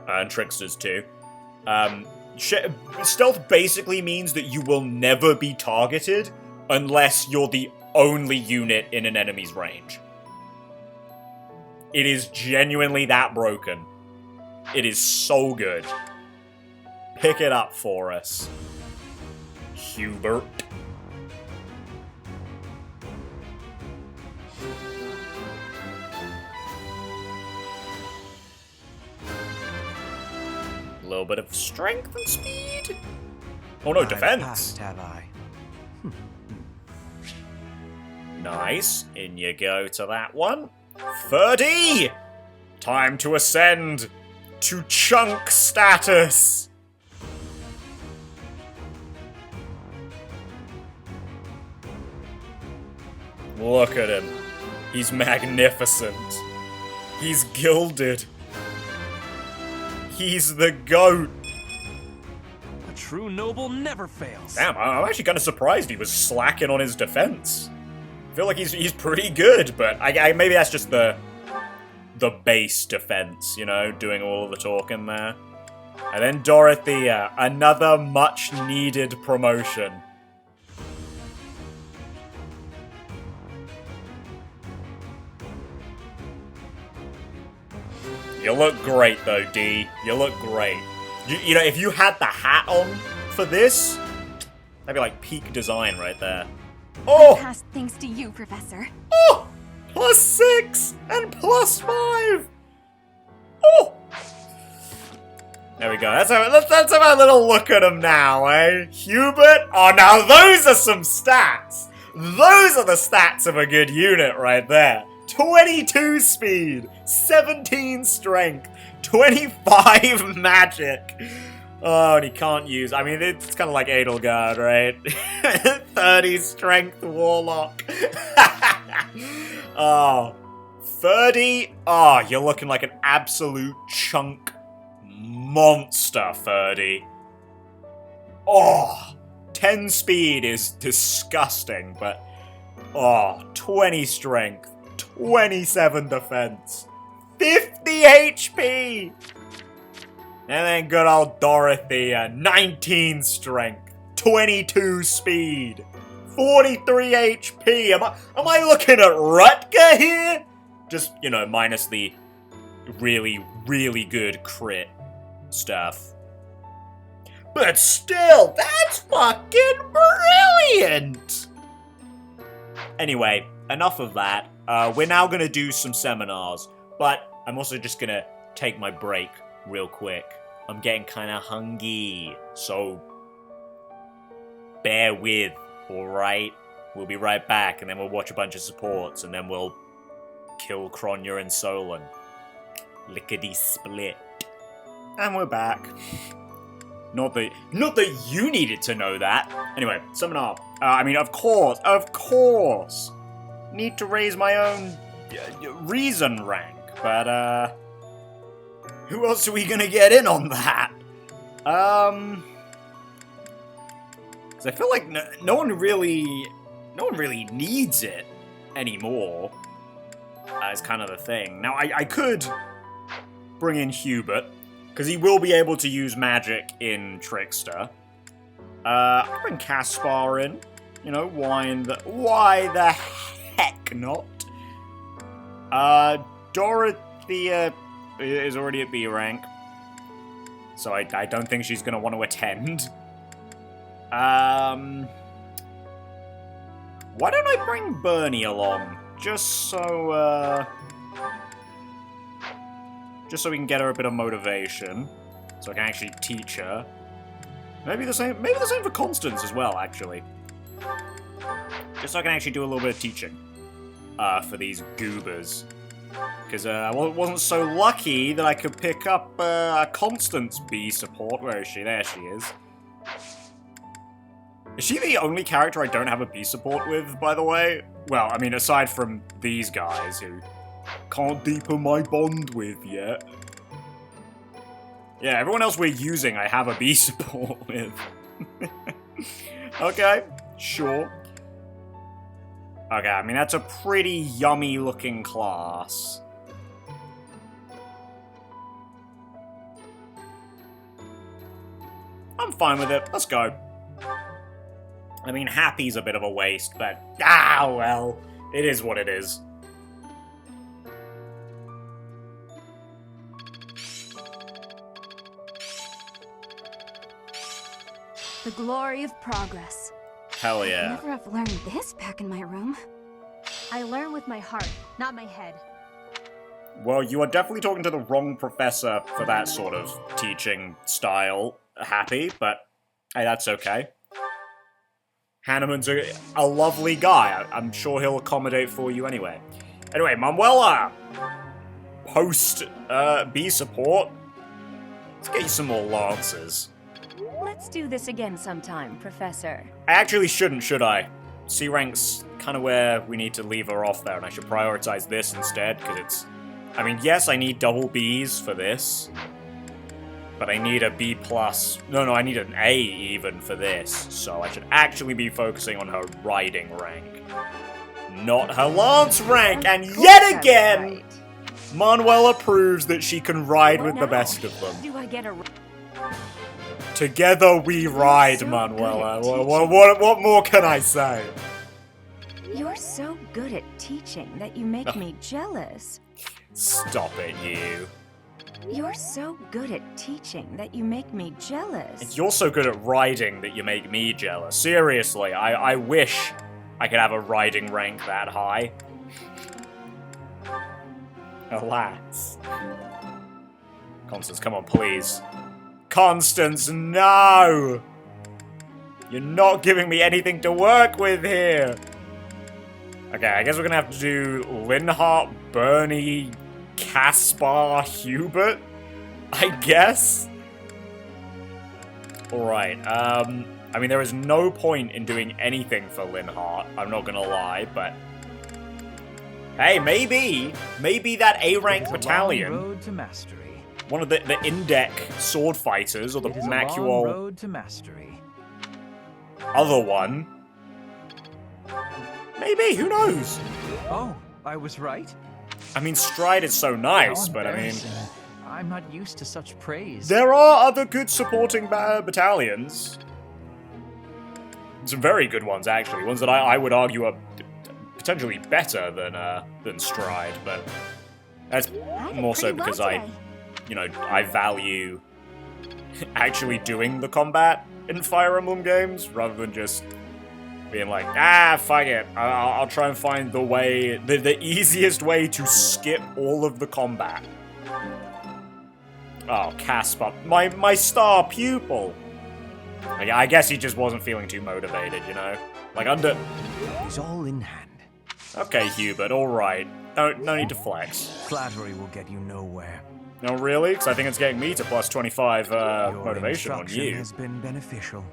And Tricksters too. Stealth basically means that you will never be targeted unless you're the only unit in an enemy's range. It is genuinely that broken. It is so good. Pick it up for us, Hubert. A little bit of strength and speed. Oh no, defense. Passed, have I? Nice. In you go to that one. Ferdy! Time to ascend to chunk status. Look at him. He's magnificent. He's gilded. He's the GOAT. A true noble never fails. Damn, I'm actually kind of surprised he was slacking on his defense. I feel like he's pretty good, but maybe that's just the base defense, you know, doing all of the talking there. And then Dorothea, another much-needed promotion. You look great, though, D. You look great. You know, if you had the hat on for this, that'd be like peak design right there. Oh! Passed thanks to you, Professor. Oh! +6 and +5. Oh! There we go. Let's have a little look at him now, eh? Hubert? Oh, now those are some stats. Those are the stats of a good unit right there. 22 speed, 17 strength, 25 magic. Oh, and he can't use... I mean, it's kind of like Edelgard, right? 30 strength Warlock. Oh, 30? Oh, you're looking like an absolute chunk monster, Ferdy. Oh, 10 speed is disgusting, but... Oh, 20 strength, 27 defense, 50 HP! And then good old Dorothea, 19 strength, 22 speed, 43 HP. Am I looking at Rutger here? Just, you know, minus the really, really good crit stuff. But still, that's fucking brilliant! Anyway, enough of that. We're now going to do some seminars, but I'm also just going to take my break real quick. I'm getting kind of hungry, so bear with, alright? We'll be right back, and then we'll watch a bunch of supports, and then we'll kill Kronya and Solon. Lickety-split. And we're back. Not that you needed to know that. Anyway, seminar. I mean, of course. Need to raise my own reason rank, but who else are we gonna get in on that? Because I feel like no one really needs it anymore. Is kind of the thing. Now I could bring in Hubert, because he will be able to use magic in Trickster. I'll bring Caspar in. You know, why the heck not? Dorothea is already at B rank. So I don't think she's going to want to attend. Why don't I bring Bernie along? Just so we can get her a bit of motivation. So I can actually teach her. Maybe the same for Constance as well, actually. Just so I can actually do a little bit of teaching. For these goobers. Because I wasn't so lucky that I could pick up a Constance B support. Where is she? There she is. Is she the only character I don't have a B support with, by the way? Well, I mean, aside from these guys who can't deepen my bond with yet. Yeah, everyone else we're using I have a B support with. Okay, sure. Okay, I mean, that's a pretty yummy looking class. I'm fine with it. Let's go. I mean, happy's a bit of a waste, but well, it is what it is. The glory of progress. Hell yeah. I'd never have learned this back in my room. I learn with my heart, not my head. Well, you are definitely talking to the wrong professor for that sort of teaching style, Happy, but hey, that's okay. Hanneman's a lovely guy. I'm sure he'll accommodate for you anyway. Anyway, Manuela! Post B support. Let's get you some more lances. Let's do this again sometime, Professor. I actually shouldn't, should I? C rank's kind of where we need to leave her off there, and I should prioritize this instead, because it's... I mean, yes, I need double Bs for this, but I need a B+. No, I need an A even for this, so I should actually be focusing on her riding rank, not her lance rank, and yet again, Manuela proves that she can ride with the best of them. Do I get a... Together we ride, Manuela. What more can I say? You're so good at teaching that you make me jealous. Stop it, you. You're so good at teaching that you make me jealous. You're so good at riding that you make me jealous. Seriously, I wish I could have a riding rank that high. Alas. Constance, come on, please. Constance, no! You're not giving me anything to work with here! Okay, I guess we're gonna have to do Linhardt, Bernie, Caspar, Hubert? I guess? Alright, I mean, there is no point in doing anything for Linhardt, I'm not gonna lie, but... Hey, maybe that A-rank battalion... Road to mastery. One of the Indec sword fighters, or the Macuol road to mastery. Other one. Maybe, who knows? Oh, I was right? I mean, Stride is so nice, but I mean... I'm not used to such praise. There are other good supporting battalions. Some very good ones, actually. Ones that I would argue are potentially better than Stride, but... That's more so because I value actually doing the combat in Fire Emblem games, rather than just being like, fuck it, I'll try and find the way, the easiest way to skip all of the combat. Oh, Caspar, my star pupil! Like, I guess he just wasn't feeling too motivated, you know? Like, He's all in hand. Okay, Hubert, alright. No need to flex. Flattery will get you nowhere. No, really? Because I think it's getting me to plus 25 motivation on you. Your instruction has been beneficial.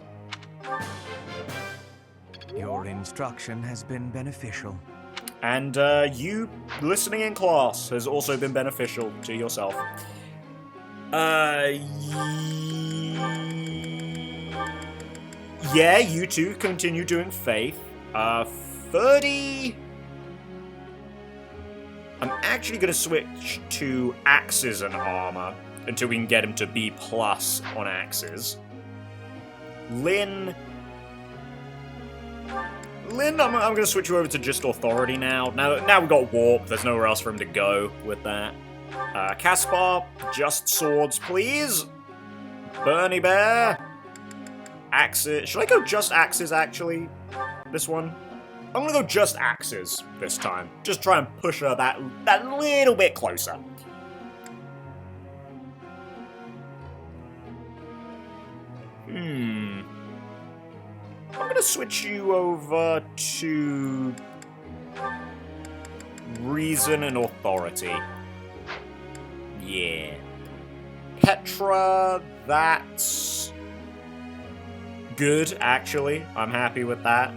Your instruction has been beneficial. And you listening in class has also been beneficial to yourself. Yeah, you two continue doing Faith. 30... I'm actually going to switch to axes and armor until we can get him to B+ on axes. Lynn, I'm going to switch you over to just authority now. Now we've got warp, there's nowhere else for him to go with that. Caspar, just swords, please. Bernie Bear. Axes. Should I go just axes, actually? This one? I'm gonna go just axes this time. Just try and push her that little bit closer. I'm gonna switch you over to reason and authority. Yeah. Petra, that's good, actually. I'm happy with that.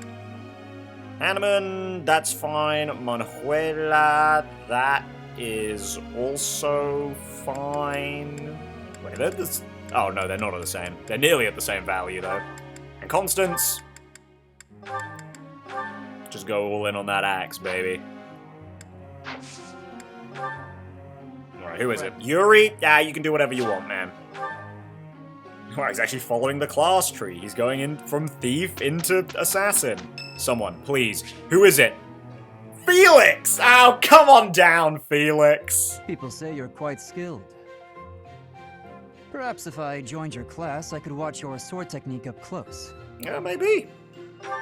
Hanneman, that's fine. Manuela, that is also fine. Wait, they're just... Oh, no, they're not at the same. They're nearly at the same value, though. And Constance... Just go all in on that axe, baby. Alright, who is it? Yuri? Yeah, you can do whatever you want, man. Oh, he's actually following the class tree. He's going in from thief into assassin. Someone, please. Who is it? Felix! Oh, come on down, Felix. People say you're quite skilled. Perhaps if I joined your class, I could watch your sword technique up close. Yeah, maybe.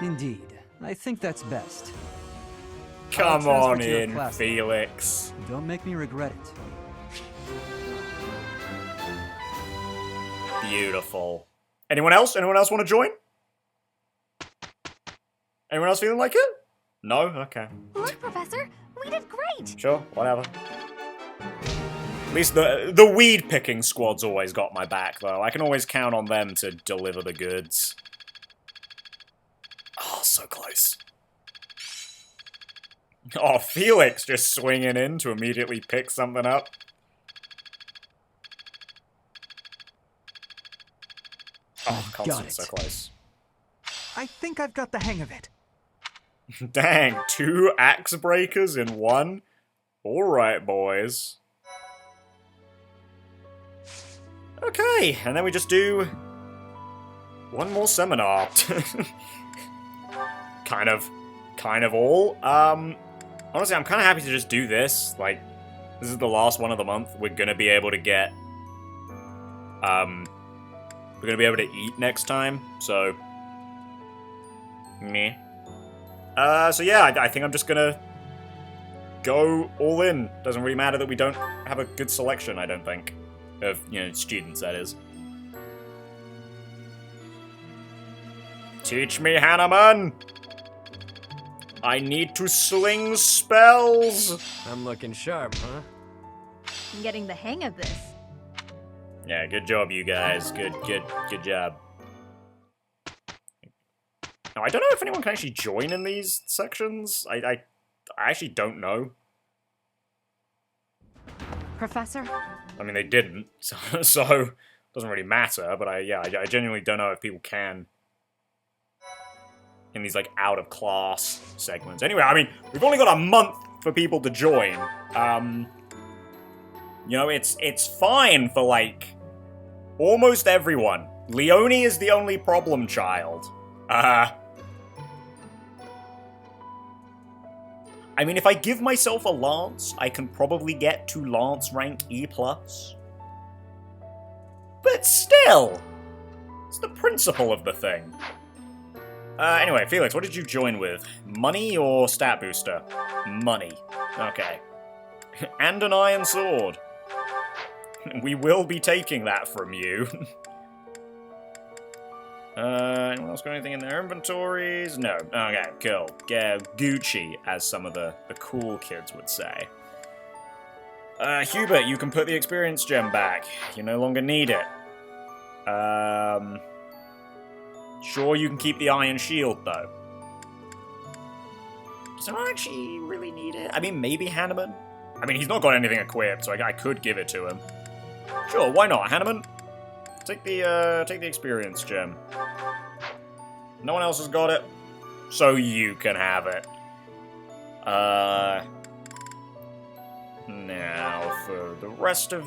Indeed. I think that's best. Come on in, Felix. Don't make me regret it. Beautiful. Anyone else? Anyone else want to join? Anyone else feeling like it? No? Okay. Look, Professor, we did great. Sure, whatever. At least the weed picking squad's always got my back, though. I can always count on them to deliver the goods. Oh, so close. Oh, Felix just swinging in to immediately pick something up. Oh, Constance, so close. I think I've got the hang of it. Dang, 2 axe breakers in one? Alright, boys. Okay, and then we just do one more seminar. kind of all. Honestly, I'm kind of happy to just do this. Like, this is the last one of the month. We're gonna be able to get, we're gonna be able to eat next time, so, meh. So yeah, I think I'm just gonna go all in. Doesn't really matter that we don't have a good selection, I don't think. Of, you know, students, that is. Teach me, Hanneman! I need to sling spells! I'm looking sharp, huh? I'm getting the hang of this. Yeah, good job, you guys. Good job. Now, I don't know if anyone can actually join in these sections. I actually don't know. Professor? I mean, they didn't, so it doesn't really matter, but I genuinely don't know if people can in these, like, out-of-class segments. Anyway, I mean, we've only got a month for people to join. You know, it's fine for, like, almost everyone. Leonie is the only problem child. I mean, if I give myself a lance, I can probably get to lance rank E+. But still, it's the principle of the thing. Anyway, Felix, what did you join with? Money or stat booster? Money. Okay. And an iron sword. We will be taking that from you. Anyone else got anything in their inventories? No. Okay, cool. Yeah, Gucci, as some of the cool kids would say. Hubert, you can put the experience gem back. You no longer need it. Sure, you can keep the iron shield, though. Does anyone actually really need it? I mean, maybe Hanneman? I mean, he's not got anything equipped, so I could give it to him. Sure, why not, Hanneman? Take the experience gem. No one else has got it, so you can have it. Now, for the rest of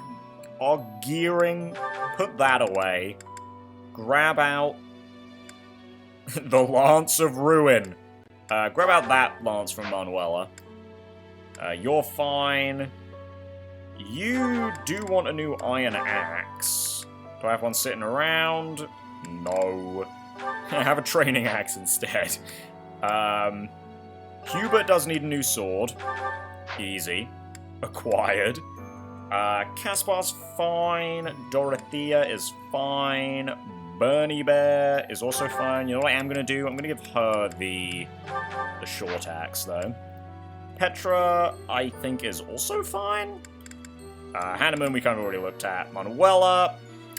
our gearing, put that away. Grab out the Lance of Ruin. Grab out that lance from Manuela. You're fine. You do want a new iron axe. Do I have one sitting around? No. I have a training axe instead. Hubert does need a new sword. Easy. Acquired. Caspar's fine. Dorothea is fine. Bernie Bear is also fine. You know what I am going to do? I'm going to give her the short axe, though. Petra, I think, is also fine. Hanneman, we kind of already looked at. Manuela,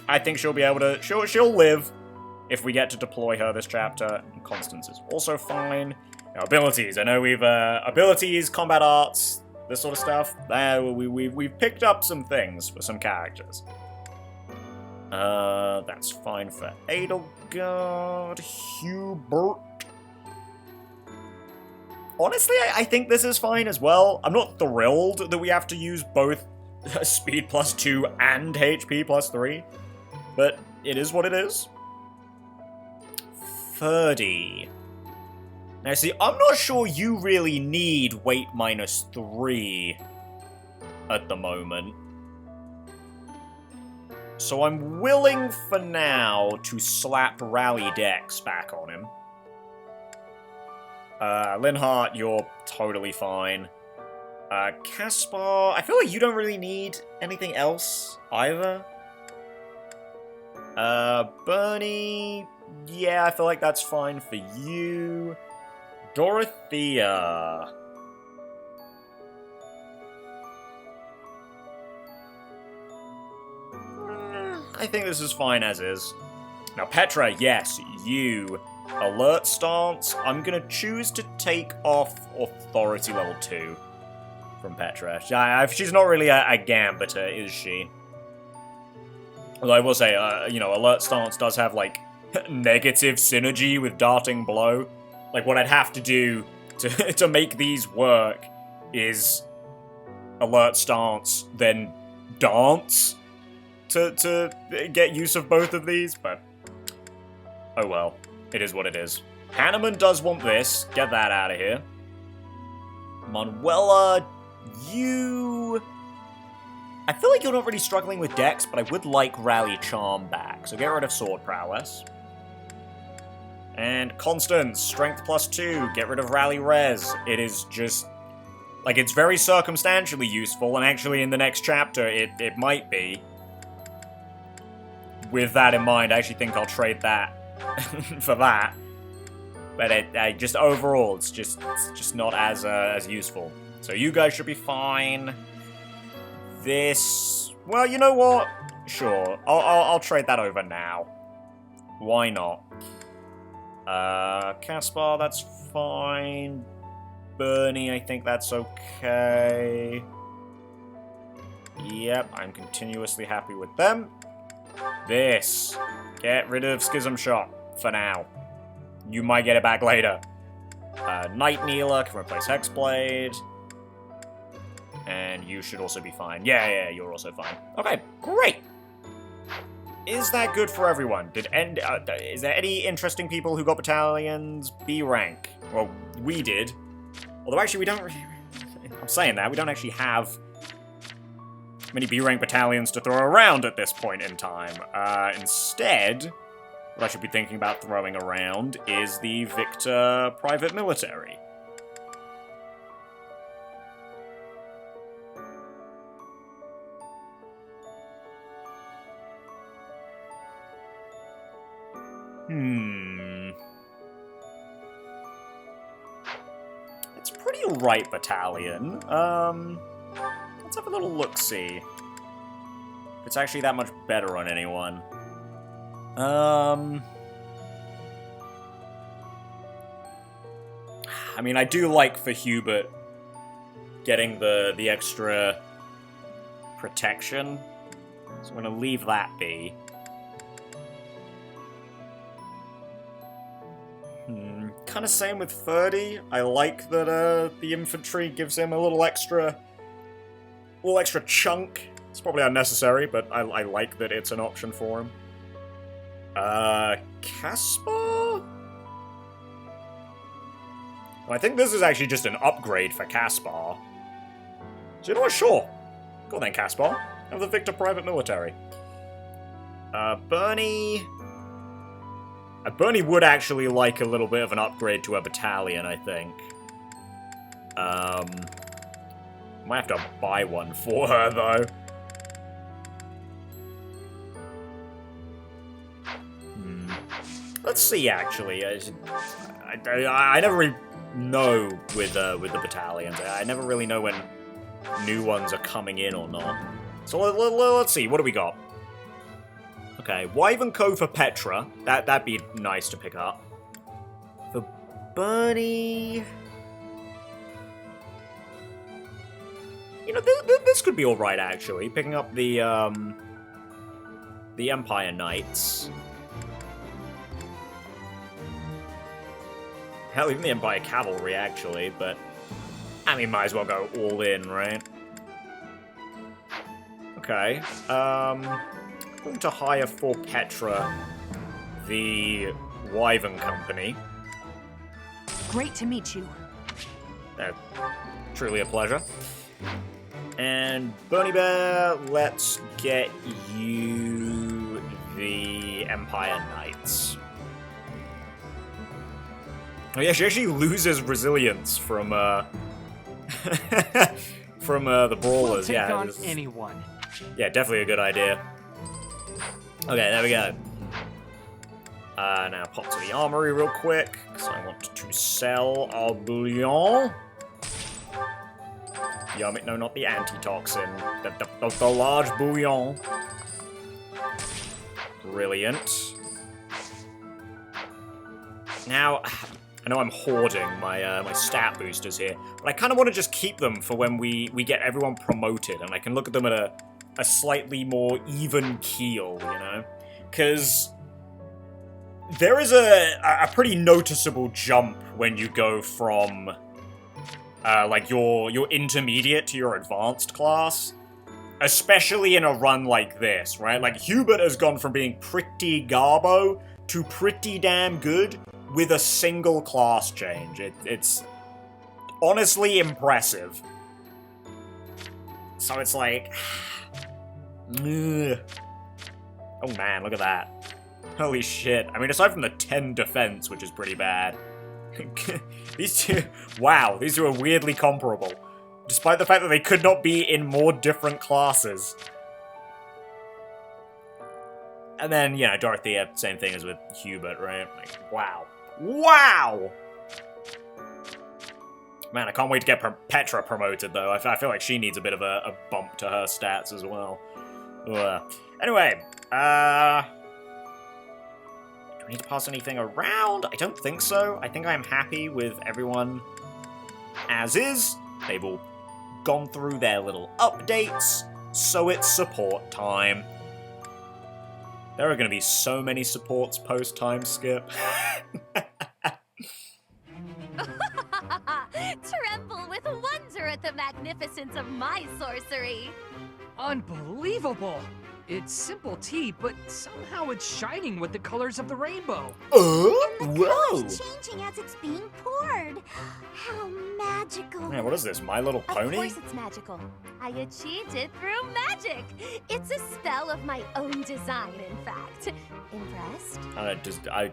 I think she'll be able to... She'll live if we get to deploy her this chapter. And Constance is also fine. Now, abilities. I know we've... abilities, combat arts, this sort of stuff. We've picked up some things for some characters. That's fine for Edelgard. Hubert. Honestly, I think this is fine as well. I'm not thrilled that we have to use both speed plus 2 and HP plus 3, but it is what it is. 30. Now, see, I'm not sure you really need weight minus 3 at the moment. So I'm willing for now to slap Rally Dex back on him. Linhart, you're totally fine. Caspar, I feel like you don't really need anything else either. Bernie, yeah, I feel like that's fine for you. Dorothea. I think this is fine as is. Now, Petra, yes, you. Alert stance. I'm going to choose to take off authority level 2 from Petra. She's not really a gambeter, is she? Although I will say, alert stance does have, like, negative synergy with darting blow. Like, what I'd have to do to make these work is alert stance, then dance to get use of both of these, but oh well. It is what it is. Hanneman does want this. Get that out of here. Manuela, you... I feel like you're not really struggling with Dex, but I would like Rally Charm back, so get rid of Sword Prowess. And Constance, Strength plus 2, get rid of Rally Res. It is just... like, it's very circumstantially useful, and actually in the next chapter, it might be. With that in mind, I actually think I'll trade that for that. But I just overall, it's just not as useful. So you guys should be fine. This, well, you know what? Sure, I'll trade that over now. Why not? Caspar, that's fine. Bernie, I think that's okay. Yep, I'm continuously happy with them. This. Get rid of Schism Shot for now. You might get it back later. Night Kneeler can replace Hexblade. And you should also be fine. Yeah, you're also fine. Okay, great. Is that good for everyone? Is there any interesting people who got battalions B rank? Well, we did. Although actually we don't really... I'm saying that, we don't actually have many B-rank battalions to throw around at this point in time. Instead, what I should be thinking about throwing around is the Victor Private Military. It's a pretty right battalion. Let's have a little look-see. If it's actually that much better on anyone. I mean, I do like for Hubert getting the extra protection. So I'm going to leave that be. Kind of same with Ferdy. I like that the infantry gives him a little extra chunk. It's probably unnecessary, but I like that it's an option for him. Caspar? Well, I think this is actually just an upgrade for Caspar. So you know what, sure. Cool then, Caspar. Of the Victor Private Military. Bernie... Bernie would actually like a little bit of an upgrade to a battalion, I think. Might have to buy one for her, though. Let's see, actually. I never really know with the battalions. I never really know when new ones are coming in or not. So let's see. What do we got? Okay, Wyvern Co for Petra. That'd be nice to pick up. For Bernie... You know, this could be alright, actually. Picking up the Empire Knights. Hell, even the Empire Cavalry, actually, but... I mean, might as well go all in, right? Okay, going to hire for Petra the Wyvern Company. Great to meet you. Truly a pleasure. And Bernie Bear, let's get you the Empire Knights. Oh yeah, she actually loses resilience from from the brawlers. We'll take yeah, on anyone. Yeah, definitely a good idea. Okay, there we go. Now pop to the armory real quick, because I want to sell our bullion. No, not the antitoxin. The large bouillon. Brilliant. Now, I know I'm hoarding my my stat boosters here, but I kind of want to just keep them for when we get everyone promoted, and I can look at them at a slightly more even keel, you know? Because there is a pretty noticeable jump when you go from... like your intermediate to your advanced class, especially in a run like this, right? Like Hubert has gone from being pretty garbo to pretty damn good with a single class change. It's honestly impressive. So it's like, ugh. Oh man, look at that. Holy shit. I mean, aside from the 10 defense, which is pretty bad. These two, wow, these two are weirdly comparable, despite the fact that they could not be in more different classes. And then, you know, Dorothea, same thing as with Hubert, right? Like, wow. Wow! Man, I can't wait to get Petra promoted, though. I feel like she needs a bit of a bump to her stats as well. Anyway, do we need to pass anything around? I don't think so. I think I'm happy with everyone as is. They've all gone through their little updates, so it's support time. There are going to be so many supports post-time skip. Tremble with wonder at the magnificence of my sorcery. Unbelievable! It's simple tea, but somehow it's shining with the colors of the rainbow. Whoa! It's changing as it's being poured. How magical! Man, what is this? My Little Pony? Of course it's magical. I achieved it through magic. It's a spell of my own design, in fact. Impressed? I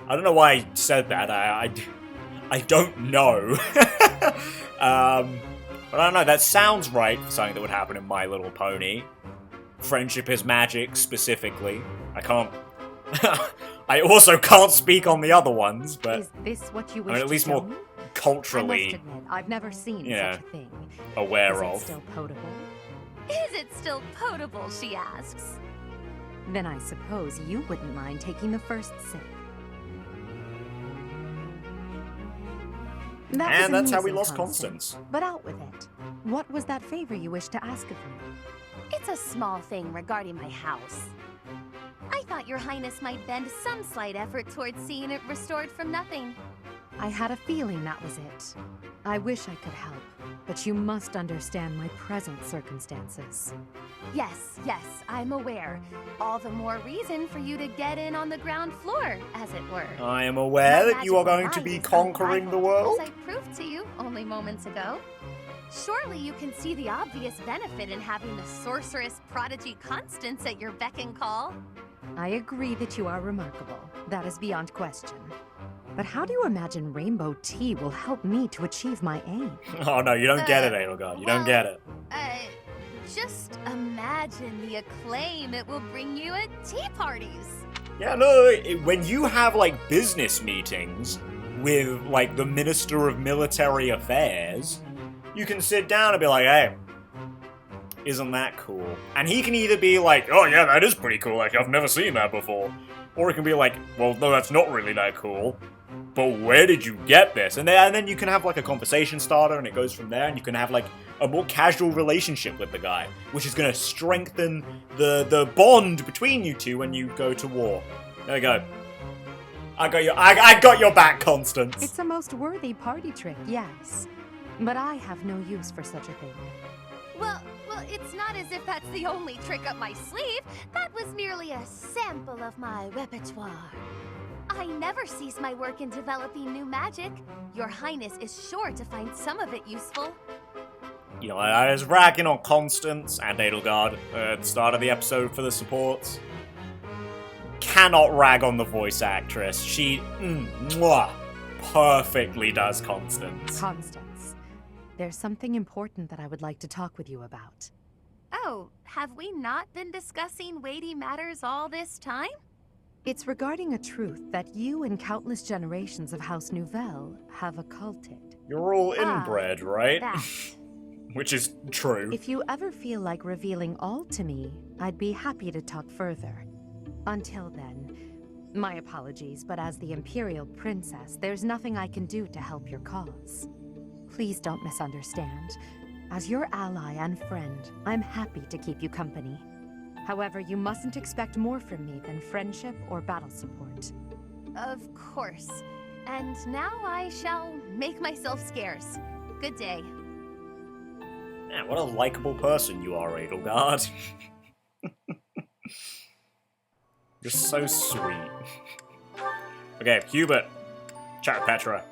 don't know why I said that. I don't know. But I don't know. That sounds right for something that would happen in My Little Pony. Friendship is magic, specifically. I can't... I also can't speak on the other ones, but... Is this what you wish I mean, at least more culturally... I must admit, I've never seen yeah, such a thing. Aware of. Is it still potable? Is it still potable, she asks. Then I suppose you wouldn't mind taking the first sip. And that's how we lost Constance. But out with it. What was that favor you wished to ask of me? It's a small thing regarding my house. I thought your highness might bend some slight effort towards seeing it restored from nothing. I had a feeling that was it. I wish I could help, but you must understand my present circumstances. Yes, I'm aware. All the more reason for you to get in on the ground floor, as it were. I am aware that you are going to be conquering the world. As I proved to you only moments ago. Surely you can see the obvious benefit in having the sorceress prodigy Constance at your beck and call. I agree that you are remarkable. That is beyond question. But how do you imagine rainbow tea will help me to achieve my aim? Oh no, you don't get it, Edelgard. You don't get it. Just imagine the acclaim it will bring you at tea parties. Yeah, no, when you have, like, business meetings with, like, the Minister of Military Affairs, you can sit down and be like, hey, isn't that cool? And he can either be like, oh yeah, that is pretty cool, like, I've never seen that before. Or he can be like, well, no, that's not really that cool. But where did you get this? And then you can have, like, a conversation starter, and it goes from there, and you can have, like, a more casual relationship with the guy, which is going to strengthen the bond between you two when you go to war. There you go. I got your back, Constance. It's a most worthy party trick, yes. But I have no use for such a thing. Well, it's not as if that's the only trick up my sleeve. That was merely a sample of my repertoire. I never cease my work in developing new magic. Your Highness is sure to find some of it useful. You know, I was ragging on Constance and Edelgard at the start of the episode for the supports. Cannot rag on the voice actress. She, perfectly does Constance. Constance, there's something important that I would like to talk with you about. Oh, have we not been discussing weighty matters all this time? It's regarding a truth that you and countless generations of House Nouvelle have occulted. You're all inbred, right? That. Which is true. If you ever feel like revealing all to me, I'd be happy to talk further. Until then, my apologies, but as the Imperial Princess, there's nothing I can do to help your cause. Please don't misunderstand. As your ally and friend, I'm happy to keep you company. However, you mustn't expect more from me than friendship or battle support. Of course. And now I shall make myself scarce. Good day. Man, what a likable person you are, Edelgard. You're so sweet. Okay, Hubert. Chat with Petra.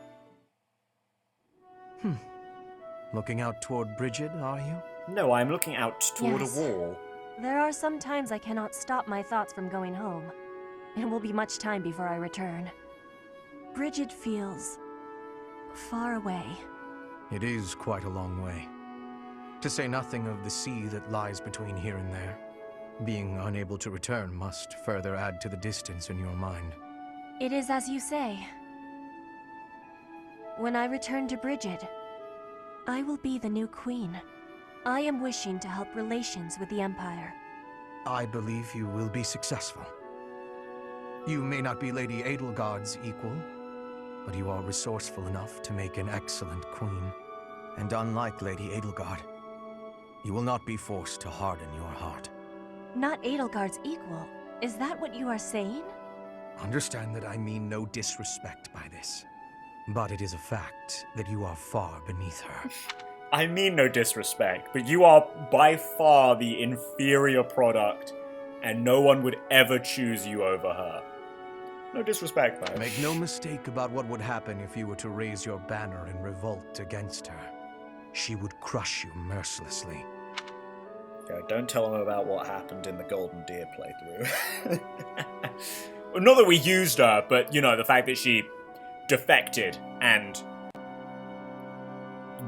Looking out toward Bridget, are you? No, I'm looking out toward Yes. a wall. There are some times I cannot stop my thoughts from going home. It will be much time before I return. Bridget feels far away. It is quite a long way. To say nothing of the sea that lies between here and there. Being unable to return must further add to the distance in your mind. It is as you say. When I return to Bridget, I will be the new queen. I am wishing to help relations with the Empire. I believe you will be successful. You may not be Lady Edelgard's equal, but you are resourceful enough to make an excellent queen. And unlike Lady Edelgard, you will not be forced to harden your heart. Not Edelgard's equal. Is that what you are saying? Understand that I mean no disrespect by this. But it is a fact that you are far beneath her. I mean no disrespect, but you are by far the inferior product, and no one would ever choose you over her. No disrespect, though. Make no mistake about what would happen if you were to raise your banner in revolt against her. She would crush you mercilessly. Yeah, don't tell them about what happened in the Golden Deer playthrough. Well, not that we used her, but, you know, the fact that she defected and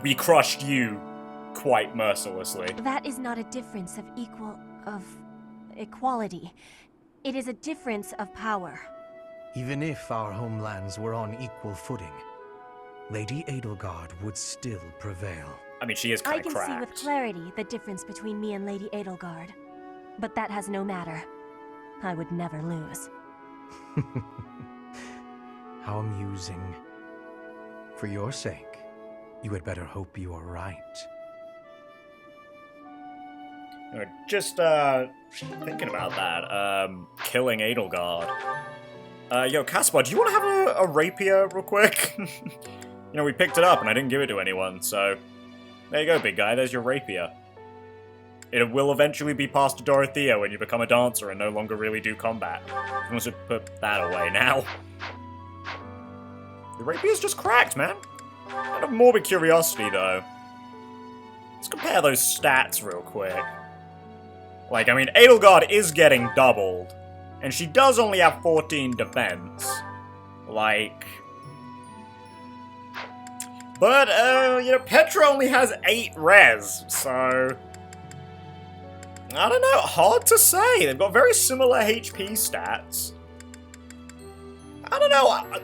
we crushed you quite mercilessly. That is not a difference of equality. It is a difference of power. Even if our homelands were on equal footing, Lady Edelgard would still prevail. I mean, she is kind I of can cracked. see with clarity the difference between me and Lady Edelgard. But that has no matter. I would never lose. How amusing. For your sake, you had better hope you are right. Just, thinking about that, killing Edelgard. Yo, Caspar, do you want to have a rapier real quick? You know, we picked it up and I didn't give it to anyone, so... There you go, big guy, there's your rapier. It will eventually be passed to Dorothea when you become a dancer and no longer really do combat. I must put that away now. The rapier's just cracked, man. Out of morbid curiosity, though. Let's compare those stats real quick. Like, I mean, Edelgard is getting doubled, and she does only have 14 defense. Like... But, you know, Petra only has 8 res, so... I don't know, hard to say. They've got very similar HP stats. I don't know.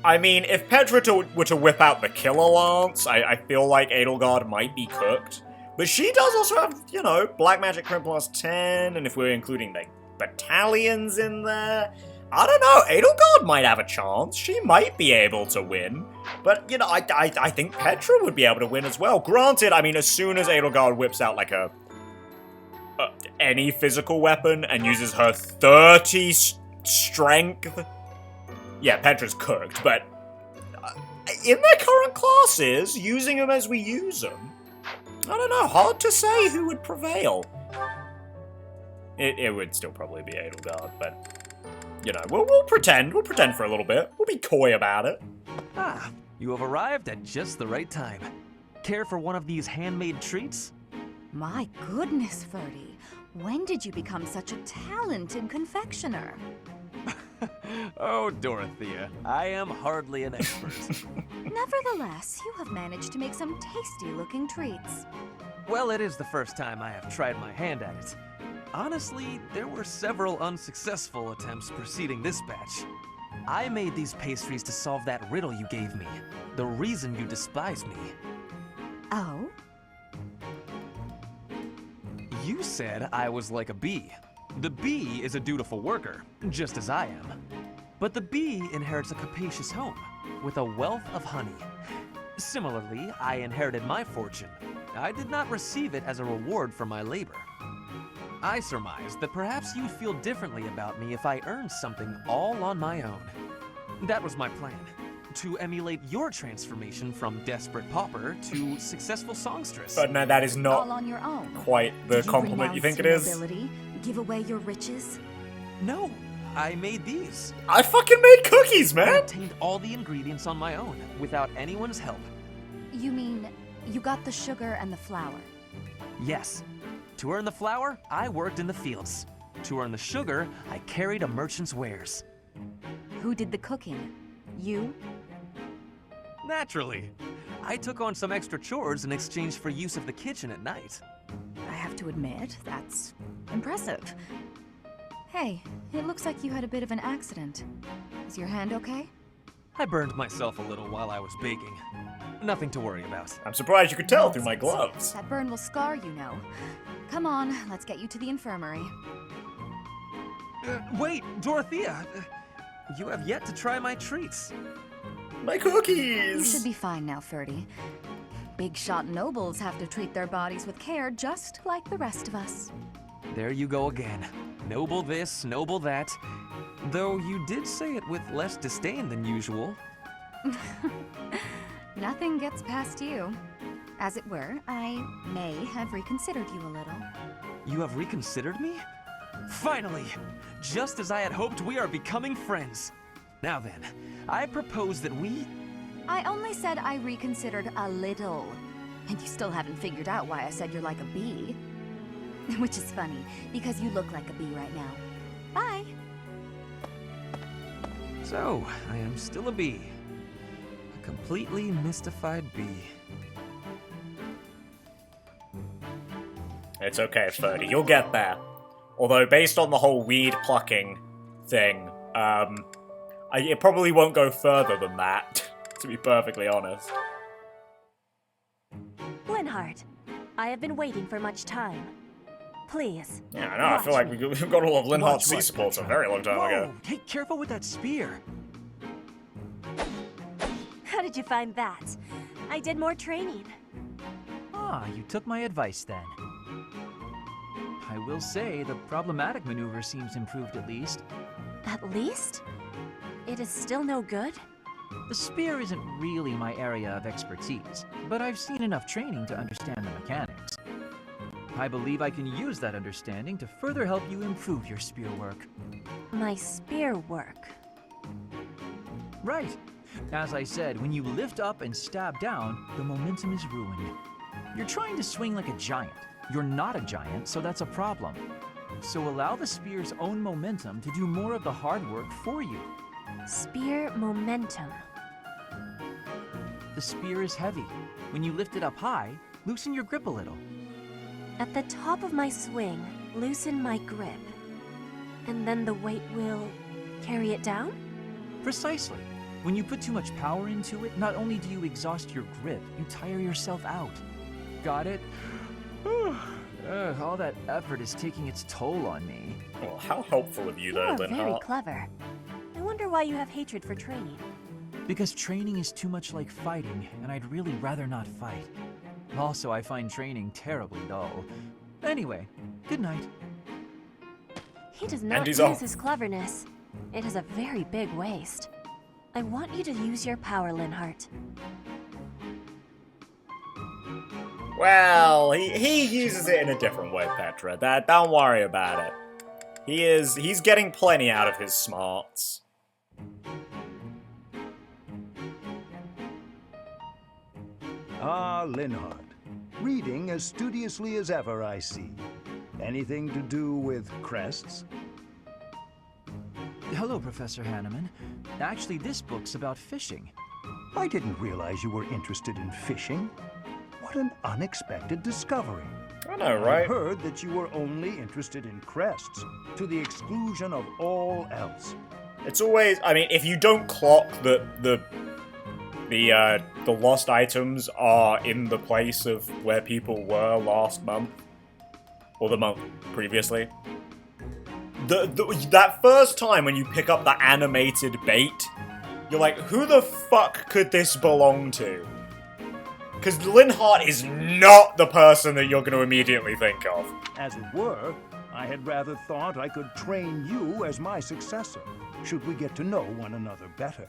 I mean, if Petra were to whip out the Killer Lance, I feel like Edelgard might be cooked. But she does also have, you know, Black Magic Crit plus 10, and if we're including the battalions in there... I don't know, Edelgard might have a chance. She might be able to win. But, you know, I think Petra would be able to win as well. Granted, I mean, as soon as Edelgard whips out, like, any physical weapon and uses her 30 strength... Yeah, Petra's cooked, but... in their current classes, using them as we use them... I don't know, hard to say who would prevail. It would still probably be Edelgard, but... You know, we'll pretend. We'll pretend for a little bit. We'll be coy about it. Ah, you have arrived at just the right time. Care for one of these handmade treats? My goodness, Ferdy. When did you become such a talented confectioner? Oh, Dorothea, I am hardly an expert. Nevertheless, you have managed to make some tasty-looking treats. Well, it is the first time I have tried my hand at it. Honestly, there were several unsuccessful attempts preceding this batch. I made these pastries to solve that riddle you gave me. The reason you despise me. Oh? You said I was like a bee. The bee is a dutiful worker, just as I am. But the bee inherits a capacious home, with a wealth of honey. Similarly, I inherited my fortune. I did not receive it as a reward for my labor. I surmised that perhaps you'd feel differently about me if I earned something all on my own. That was my plan, to emulate your transformation from desperate pauper to successful songstress. But no, that is not all on your own. Quite the compliment you think it is. Nobility, give away your riches? No, I made these. I fucking made cookies, man! I obtained all the ingredients on my own, without anyone's help. You mean, you got the sugar and the flour? Yes. To earn the flour, I worked in the fields. To earn the sugar, I carried a merchant's wares. Who did the cooking? You? Naturally. I took on some extra chores in exchange for use of the kitchen at night. I have to admit, that's impressive. Hey, it looks like you had a bit of an accident. Is your hand okay? I burned myself a little while I was baking. Nothing to worry about. I'm surprised you could tell through my gloves. That burn will scar you now. Come on, let's get you to the infirmary. Wait, Dorothea! You have yet to try my treats. My cookies! You should be fine now, Ferdy. Big shot nobles have to treat their bodies with care just like the rest of us. There you go again. Noble this, noble that. Though you did say it with less disdain than usual. Nothing gets past you. As it were, I may have reconsidered you a little. You have reconsidered me? Finally! Just as I had hoped, we are becoming friends. Now then, I propose that we... I only said I reconsidered a little. And you still haven't figured out why I said you're like a bee. Which is funny, because you look like a bee right now. Bye! So, I am still a bee. A completely mystified bee. It's okay, Ferdy, you'll get there. Although, based on the whole weed plucking thing, it probably won't go further than that, to be perfectly honest. Linhardt, I have been waiting for much time. Please. Yeah, I know, I feel like we've got all of Linhardt's sea supports a very long time ago. Hey, careful with that spear! How did you find that? I did more training. Ah, you took my advice then. I will say, the problematic maneuver seems improved at least. At least? It is still no good? The spear isn't really my area of expertise, but I've seen enough training to understand the mechanics. I believe I can use that understanding to further help you improve your spear work. My spear work? Right. As I said, when you lift up and stab down, the momentum is ruined. You're trying to swing like a giant. You're not a giant, so that's a problem. So allow the spear's own momentum to do more of the hard work for you. Spear momentum. The spear is heavy. When you lift it up high, loosen your grip a little. At the top of my swing, loosen my grip. And then the weight will carry it down? Precisely. When you put too much power into it, not only do you exhaust your grip, you tire yourself out. Got it? All that effort is taking its toll on me. Well, how helpful of you, though, You're very Linhart. clever. I wonder why you have hatred for training. Because training is too much like fighting, and I'd really rather not fight. Also, I find training terribly dull. Anyway, good night. He does not he's use off. his cleverness. It has a very big waist. I want you to use your power, Linhart. Well, he uses it in a different way, Petra. Don't worry about it. He's getting plenty out of his smarts. Ah, Linhart. Reading as studiously as ever, I see. Anything to do with crests? Hello, Professor Hanneman. Actually, this book's about fishing. I didn't realize you were interested in fishing. What an unexpected discovery. I know, right? I heard that you were only interested in crests, to the exclusion of all else. It's always, I mean, if you don't clock that the lost items are in the place of where people were last month, or the month previously, that first time when you pick up the animated bait, you're like, who the fuck could this belong to? Because Linhart is not the person that you're going to immediately think of. As it were, I had rather thought I could train you as my successor, should we get to know one another better.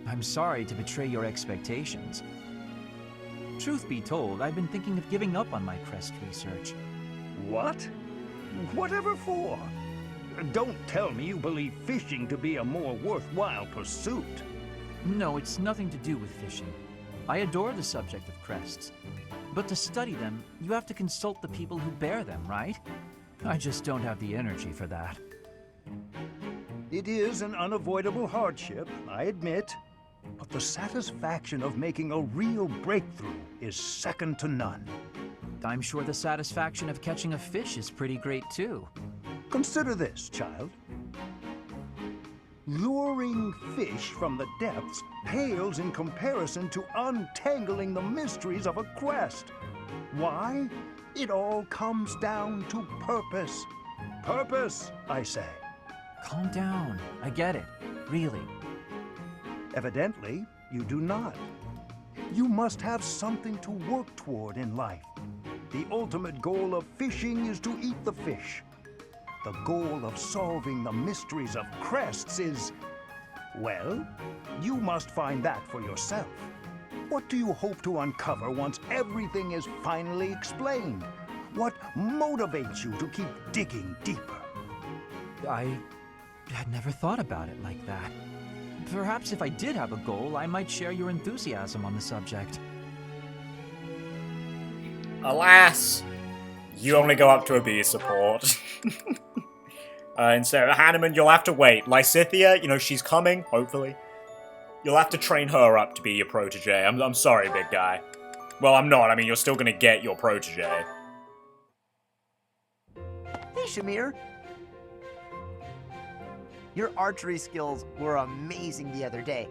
I'm sorry to betray your expectations. Truth be told, I've been thinking of giving up on my crest research. What? Whatever for? Don't tell me you believe fishing to be a more worthwhile pursuit. No, it's nothing to do with fishing. I adore the subject of crests. But to study them, you have to consult the people who bear them, right? I just don't have the energy for that. It is an unavoidable hardship, I admit. But the satisfaction of making a real breakthrough is second to none. I'm sure the satisfaction of catching a fish is pretty great too. Consider this, child. Luring fish from the depths pales in comparison to untangling the mysteries of a quest. Why? It all comes down to purpose. Purpose, I say. Calm down. I get it. Really. Evidently, you do not. You must have something to work toward in life. The ultimate goal of fishing is to eat the fish. The goal of solving the mysteries of crests is, well, you must find that for yourself. What do you hope to uncover once everything is finally explained? What motivates you to keep digging deeper? I had never thought about it like that. Perhaps if I did have a goal, I might share your enthusiasm on the subject. Alas, you only go up to a B support. And so, Hanneman, you'll have to wait. Lysithea, you know, she's coming, hopefully. You'll have to train her up to be your protege. I'm sorry, big guy. Well, I'm not. I mean, you're still gonna get your protege. Hey, Shamir. Your archery skills were amazing the other day.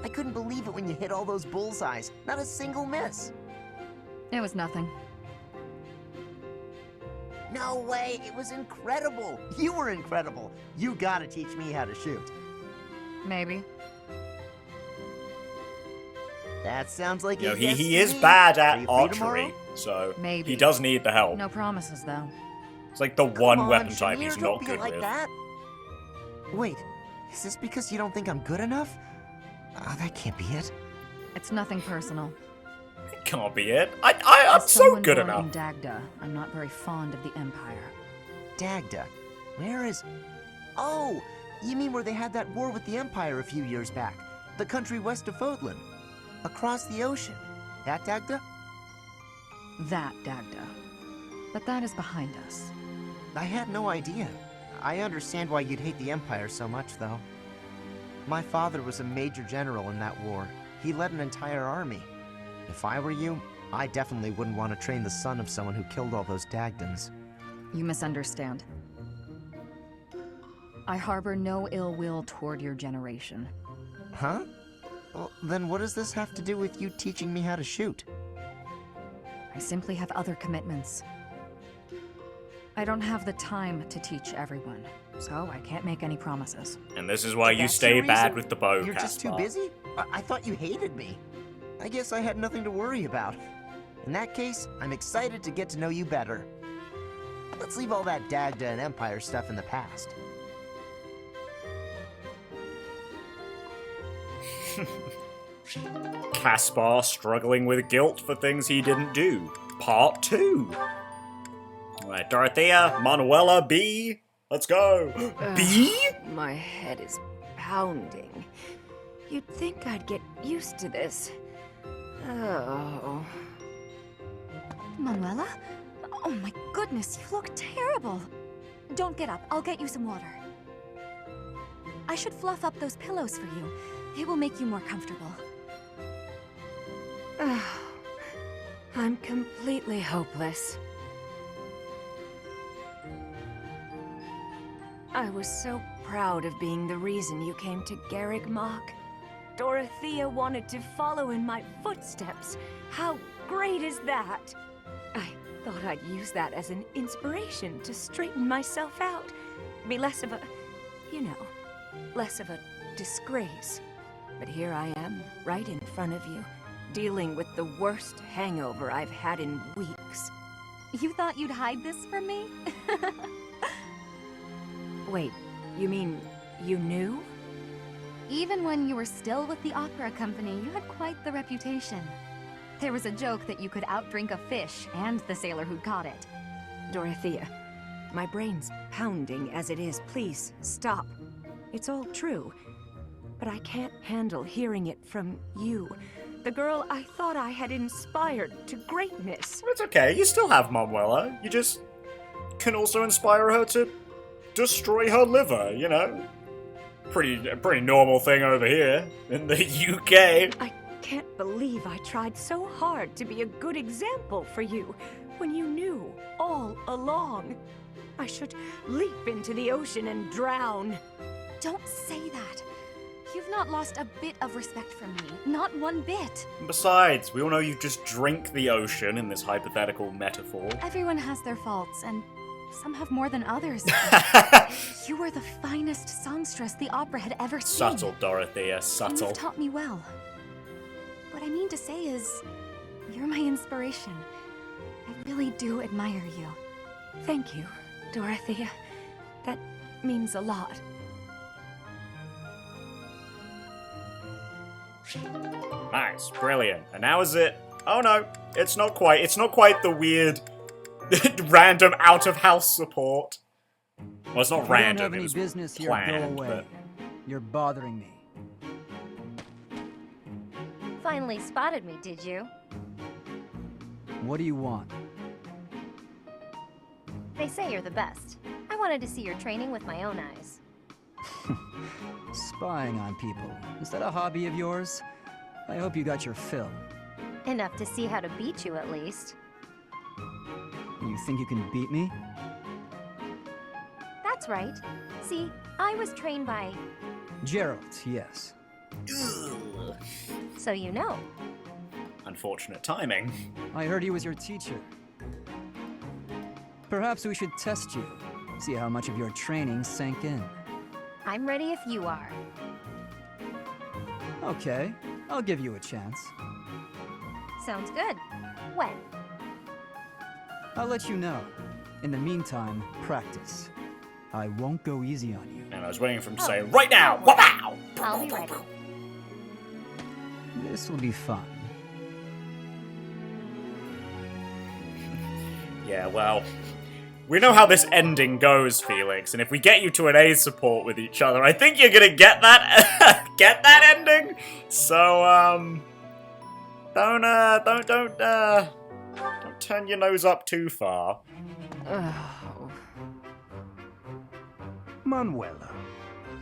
I couldn't believe it when you hit all those bullseyes. Not a single miss. It was nothing. No way, it was incredible. You were incredible. You gotta teach me how to shoot. Maybe. That sounds like You know, a yes he to is me. bad Are at you free archery, tomorrow? so Maybe. he does need the help. No promises, though. It's like the Come one on, weapon type Shamir, he's don't not be good like with. that. Wait, is this because you don't think I'm good enough? That can't be it. It's nothing personal. It can't be it. I'm As so someone good born enough. in Dagda, I'm not very fond of the Empire. Dagda? Where is... Oh, you mean where they had that war with the Empire a few years back? The country west of Fodlan. Across the ocean. That Dagda? That Dagda. But that is behind us. I had no idea. I understand why you'd hate the Empire so much, though. My father was a major general in that war. He led an entire army. If I were you, I definitely wouldn't want to train the son of someone who killed all those Dagdans. You misunderstand. I harbor no ill will toward your generation. Huh? Well, then what does this have to do with you teaching me how to shoot? I simply have other commitments. I don't have the time to teach everyone, so I can't make any promises. And this is why you That's stay your bad reason? with the bow, You're just too Caspar. busy? I thought you hated me. I guess I had nothing to worry about. In that case, I'm excited to get to know you better. Let's leave all that Dagda and Empire stuff in the past. Caspar struggling with guilt for things he didn't do. Part 2. Alright, Dorothea, Manuela, B. Let's go. B? My head is pounding. You'd think I'd get used to this. Oh. Manuela? Oh my goodness, you look terrible. Don't get up, I'll get you some water. I should fluff up those pillows for you. It will make you more comfortable. I'm completely hopeless. I was so proud of being the reason you came to Garreg Mach. Dorothea wanted to follow in my footsteps. How great is that? I thought I'd use that as an inspiration to straighten myself out. Be less of a, you know, less of a disgrace. But here I am, right in front of you, dealing with the worst hangover I've had in weeks. You thought you'd hide this from me? Wait, you mean you knew? Even when you were still with the opera company, you had quite the reputation. There was a joke that you could outdrink a fish and the sailor who caught it. Dorothea, my brain's pounding as it is. Please, stop. It's all true. But I can't handle hearing it from you. The girl I thought I had inspired to greatness. It's okay, you still have Manuela. You just can also inspire her to destroy her liver, you know? Pretty normal thing over here in the UK. I can't believe I tried so hard to be a good example for you when you knew all along. I should leap into the ocean and drown. Don't say that. You've not lost a bit of respect for me. Not one bit. Besides, we all know you just drink the ocean in this hypothetical metaphor. Everyone has their faults, and some have more than others. You were the finest songstress the opera had ever seen. Subtle, Dorothea, And subtle. you've taught me well. What I mean to say is, you're my inspiration. I really do admire you. Thank you, Dorothea. That means a lot. Nice, brilliant. And now is it? Oh no, it's not quite. It's not quite the weird, random out-of-house support. Well, it's not If random. You don't have it any was business here. planned, Go away. but- You're bothering me. Finally spotted me, did you? What do you want? They say you're the best. I wanted to see your training with my own eyes. Spying on people. Is that a hobby of yours? I hope you got your fill. Enough to see how to beat you, at least. You think you can beat me? That's right. See, I was trained by... Gerald, yes. So you know. Unfortunate timing. I heard he was your teacher. Perhaps we should test you. See how much of your training sank in. I'm ready if you are. Okay, I'll give you a chance. Sounds good. When? I'll let you know. In the meantime, practice. I won't go easy on you. And I was waiting for him to say, right now! Wow! I'll be ready. This will be fun. Yeah, well, we know how this ending goes, Felix, and if we get you to an A support with each other, I think you're gonna get that, get that ending. So, Don't turn your nose up too far. Oh. Manuela,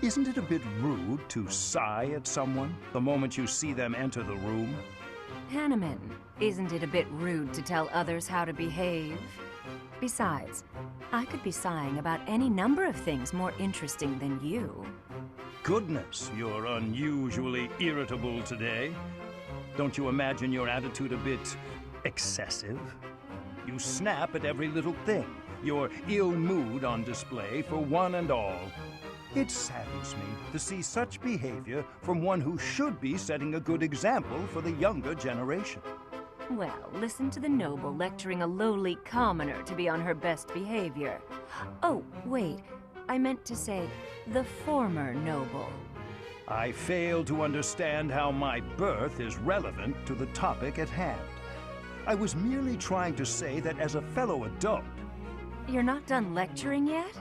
isn't it a bit rude to sigh at someone the moment you see them enter the room? Hanneman, isn't it a bit rude to tell others how to behave? Besides, I could be sighing about any number of things more interesting than you. Goodness, you're unusually irritable today. Don't you imagine your attitude a bit excessive? You snap at every little thing, your ill mood on display for one and all. It saddens me to see such behavior from one who should be setting a good example for the younger generation. Well, listen to the noble lecturing a lowly commoner to be on her best behavior. Oh, wait, I meant to say the former noble. I fail to understand how my birth is relevant to the topic at hand. I was merely trying to say that as a fellow adult... You're not done lecturing yet?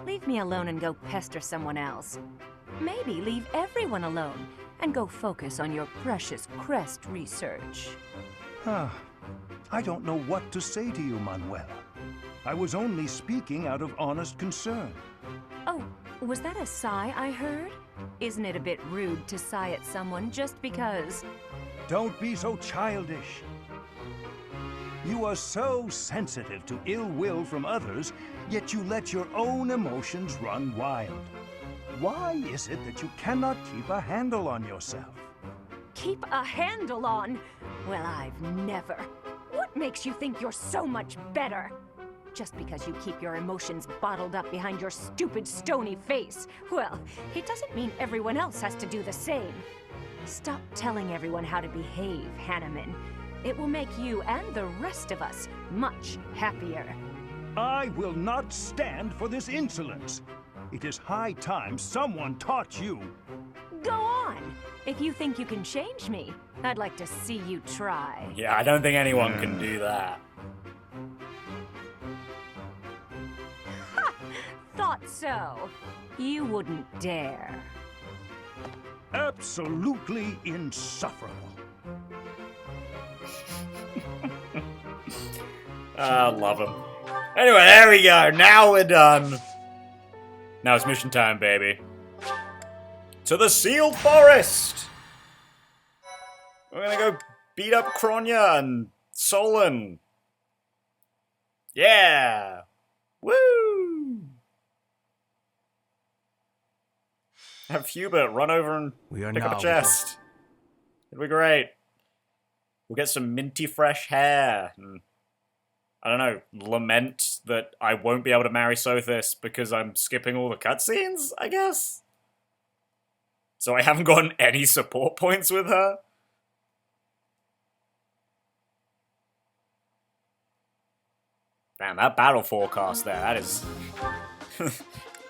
Leave me alone and go pester someone else. Maybe leave everyone alone and go focus on your precious crest research. I don't know what to say to you, Manuela. I was only speaking out of honest concern. Oh, was that a sigh I heard? Isn't it a bit rude to sigh at someone just because... Don't be so childish. You are so sensitive to ill will from others, yet you let your own emotions run wild. Why is it that you cannot keep a handle on yourself? Keep a handle on? Well, I've never. What makes you think you're so much better? Just because you keep your emotions bottled up behind your stupid, stony face. Well, it doesn't mean everyone else has to do the same. Stop telling everyone how to behave, Hanneman. It will make you and the rest of us much happier. I will not stand for this insolence. It is high time someone taught you. Go on! If you think you can change me, I'd like to see you try. Yeah, I don't think anyone can do that. Ha! Thought so. You wouldn't dare. Absolutely insufferable. I love him. Anyway, there we go. Now we're done. Now it's mission time, baby. To the Sealed Forest! We're gonna go beat up Kronya and Solon. Yeah! Woo! Have Hubert run over and pick up a chest. It'll be great. We'll get some minty fresh hair. And, I don't know, lament that I won't be able to marry Sothis because I'm skipping all the cutscenes, I guess? So I haven't gotten any support points with her? Damn, that battle forecast there, that is... it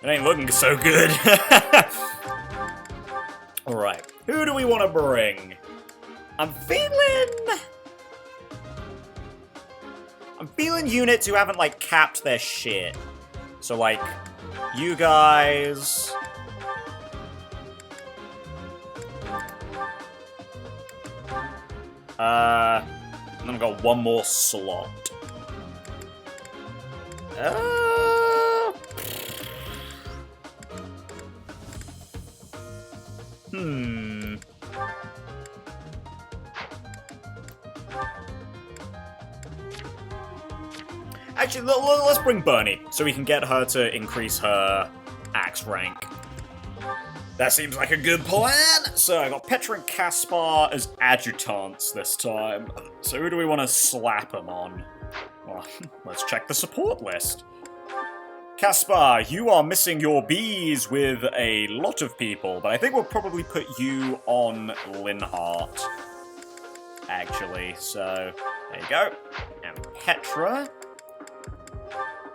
ain't looking so good. Alright, who do we want to bring? I'm feeling units who haven't, like, capped their shit. So, like, you guys... and then I've got one more slot. Actually, let's bring Bernie, so we can get her to increase her axe rank. That seems like a good plan. So I got Petra and Caspar as adjutants this time. So who do we want to slap them on? Well, let's check the support list. Caspar, you are missing your bees with a lot of people, but I think we'll probably put you on Linhart. Actually, so there you go. And Petra.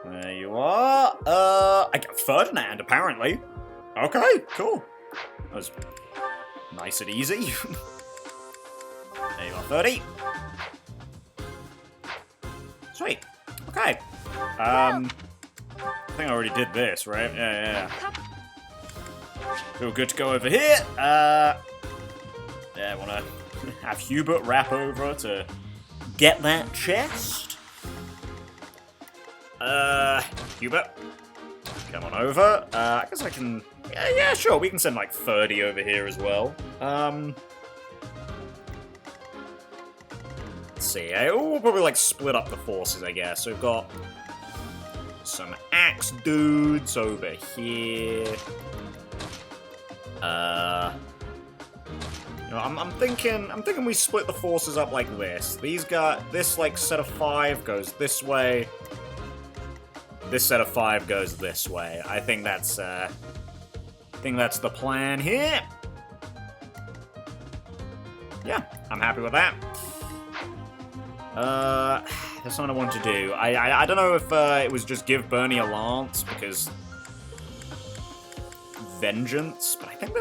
There you are. I got Ferdinand, apparently. Okay, cool. That was nice and easy. There you are, 30. Sweet. Okay. I think I already did this, right? Yeah. Feel good to go over here. Yeah, I want to have Hubert wrap over to get that chest. Hubert, come on over. I guess I can... Yeah, sure, we can send like 30 over here as well. Let's see, we'll probably like split up the forces, I guess. So we've got some axe dudes over here. You know, I'm thinking we split the forces up like this. This like set of 5 goes this way. This set of 5 goes this way. I think that's the plan here. Yeah, I'm happy with that. That's something I want to do. I don't know if it was just give Bernie a lance because vengeance, but I think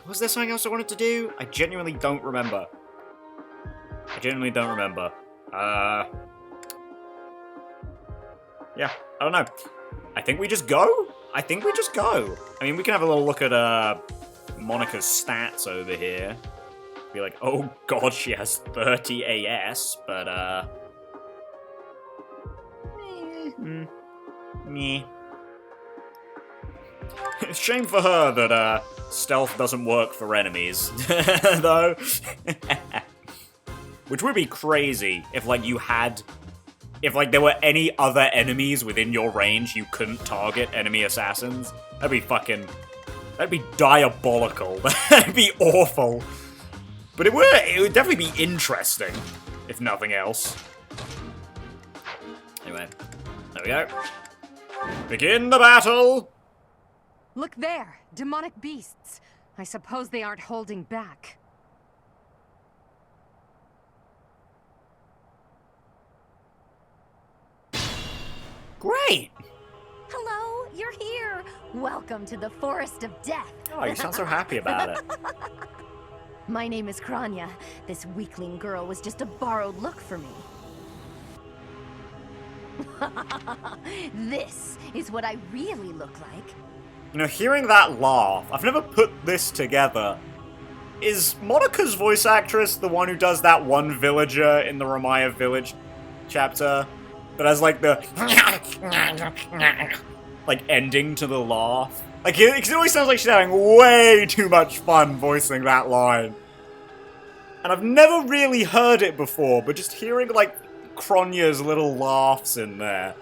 was there something else I wanted to do? I genuinely don't remember. Yeah, I don't know. I think we just go? I mean, we can have a little look at Monica's stats over here. Be like, oh god, she has 30 AS, but meh. Shame for her that stealth doesn't work for enemies, though. Which would be crazy if, like, if, like, there were any other enemies within your range you couldn't target enemy assassins. That'd be diabolical. That'd be awful. But it would definitely be interesting, if nothing else. Anyway, there we go. Begin the battle! Look there! Demonic beasts! I suppose they aren't holding back. Great! Hello, you're here! Welcome to the Forest of Death! Oh, you sound so happy about it. My name is Kranya. This weakling girl was just a borrowed look for me. This is what I really look like. You know, hearing that laugh, I've never put this together. Is Monica's voice actress the one who does that one villager in the Ramaya Village chapter? That has, like, the... like, ending to the laugh? Like, it always sounds like she's having way too much fun voicing that line. And I've never really heard it before, but just hearing, like, Kronya's little laughs in there.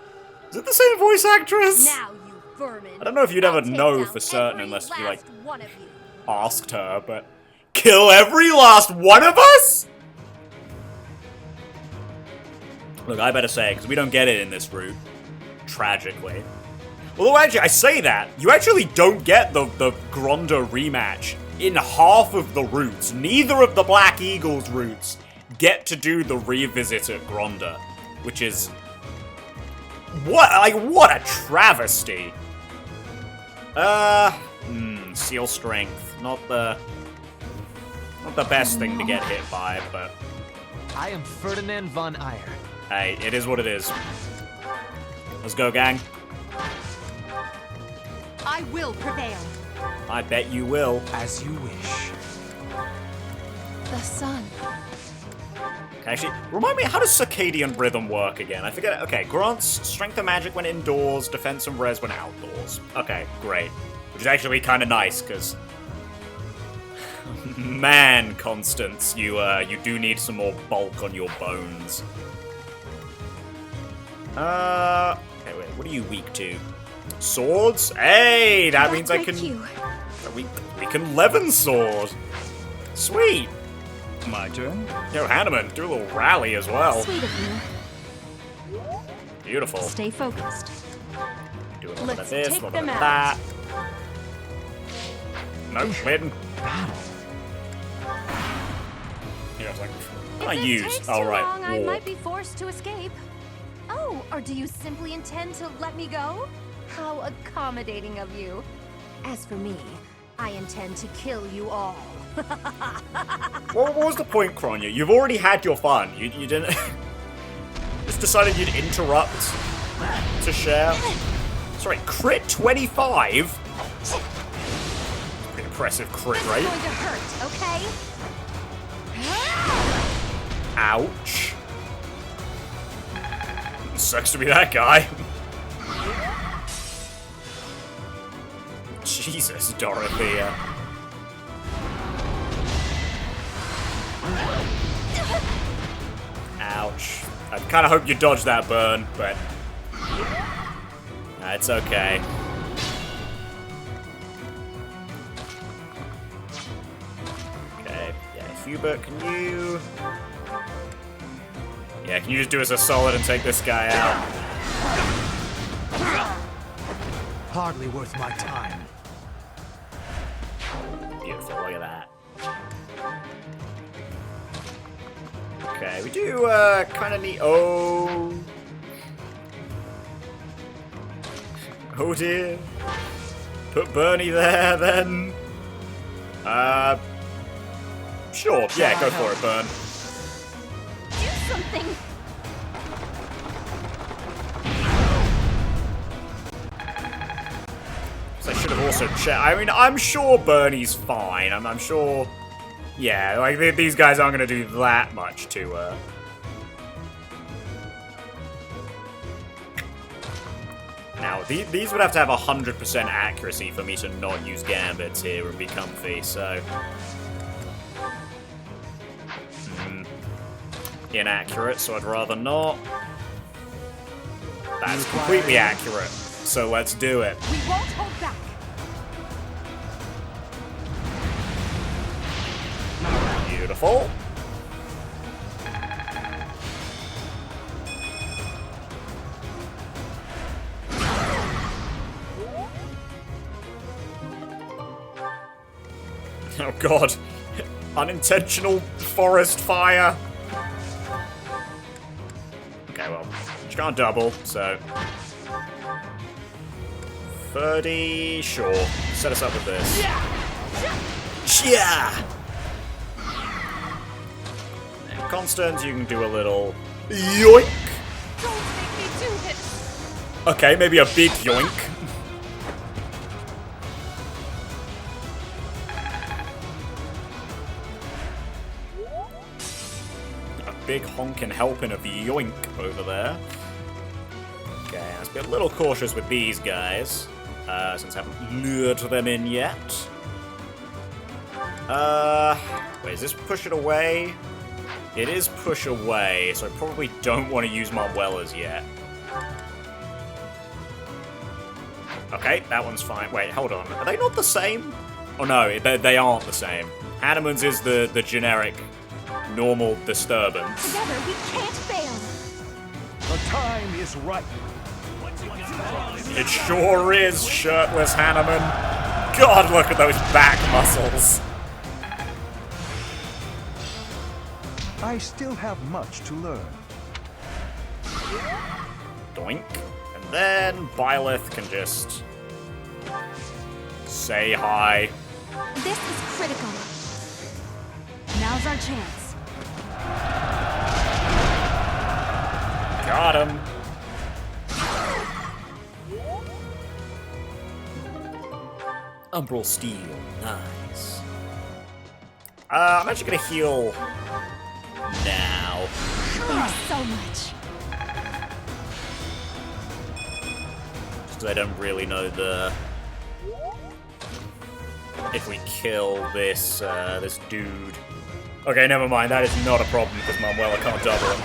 Is it the same voice actress? Now, you vermin. I don't know if you'd ever know for certain unless you, like, asked her, but... Kill every last one of us?! Look, I better say, because we don't get it in this route. Tragically. Although, actually, I say that, you actually don't get the Gronda rematch in half of the routes. Neither of the Black Eagles routes get to do the revisit at Gronda, which is... what a travesty. Seal Strength. Not the best thing to get hit by, but... I am Ferdinand von Eyre. Hey, it is what it is. Let's go, gang. I will prevail. I bet you will. As you wish. The sun. Okay, actually, remind me, how does circadian rhythm work again? I forget. Okay, grants strength and magic when indoors, defense and res when outdoors. Okay, great. Which is actually kind of nice, because... man, Constance, you do need some more bulk on your bones. Okay, wait, what are you weak to? Swords? Hey, that means I can... We can Levin sword. Sweet. My turn. Yo, Hanneman, do a little rally as well. Sweet of you. Beautiful. Stay focused. Do a little bit of this, a little bit of that. Nope, hidden. Here, I was like, what can I use? Oh, right. Long, I might be forced to escape. Oh, or do you simply intend to let me go? How accommodating of you. As for me, I intend to kill you all. What was the point, Kronya? You've already had your fun. You didn't... just decided you'd interrupt to share. Sorry, crit 25? Pretty impressive crit rate. It's going to hurt, okay? Ouch. Sucks to be that guy. Jesus, Dorothea. Ouch. I kind of hope you dodged that burn, but it's okay. Okay, yeah, Hubert, can you... Yeah, can you just do us a solid and take this guy out? Hardly worth my time. Beautiful, look at that. Okay, we do kind of need... Oh dear. Put Bernie there, then. Sure, yeah, go for it, Burn. Do something! I should have also checked. I mean, I'm sure Bernie's fine. I'm sure... Yeah, like, these guys aren't going to do that much to, Now, these would have to have 100% accuracy for me to not use gambits here and be comfy, so... Inaccurate, so I'd rather not. That's completely accurate, so let's do it. We won't hold back! Beautiful. Oh god. Unintentional forest fire. Okay, well, she can't double, so... 30, sure. Set us up with this. Yeah! And Constance, you can do a little... yoink! Don't make me do this! Okay, maybe a big yoink. Big honkin' helping of yoink over there. Okay, let's be a little cautious with these guys, since I haven't lured them in yet. Wait, is this push it away? It is push away, so I probably don't want to use Marwellas yet. Okay, that one's fine. Wait, hold on. Are they not the same? Oh no, they aren't the same. Hanneman's is the generic normal disturbance. Together we can't fail. The time is right. It sure is, shirtless Hanneman. God, look at those back muscles. I still have much to learn. Doink. And then Byleth can just say hi. This is critical. Now's our chance. Got him. Umbral Steel. Nice. I'm actually gonna heal now. Thanks so much. Just 'cause I don't really know if we kill this this dude. Okay, never mind. That is not a problem because Manuela can't double him.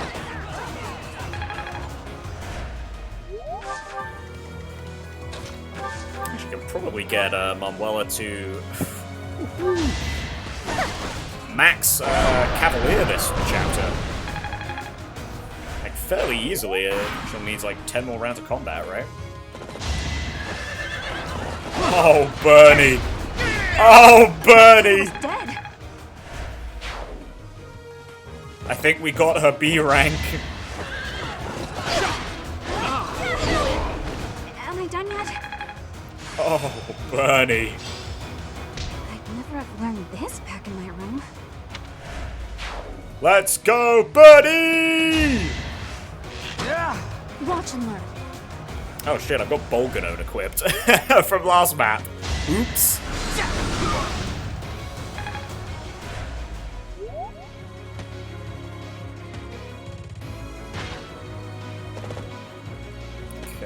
She can probably get Manuela to max Cavalier this chapter. Like, fairly easily. She needs like 10 more rounds of combat, right? Oh, Bernie! Oh, Bernie! She's dead. I think we got her B rank. Am I done yet? Oh, Bernie. I'd never have learned this back in my room. Let's go, Bernie! Watch and learn. Oh shit, I've got Bolganone equipped from last map. Oops.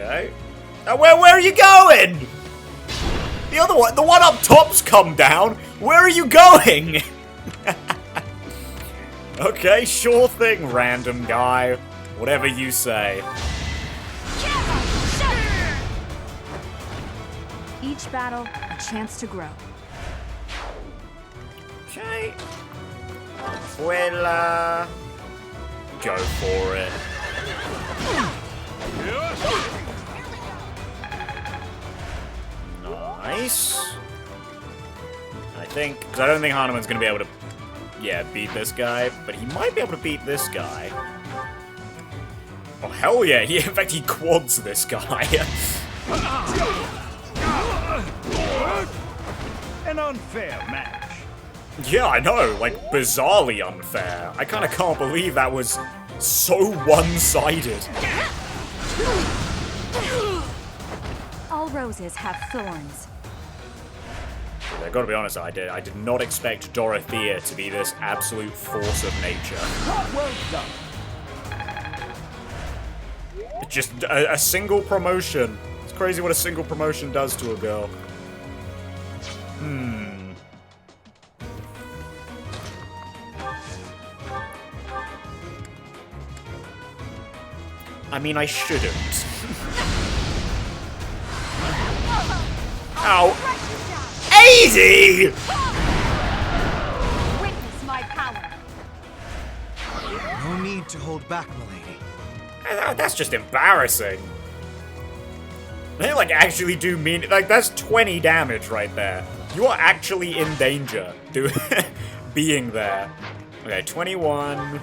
Okay. Where are you going? The other one, the one up top's come down. Where are you going? Okay, sure thing, random guy. Whatever you say. Each battle, a chance to grow. Okay. Well, go for it. Nice. I think, because I don't think Hanuman's going to be able to, beat this guy, but he might be able to beat this guy. Oh, hell yeah. In fact, he quads this guy. An unfair match. Yeah, I know. Like, bizarrely unfair. I kind of can't believe that was so one-sided. All roses have thorns. I gotta be honest, I did not expect Dorothea to be this absolute force of nature. Well done. Just a single promotion. It's crazy what a single promotion does to a girl. I mean, I shouldn't. Ow! Easy! Witness my power. No need to hold back, milady. That's just embarrassing. They like actually do mean like that's 20 damage right there. You are actually in danger being there. Okay, 21,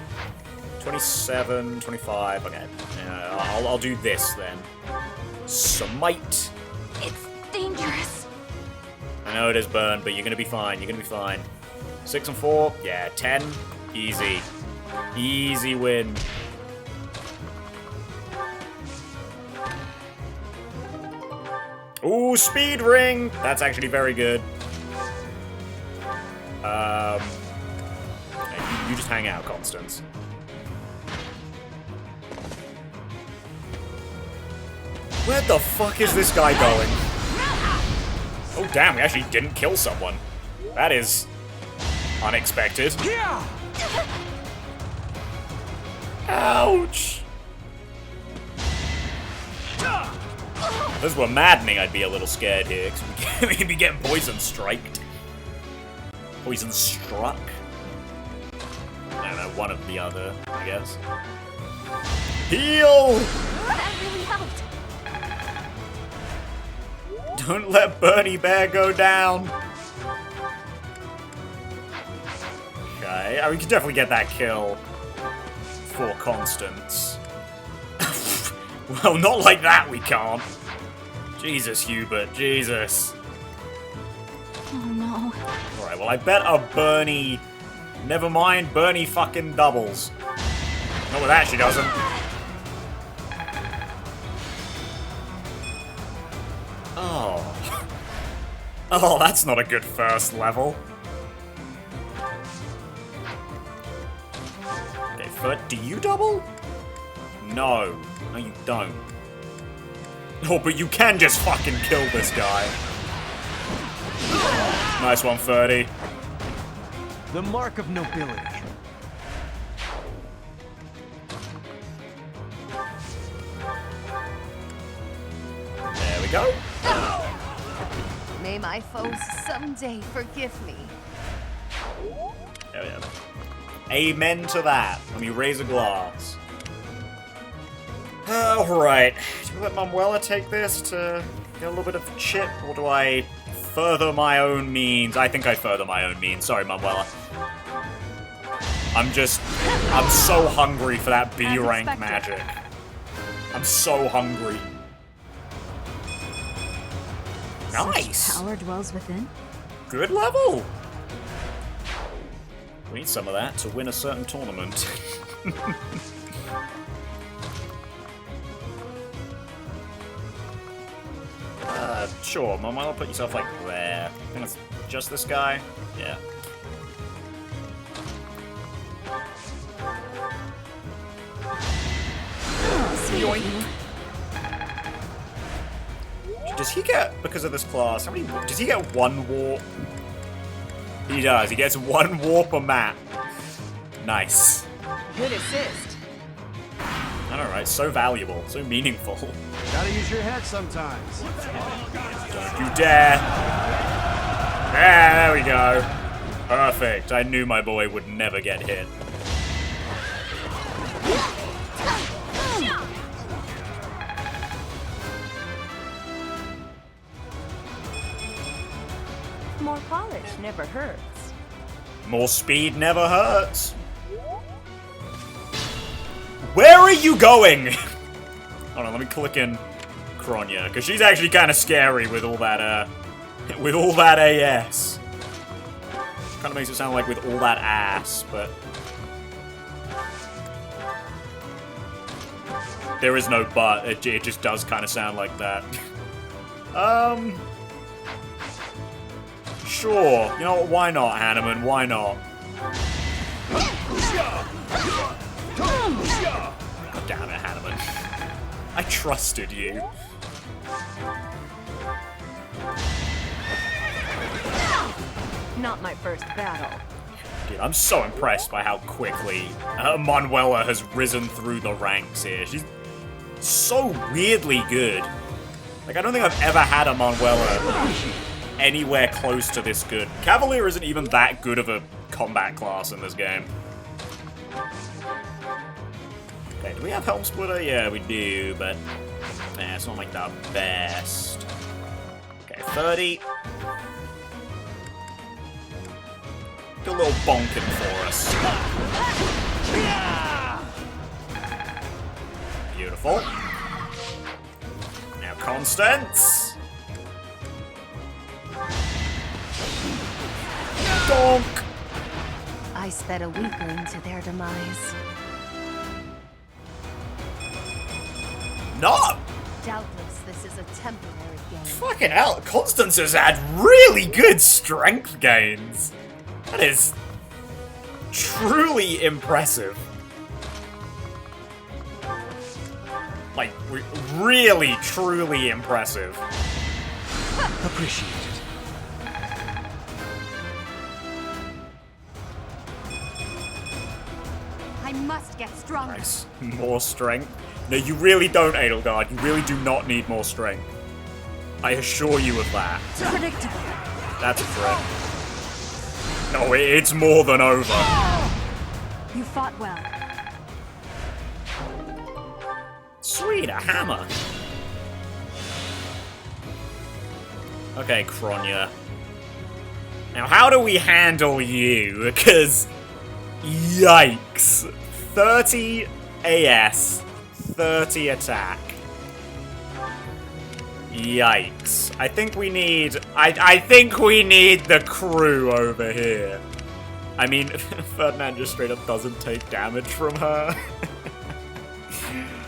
27, 25. Okay, I'll do this then. Smite. It's dangerous. I know it is burned, but you're gonna be fine. You're gonna be fine. 6 and 4. Yeah, 10. Easy. Easy win. Ooh, speed ring! That's actually very good. You just hang out, Constance. Where the fuck is this guy going? Oh damn, we actually didn't kill someone. That is unexpected. Ouch! If this were maddening, I'd be a little scared here, because we could be getting poison striked. Poison struck? I don't know, one of the other, I guess. Heal! That really helped. Don't let Bernie Bear go down! Okay, we can definitely get that kill for Constance. Well, not like that we can't. Jesus, Hubert, Jesus. Oh no. Alright, well I bet a Bernie... Never mind, Bernie fucking doubles. Not with that, she doesn't. Oh. Oh, that's not a good first level. Okay, do you double? No. No, you don't. Oh, but you can just fucking kill this guy. Nice one, Ferdy. The mark of nobility. There we go. May my foes someday forgive me. There we go. Amen to that. Let me raise a glass. Alright. Do you let Manuela take this to get a little bit of chip, or do I further my own means? I think I further my own means. Sorry, Manuela. I'm so hungry for that B rank magic. I'm so hungry. Nice! Power dwells within. Good level! We need some of that to win a certain tournament. Sure, Mom, I'll put yourself like there. I think it's just this guy. Yeah. Yoink. does he get, because of this class, how many, does he get 1 warp? He does, he gets 1 warp a map. Nice. Good assist. Alright, so valuable, so meaningful. Gotta use your head sometimes. Don't you dare. Yeah, there we go. Perfect. I knew my boy would never get hit. More polish never hurts. More speed never hurts. Where are you going? Hold on, let me click in Kronya, because she's actually kind of scary with all that, AS. Kind of makes it sound like with all that ass, but... There is no but, it just does kind of sound like that. Sure, you know what, why not, Hanneman, why not? God damn it, Hanneman. I trusted you. Not my first battle. Dude, I'm so impressed by how quickly Manuela has risen through the ranks here. She's so weirdly good. Like, I don't think I've ever had a Manuela anywhere close to this good. Cavalier isn't even that good of a combat class in this game. Okay, do we have Helm Splitter? Yeah, we do, but it's not like the best. Okay, 30. Do a little bonking for us. Beautiful. Now Constance. Donk. I sped a weakling to their demise. No! Doubtless, this is a temporary gain. Fucking hell, Constance has had really good strength gains. That is truly impressive. Like, really, truly impressive. Appreciate it. I must get stronger. Nice. More strength. No, you really don't, Edelgard. You really do not need more strength. I assure you of that. Predictable. That's a threat. No, it's more than over. You fought well. Sweet, a hammer. Okay, Kronya. Now, how do we handle you? Because, yikes. 30 AS, 30 attack. Yikes. I think we need... I think we need the crew over here. I mean, Ferdinand just straight up doesn't take damage from her.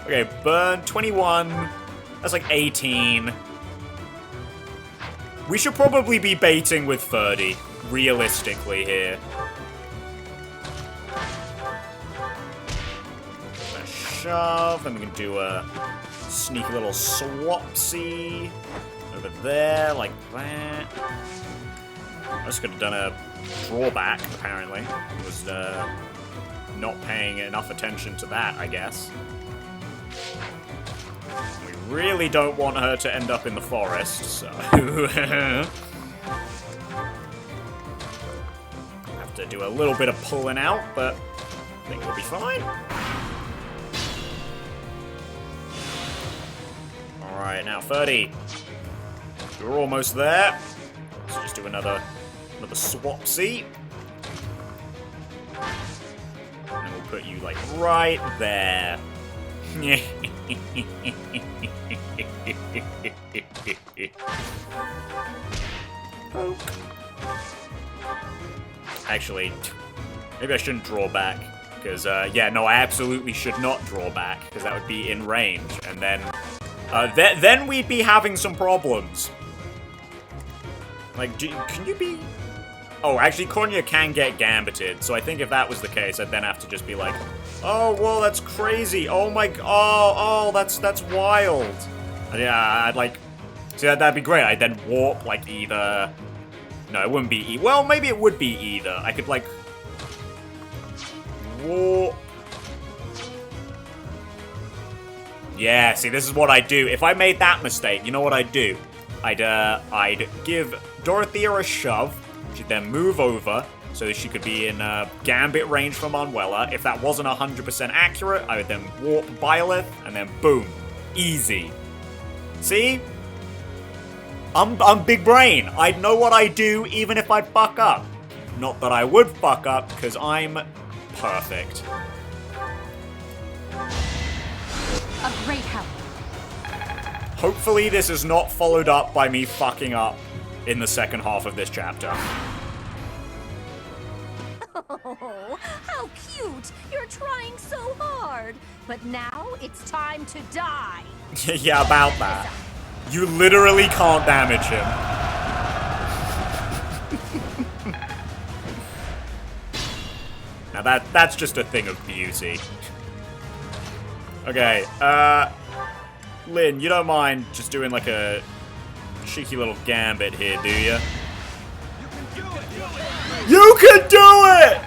Okay, burn, 21. That's like 18. We should probably be baiting with 30, realistically here. A shove, then we can do a sneaky little swapsy over there, like that. I just could have done a drawback, apparently. I was not paying enough attention to that, I guess. We really don't want her to end up in the forest, so... have to do a little bit of pulling out, but I think we'll be fine. Alright, now 30. You're almost there. Let's just do another swapsy. And we'll put you, like, right there. Poke. Actually, maybe I shouldn't draw back. Because, yeah, no, I absolutely should not draw back. Because that would be in range. And then... then we'd be having some problems. Like, can you be... Oh, actually, Kronya can get gambited, so I think if that was the case, I'd then have to just be like, oh, well, that's crazy. Oh my... Oh, that's wild. Yeah, I'd like... See, that'd be great. I'd then warp, like, either... No, it wouldn't be well, maybe it would be either. I could, like... Warp... Yeah, see, this is what I'd do. If I made that mistake, you know what I'd do? I'd give Dorothea a shove. She'd then move over so that she could be in gambit range from Manuela. If that wasn't 100% accurate, I would then warp Byleth, and then boom. Easy. See? I'm big brain. I'd know what I do even if I'd fuck up. Not that I would fuck up, because I'm perfect. A great help. Hopefully this is not followed up by me fucking up in the second half of this chapter. Oh, how cute! You're trying so hard! But now it's time to die. Yeah, about that. You literally can't damage him. Now that's just a thing of beauty. Okay, Lynn, you don't mind just doing like a cheeky little gambit here, do you? You can do it!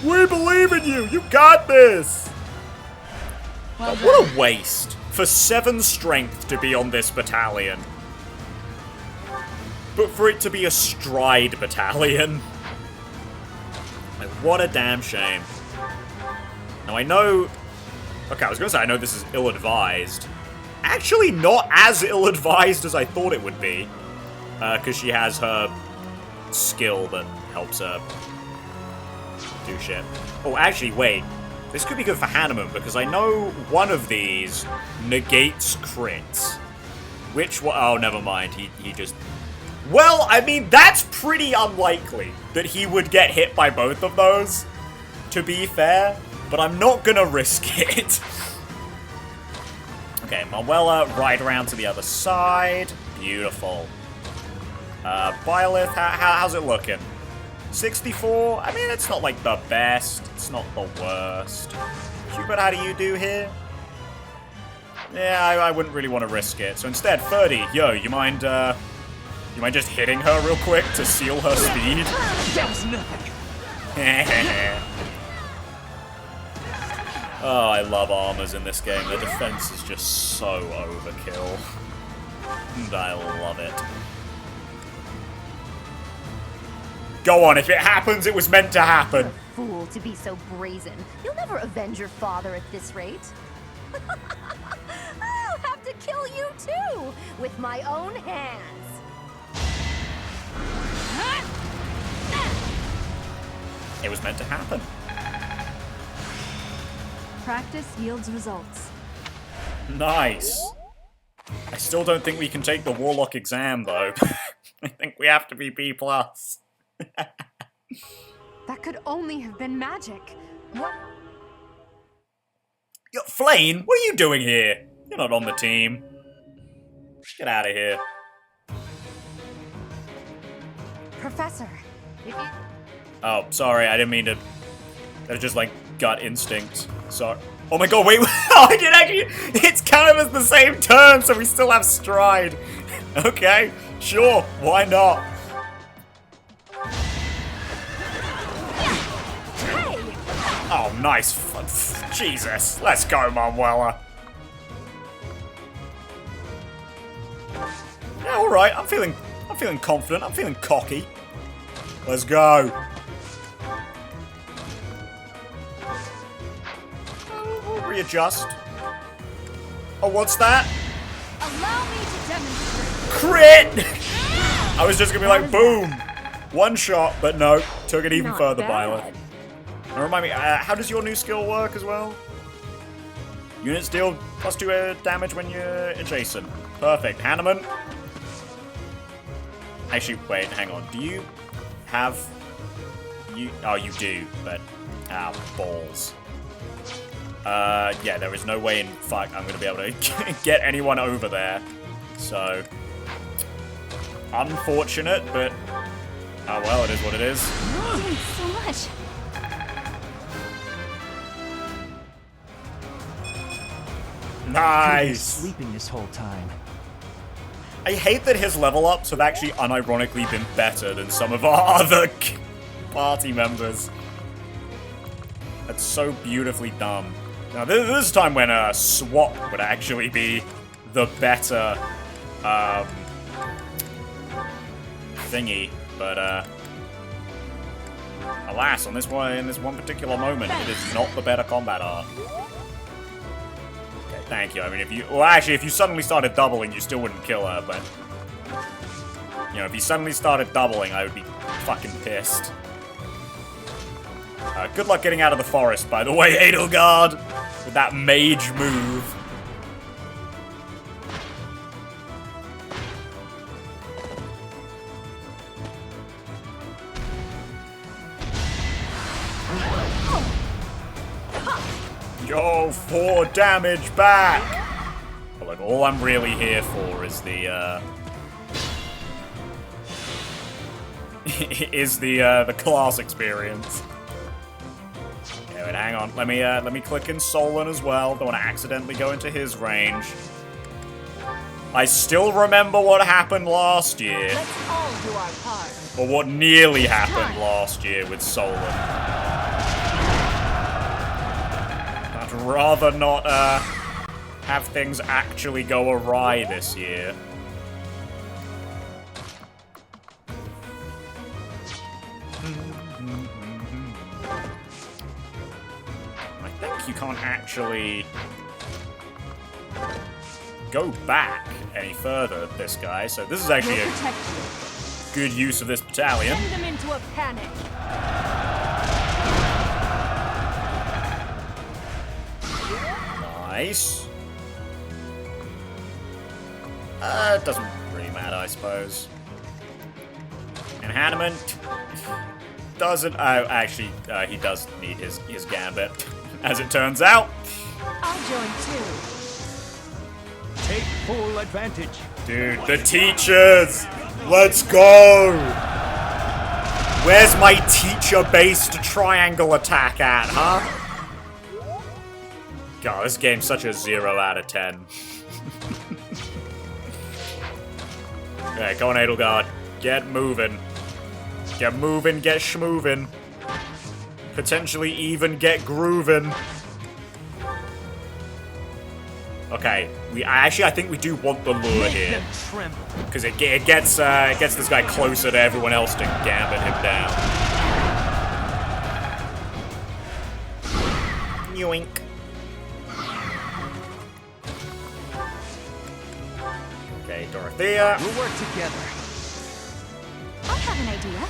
We believe in you! You got this! Well what a waste. For 7 strength to be on this battalion. But for it to be a stride battalion. Like, what a damn shame. Now I know... Okay, I was gonna say I know this is ill-advised. Actually not as ill-advised as I thought it would be. Because she has her skill that helps her do shit. Oh, actually, wait. This could be good for Hanneman, because I know one of these negates crits. Which one? Oh, never mind. He just... Well, I mean, that's pretty unlikely that he would get hit by both of those, to be fair. But I'm not gonna risk it. Okay, Manuela, right around to the other side. Beautiful. Byleth, how's it looking? 64? I mean, it's not like the best. It's not the worst. Hubert, how do you do here? Yeah, I wouldn't really want to risk it. So instead, Ferdy, yo, you mind just hitting her real quick to seal her speed? That was nothing. Oh, I love armors in this game. The defense is just so overkill. And I love it. Go on, if it happens, it was meant to happen. Fool to be so brazen. You'll never avenge your father at this rate. I'll have to kill you too, with my own hands. It was meant to happen. Practice yields results. Nice. I still don't think we can take the Warlock exam, though. I think we have to be B+. That could only have been magic. What? Yo, Flane, what are you doing here? You're not on the team. Get out of here. Professor, if you... Oh, sorry, I didn't mean to... That was just like gut instinct. Sorry. Oh my god, wait, I did actually... It's kind of as the same turn, so we still have stride. Okay, sure, why not? Oh, nice. Jesus. Let's go, Manuela. Yeah, alright. I'm feeling confident. I'm feeling cocky. Let's go. We'll readjust. Oh, what's that? allow me to demonstrate. Crit! I was just gonna be like, boom. One shot, but no. Took it even further, Byleth. Now remind me, how does your new skill work as well? Units deal +2 damage when you're adjacent. Perfect. Hanneman. Actually, wait, hang on. Do you have... Oh, you do, but... Ah, balls. Yeah, there is no way in fuck I'm gonna be able to get anyone over there. So... Unfortunate, but... Oh well, it is what it is. Thanks so much. You've been Nice! sleeping this whole time. I hate that his level ups have actually unironically been better than some of our other party members. That's so beautifully done. Now, this is a time when a swap would actually be the better thingy, but alas, in this one particular moment, it is not the better combat art. Okay, thank you. I mean, if you suddenly started doubling, you still wouldn't kill her, but you know, if you suddenly started doubling, I would be fucking pissed. Good luck getting out of the forest, by the way, Edelgard, with that mage move. Yo, 4 damage back! But look, all I'm really here for is the, the class experience. Okay, wait, hang on. Let me click in Solon as well. Don't want to accidentally go into his range. I still remember what happened last year. Let's all do our part. Or what nearly happened last year with Solon. I'd rather not have things actually go awry this year. I think you can't actually go back any further, this guy, so this is actually a good use of this battalion. Send them into a panic. Nice. It doesn't really matter, I suppose. Enhancement doesn't. Oh, actually, he does need his gambit, as it turns out. I'll join too. Take full advantage. Dude, the teachers! Let's go! Where's my teacher-based triangle attack at, huh? God, this game's such a 0 out of 10. Okay, go on, Edelgard. Get moving. Get moving, get schmoving. Potentially even get grooving. Okay, I think we do want the lure here. Because it gets this guy closer to everyone else to gambit him down. Yoink. Okay, Dorothea. We'll work together. I have an idea.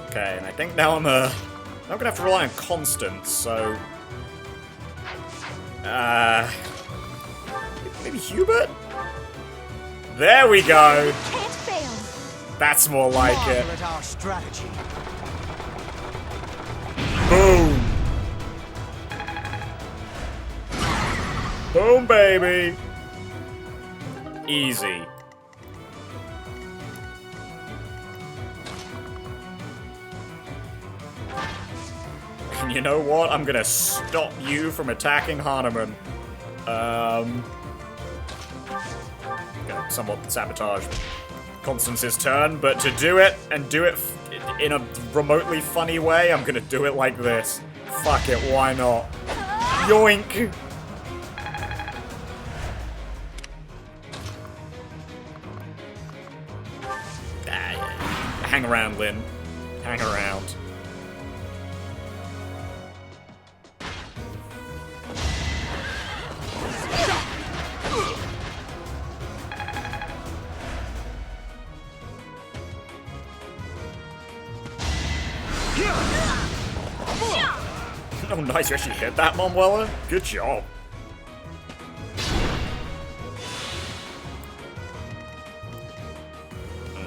Okay, and I think now I'm gonna have to rely on Constance, so maybe Hubert? There we go. Can't fail. That's more like it. Marvel at our strategy. Boom. Boom, baby. Easy. And you know what? I'm gonna stop you from attacking Hahnemann. Gonna somewhat sabotage Constance's turn, but to do it, and do it in a remotely funny way, I'm gonna do it like this. Fuck it, why not? Yoink! Hang around, Lynn. Hang around. Oh, nice. You actually hit that, Monwella. Good job.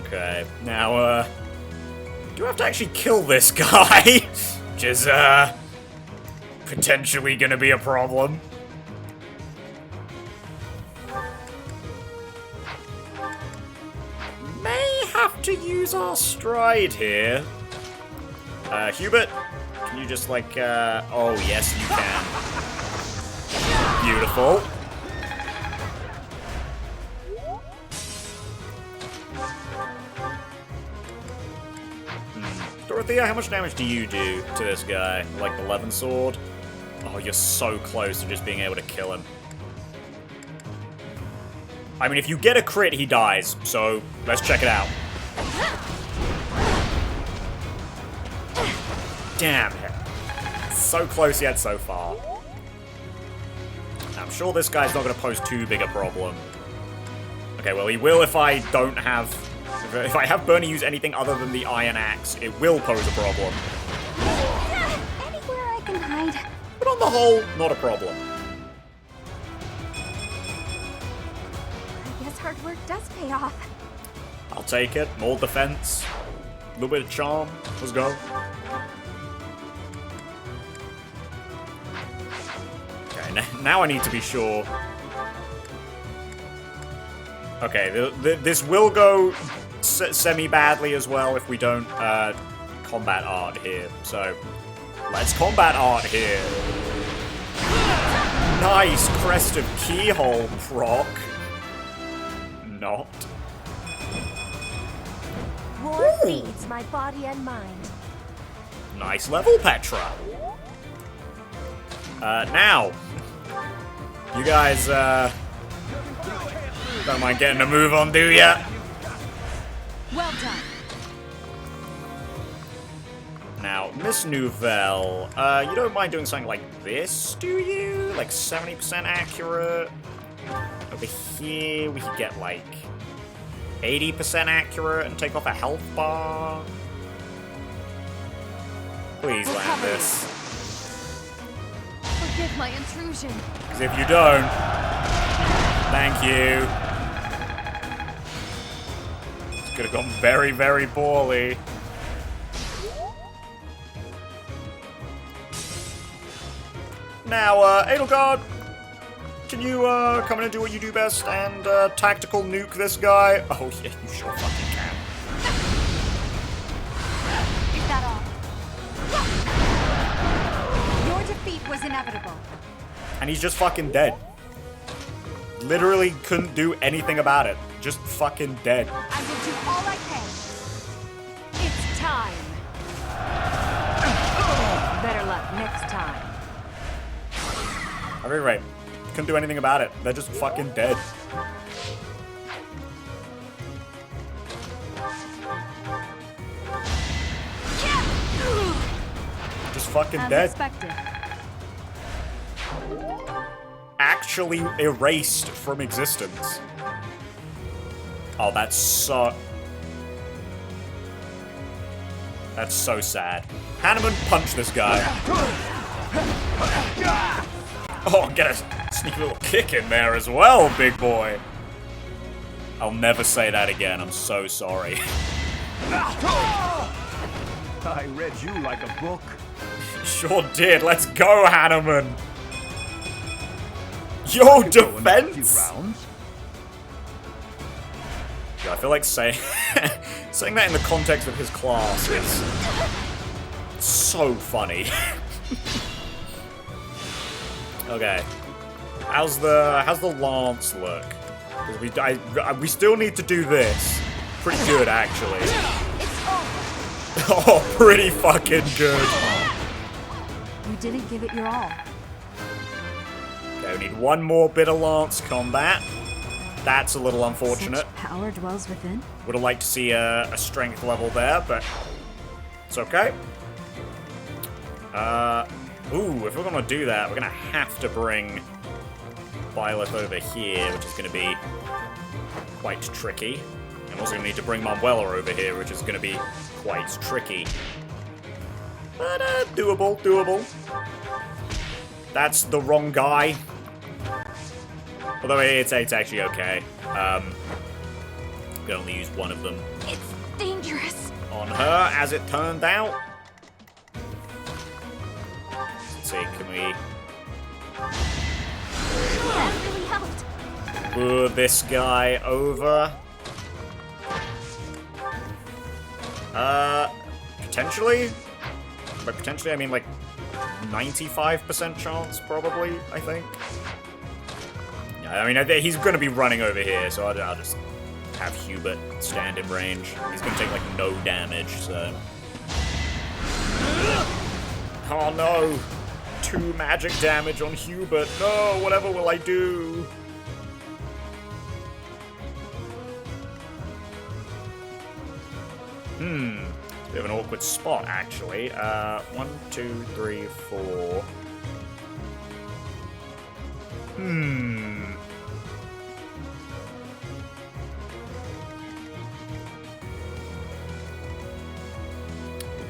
Okay, now, do I have to actually kill this guy? Which is, potentially gonna be a problem. May have to use our stride here. Hubert, Can you just like, oh yes you can. Beautiful. Dorothea, how much damage do you do to this guy? Like the Levin sword? Oh, you're so close to just being able to kill him. I mean, if you get a crit, he dies, so let's check it out. Damn it. So close yet so far. I'm sure this guy's not going to pose too big a problem. Okay, well, he will if I don't have... If I have Bernie use anything other than the Iron Axe, it will pose a problem. Anywhere I can hide. But on the whole, not a problem. I guess hard work does pay off. I'll take it. More defense. A little bit of charm. Let's go. Okay, now I need to be sure. Okay, this will go semi-badly as well if we don't combat art here. So, let's combat art here. Nice crest of keyhole proc. Not. War feeds my body and mind. Nice level, Petra. Now, you guys don't mind getting a move on, do ya? Well done. Now, Miss Nouvelle, you don't mind doing something like this, do you? Like 70% accurate? Over here, we could get like 80% accurate and take off a health bar. Please land this. Forgive my intrusion. Because if you don't, thank you. This could have gone very, very poorly. Now, Edelgard, can you come in and do what you do best and tactical nuke this guy? Oh yeah, you sure fucking can. Is that all? Your defeat was inevitable. And he's just fucking dead. Literally couldn't do anything about it. Just fucking dead. I will do all I can. It's time. Better luck next time. At any rate, couldn't do anything about it. They're just fucking dead. Just fucking dead. Expected. Actually erased from existence. Oh, that's so sad. Hanneman, punch this guy. Oh, get a sneaky little kick in there as well, big boy. I'll never say that again. I'm so sorry. I read you like a book. Sure did. Let's go, Hanneman. Yo, defense. Yeah, I feel like saying saying that in the context of his class is so funny. Okay, how's the lance look? 'Cause we still need to do this. Pretty good, actually. Oh, pretty fucking good. You didn't give it your all. Okay, we need one more bit of lance combat. That's a little unfortunate. Such power dwells within. Would have liked to see a strength level there, but it's okay. Ooh, if we're gonna do that, we're gonna have to bring Byleth over here, which is gonna be quite tricky. I'm also gonna need to bring Manuela over here, which is gonna be quite tricky. But, doable, doable. That's the wrong guy. Although it's actually okay. I'm gonna only use one of them. It's dangerous. On her, as it turned out. Let's see, can we... That really helped. Lure this guy over? Potentially? by potentially, I mean, like, 95% chance, probably, I think. Yeah, I mean, he's going to be running over here, so I'll just have Hubert stand in range. He's going to take, like, no damage, so... Oh, no! 2 magic damage on Hubert. No, whatever will I do? It's a bit of an awkward spot, actually. 1, 2, 3, 4.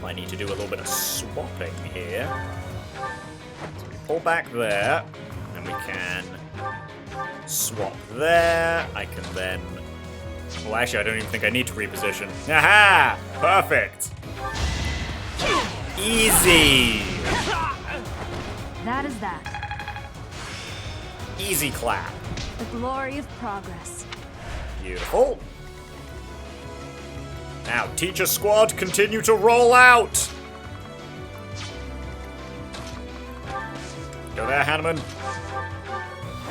Might need to do a little bit of swapping here. So we pull back there, and we can swap there. I can then... Well, actually, I don't even think I need to reposition. Aha! Perfect! Easy! That is that. Easy clap. The glory of progress. Beautiful. Now, teacher squad, continue to roll out! Go there, Hanneman.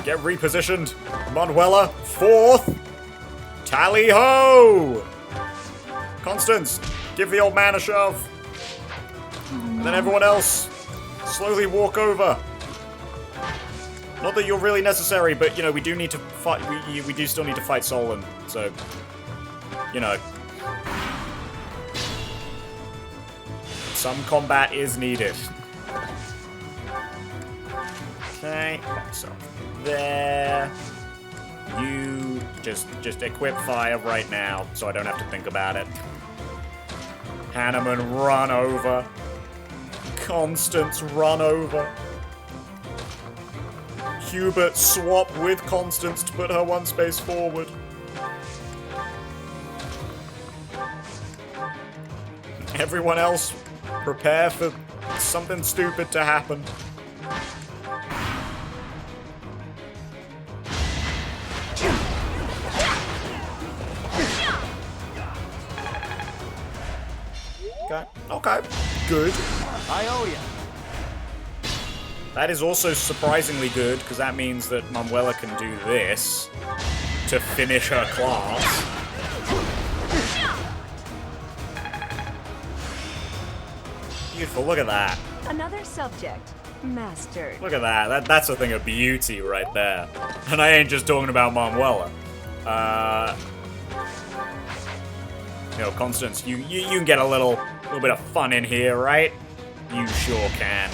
Get repositioned. Manuela, 4th. Tally-ho! Constance, give the old man a shove. And then everyone else, slowly walk over. Not that you're really necessary, but, you know, we do need to fight, we do still need to fight Solon, so, you know. Some combat is needed. Okay, so there. You just equip fire right now, so I don't have to think about it. Hanneman, run over. Constance, run over. Hubert, swap with Constance to put her 1 space forward. Everyone else, prepare for something stupid to happen. Okay, good. I owe ya. That is also surprisingly good, because that means that Manuela can do this to finish her class. Beautiful, look at that. Another subject mastered. Look at that. That's a thing of beauty right there. And I ain't just talking about Manuela. You know, Constance, you can get a little bit of fun in here, right? You sure can.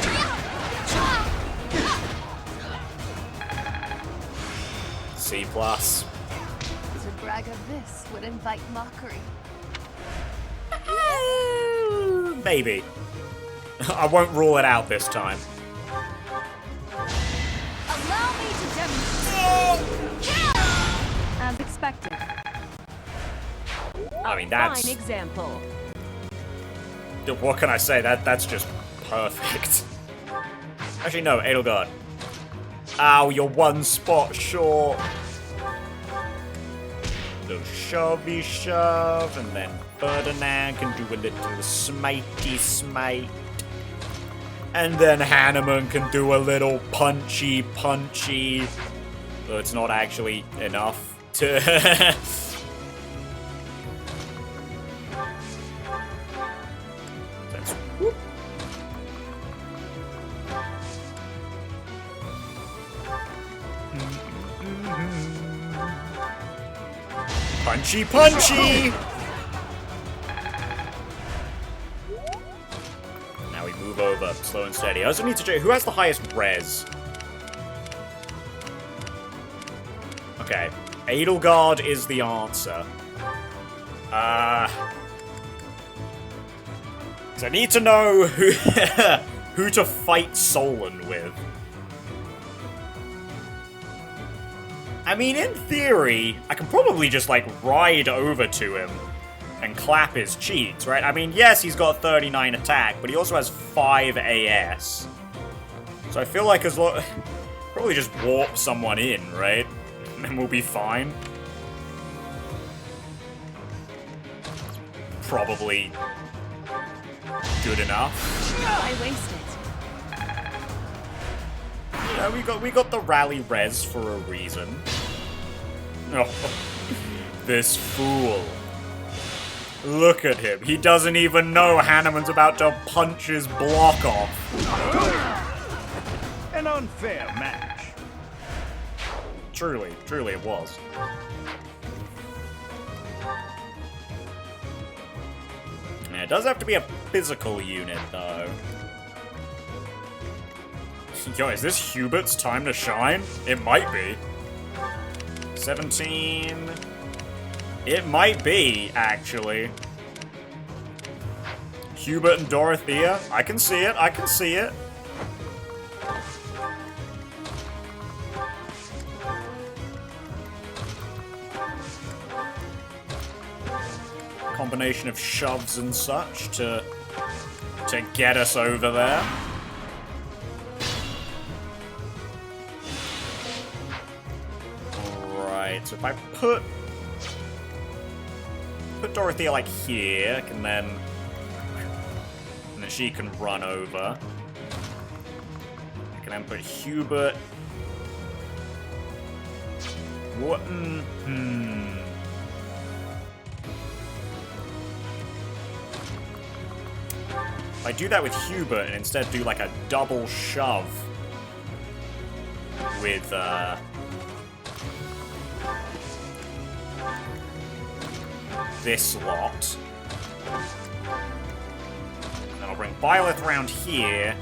C+. To brag of this would invite mockery. Maybe. I won't rule it out this time. Allow me to demonstrate. As expected. I mean, that's... Fine example. What can I say? That's just perfect. Actually, no, Edelgard. Ow, you're 1 spot short. Little shovey shove, and then Ferdinand can do a little smitey smite. And then Hanneman can do a little punchy punchy. Though it's not actually enough to... Punchy, punchy! Now we move over, slow and steady. I also need to check, who has the highest res? Okay, Edelgard is the answer. So I need to know who, who to fight Solon with. I mean, in theory, I can probably just, like, ride over to him and clap his cheeks, right? I mean, yes, he's got 39 attack, but he also has 5 AS. So I feel like as long... probably just warp someone in, right? And we'll be fine. Probably Good enough. I waste it. Yeah, we got the rally res for a reason. Oh, this fool. Look at him. He doesn't even know Hanneman's about to punch his block off. An unfair match. Truly it was. Yeah, it does have to be a physical unit, though. Yo, is this Hubert's time to shine? It might be. 17... It might be, actually. Hubert and Dorothea. I can see it, I can see it. Combination of shoves and such to get us over there. Alright, so if I put Dorothea like here, and then she can run over. I can then put Hubert. What? If I do that with Hubert and instead do like a double shove with this lot. And then I'll bring Byleth around here.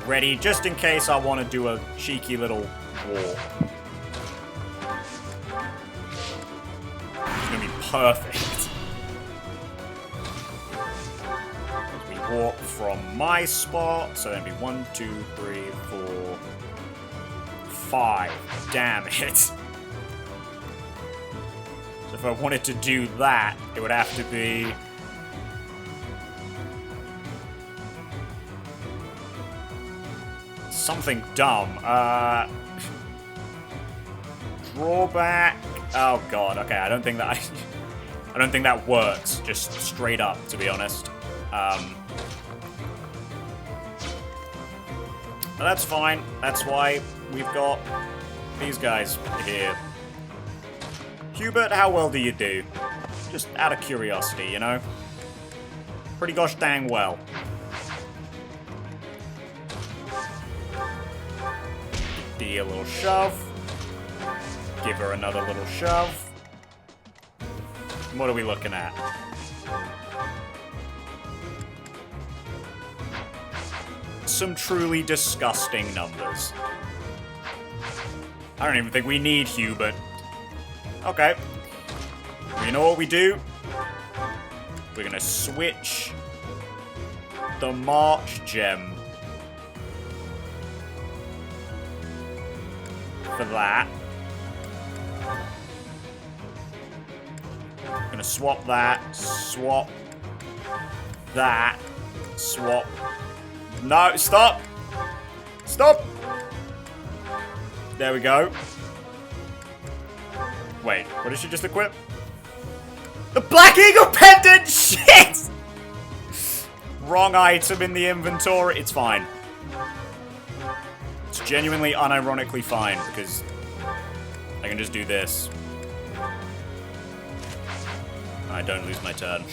Ready just in case I want to do a cheeky little walk. It's going to be perfect. As we walk from my spot, so that'd be 1, 2, 3, 4, 5. Damn it. If I wanted to do that, it would have to be... something dumb. Drawback... Oh god, okay, I don't think that... I don't think that works, just straight up, to be honest. But that's fine. That's why we've got these guys here. Hubert, how well do you do? Just out of curiosity, you know? Pretty gosh dang well. D a little shove. Give her another little shove. What are we looking at? Some truly disgusting numbers. I don't even think we need Hubert. Okay. You know what we do? We're gonna switch the March gem for that. Gonna swap that, swap that, swap. No, stop! Stop! There we go. Wait, what did she just equip? The Black Eagle Pendant! Shit! Wrong item in the inventory. It's fine. It's genuinely unironically fine, because I can just do this. I don't lose my turn.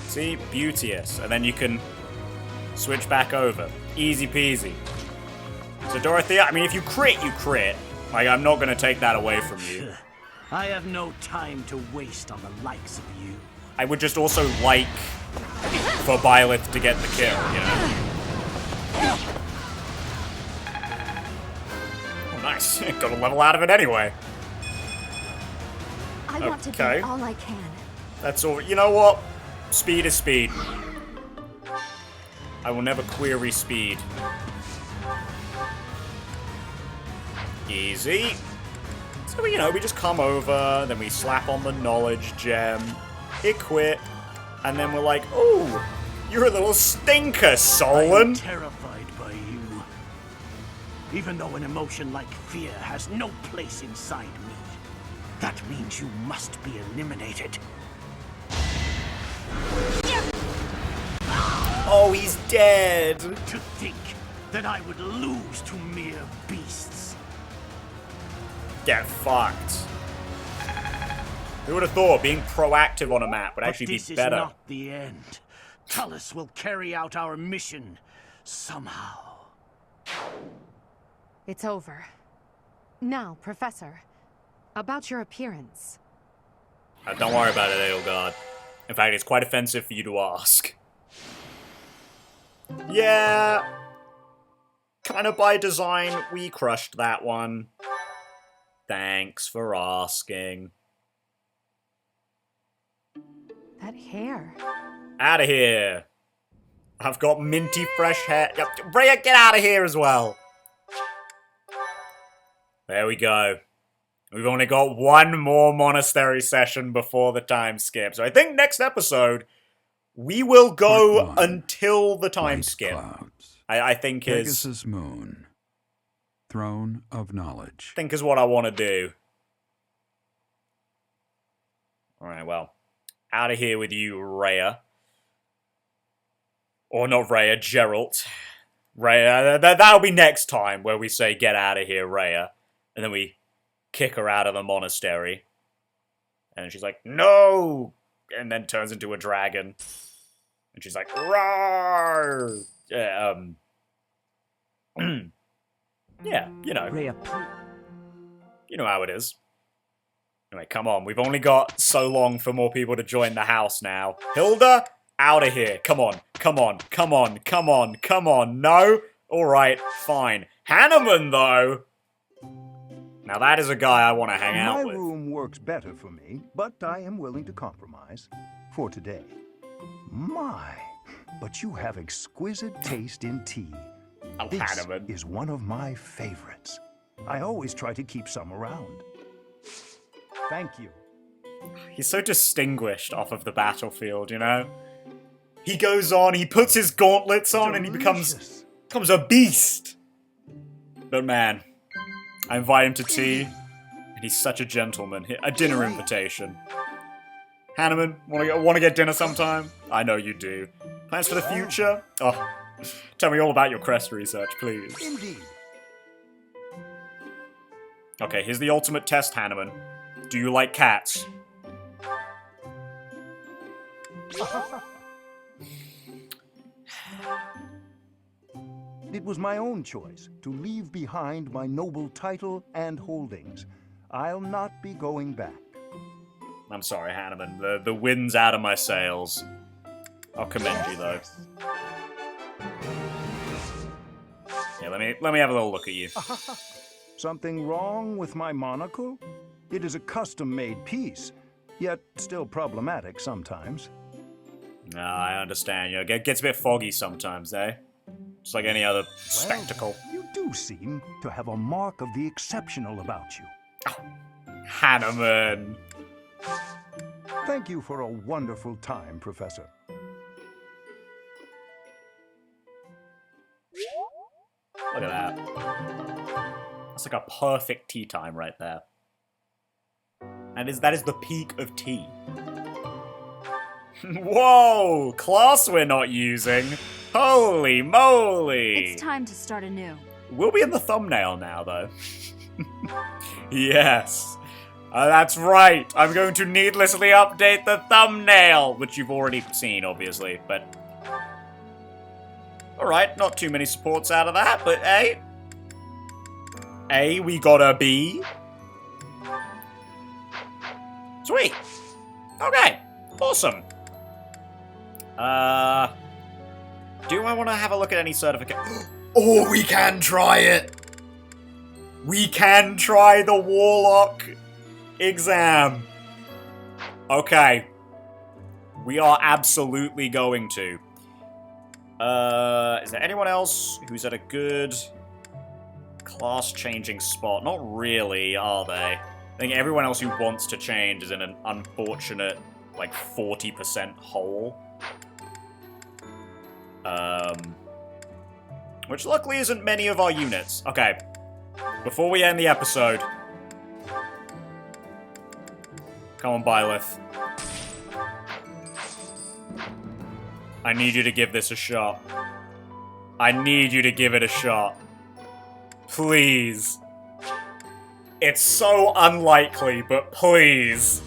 See? Beauteous. And then you can switch back over. Easy peasy. So Dorothea, I mean, if you crit, you crit. Like, I'm not going to take that away from you. I have no time to waste on the likes of you. I would just also like for Byleth to get the kill, you know? Oh, nice. Got a level out of it anyway. I want to do all I can. That's all. You know what? Speed is speed. I will never query speed. Easy. So, you know, we just come over, then we slap on the knowledge gem, equip, And then we're like, oh, you're a little stinker, Solon. I'm terrified by you. Even though an emotion like fear has no place inside me, that means you must be eliminated. Oh, he's dead. To think that I would lose to mere beasts. Get fucked. Who would have thought being proactive on a map would actually be better? This is not the end. Tullus will carry out our mission somehow. It's over. Now, Professor, about your appearance. Don't worry about it, Edelgard. In fact, it's quite offensive for you to ask. Yeah. Kind of by design, we crushed that one. Thanks for asking. That hair. Out of here. I've got minty fresh hair. Rhea, get out of here as well. There we go. We've only got one more monastery session before the time skip. So I think next episode, we will go until the time skip. I think is... Pegasus Moon. Throne of Knowledge. I think is what I want to do. Alright, well. Out of here with you, Rhea. Or not Rhea, Geralt. Rhea, that'll be next time where we say, get out of here, Rhea. And then we kick her out of the monastery. And she's like, no! And then turns into a dragon. And she's like, roar! Yeah, yeah, you know. Rhea. You know how it is. Anyway, come on. We've only got so long for more people to join the house now. Hilda, out of here. Come on, come on, come on, come on, come on. No? Alright, fine. Hanneman, though! Now that is a guy I want to hang out with. My room works better for me, but I am willing to compromise. For today. My, but you have exquisite taste in tea. Oh, this Hanneman is one of my favorites. I always try to keep some around. Thank you. He's so distinguished off of the battlefield, you know? He goes on, he puts his gauntlets on, and he becomes a beast. But man, I invite him to tea, and he's such a gentleman. A dinner invitation. Hanneman, want to get dinner sometime? I know you do. Plans for the future? Oh, tell me all about your crest research, please. Indeed. Okay, here's the ultimate test, Hanneman. Do you like cats? It was my own choice to leave behind my noble title and holdings. I'll not be going back. I'm sorry, Hanneman. The wind's out of my sails. I'll commend you, though. Yeah, let me have a little look at you. Something wrong with my monocle? It is a custom-made piece, yet still problematic sometimes. No, I understand. You know, it gets a bit foggy sometimes, eh? Just like any other spectacle. You do seem to have a mark of the exceptional about you. Oh, Hanneman. Thank you for a wonderful time, Professor. Look at that. That's like a perfect tea time right there. And that is the peak of tea. Whoa! Class we're not using! Holy moly! It's time to start anew. We'll be in the thumbnail now, though. Yes. That's right. I'm going to needlessly update the thumbnail, which you've already seen, obviously, but... Alright, not too many supports out of that, but A. A, we got a B. Sweet. Okay. Awesome. Do I want to have a look at any certificate? Oh, we can try it! We can try the Warlock exam. Okay. We are absolutely going to. Is there anyone else who's at a good class-changing spot? Not really, are they? I think everyone else who wants to change is in an unfortunate like 40% whole. Which luckily isn't many of our units. Okay, before we end the episode, come on, Byleth. I need you to give this a shot. I need you to give it a shot. Please. It's so unlikely, but please.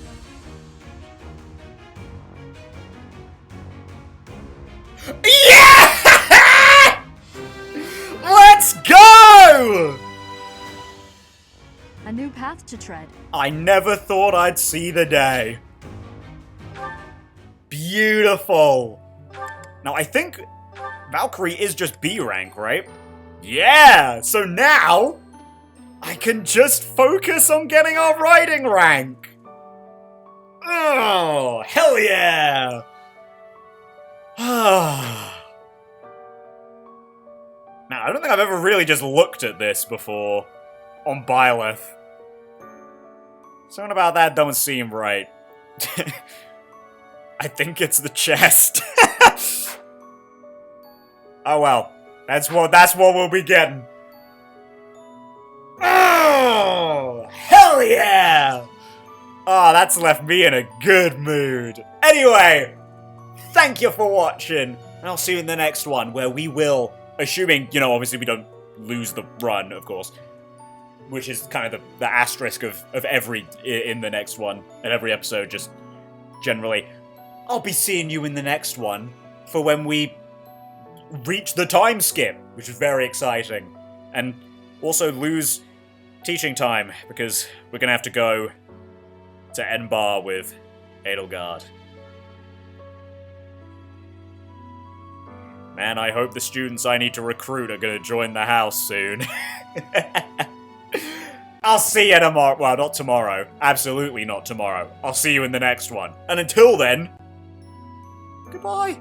Yeah! Let's go! A new path to tread. I never thought I'd see the day. Beautiful. Now, I think Valkyrie is just B rank, right? Yeah! So now, I can just focus on getting our riding rank! Oh, hell yeah! Now, I don't think I've ever really just looked at this before on Byleth. Something about that don't seem right. I think it's the chest. Oh well, that's what we'll be getting. Oh, hell yeah! Oh, that's left me in a good mood. Anyway, thank you for watching, and I'll see you in the next one, where we will, assuming, you know, obviously we don't lose the run, of course, which is kind of the asterisk of every, in the next one, and every episode, just generally. I'll be seeing you in the next one, for when we reach the time skip, which is very exciting, and also lose teaching time, because we're gonna have to go to Enbar with Edelgard. Man, I hope the students I need to recruit are gonna join the house soon. I'll see you tomorrow. Well, not tomorrow. Absolutely not tomorrow. I'll see you in the next one. And until then, goodbye.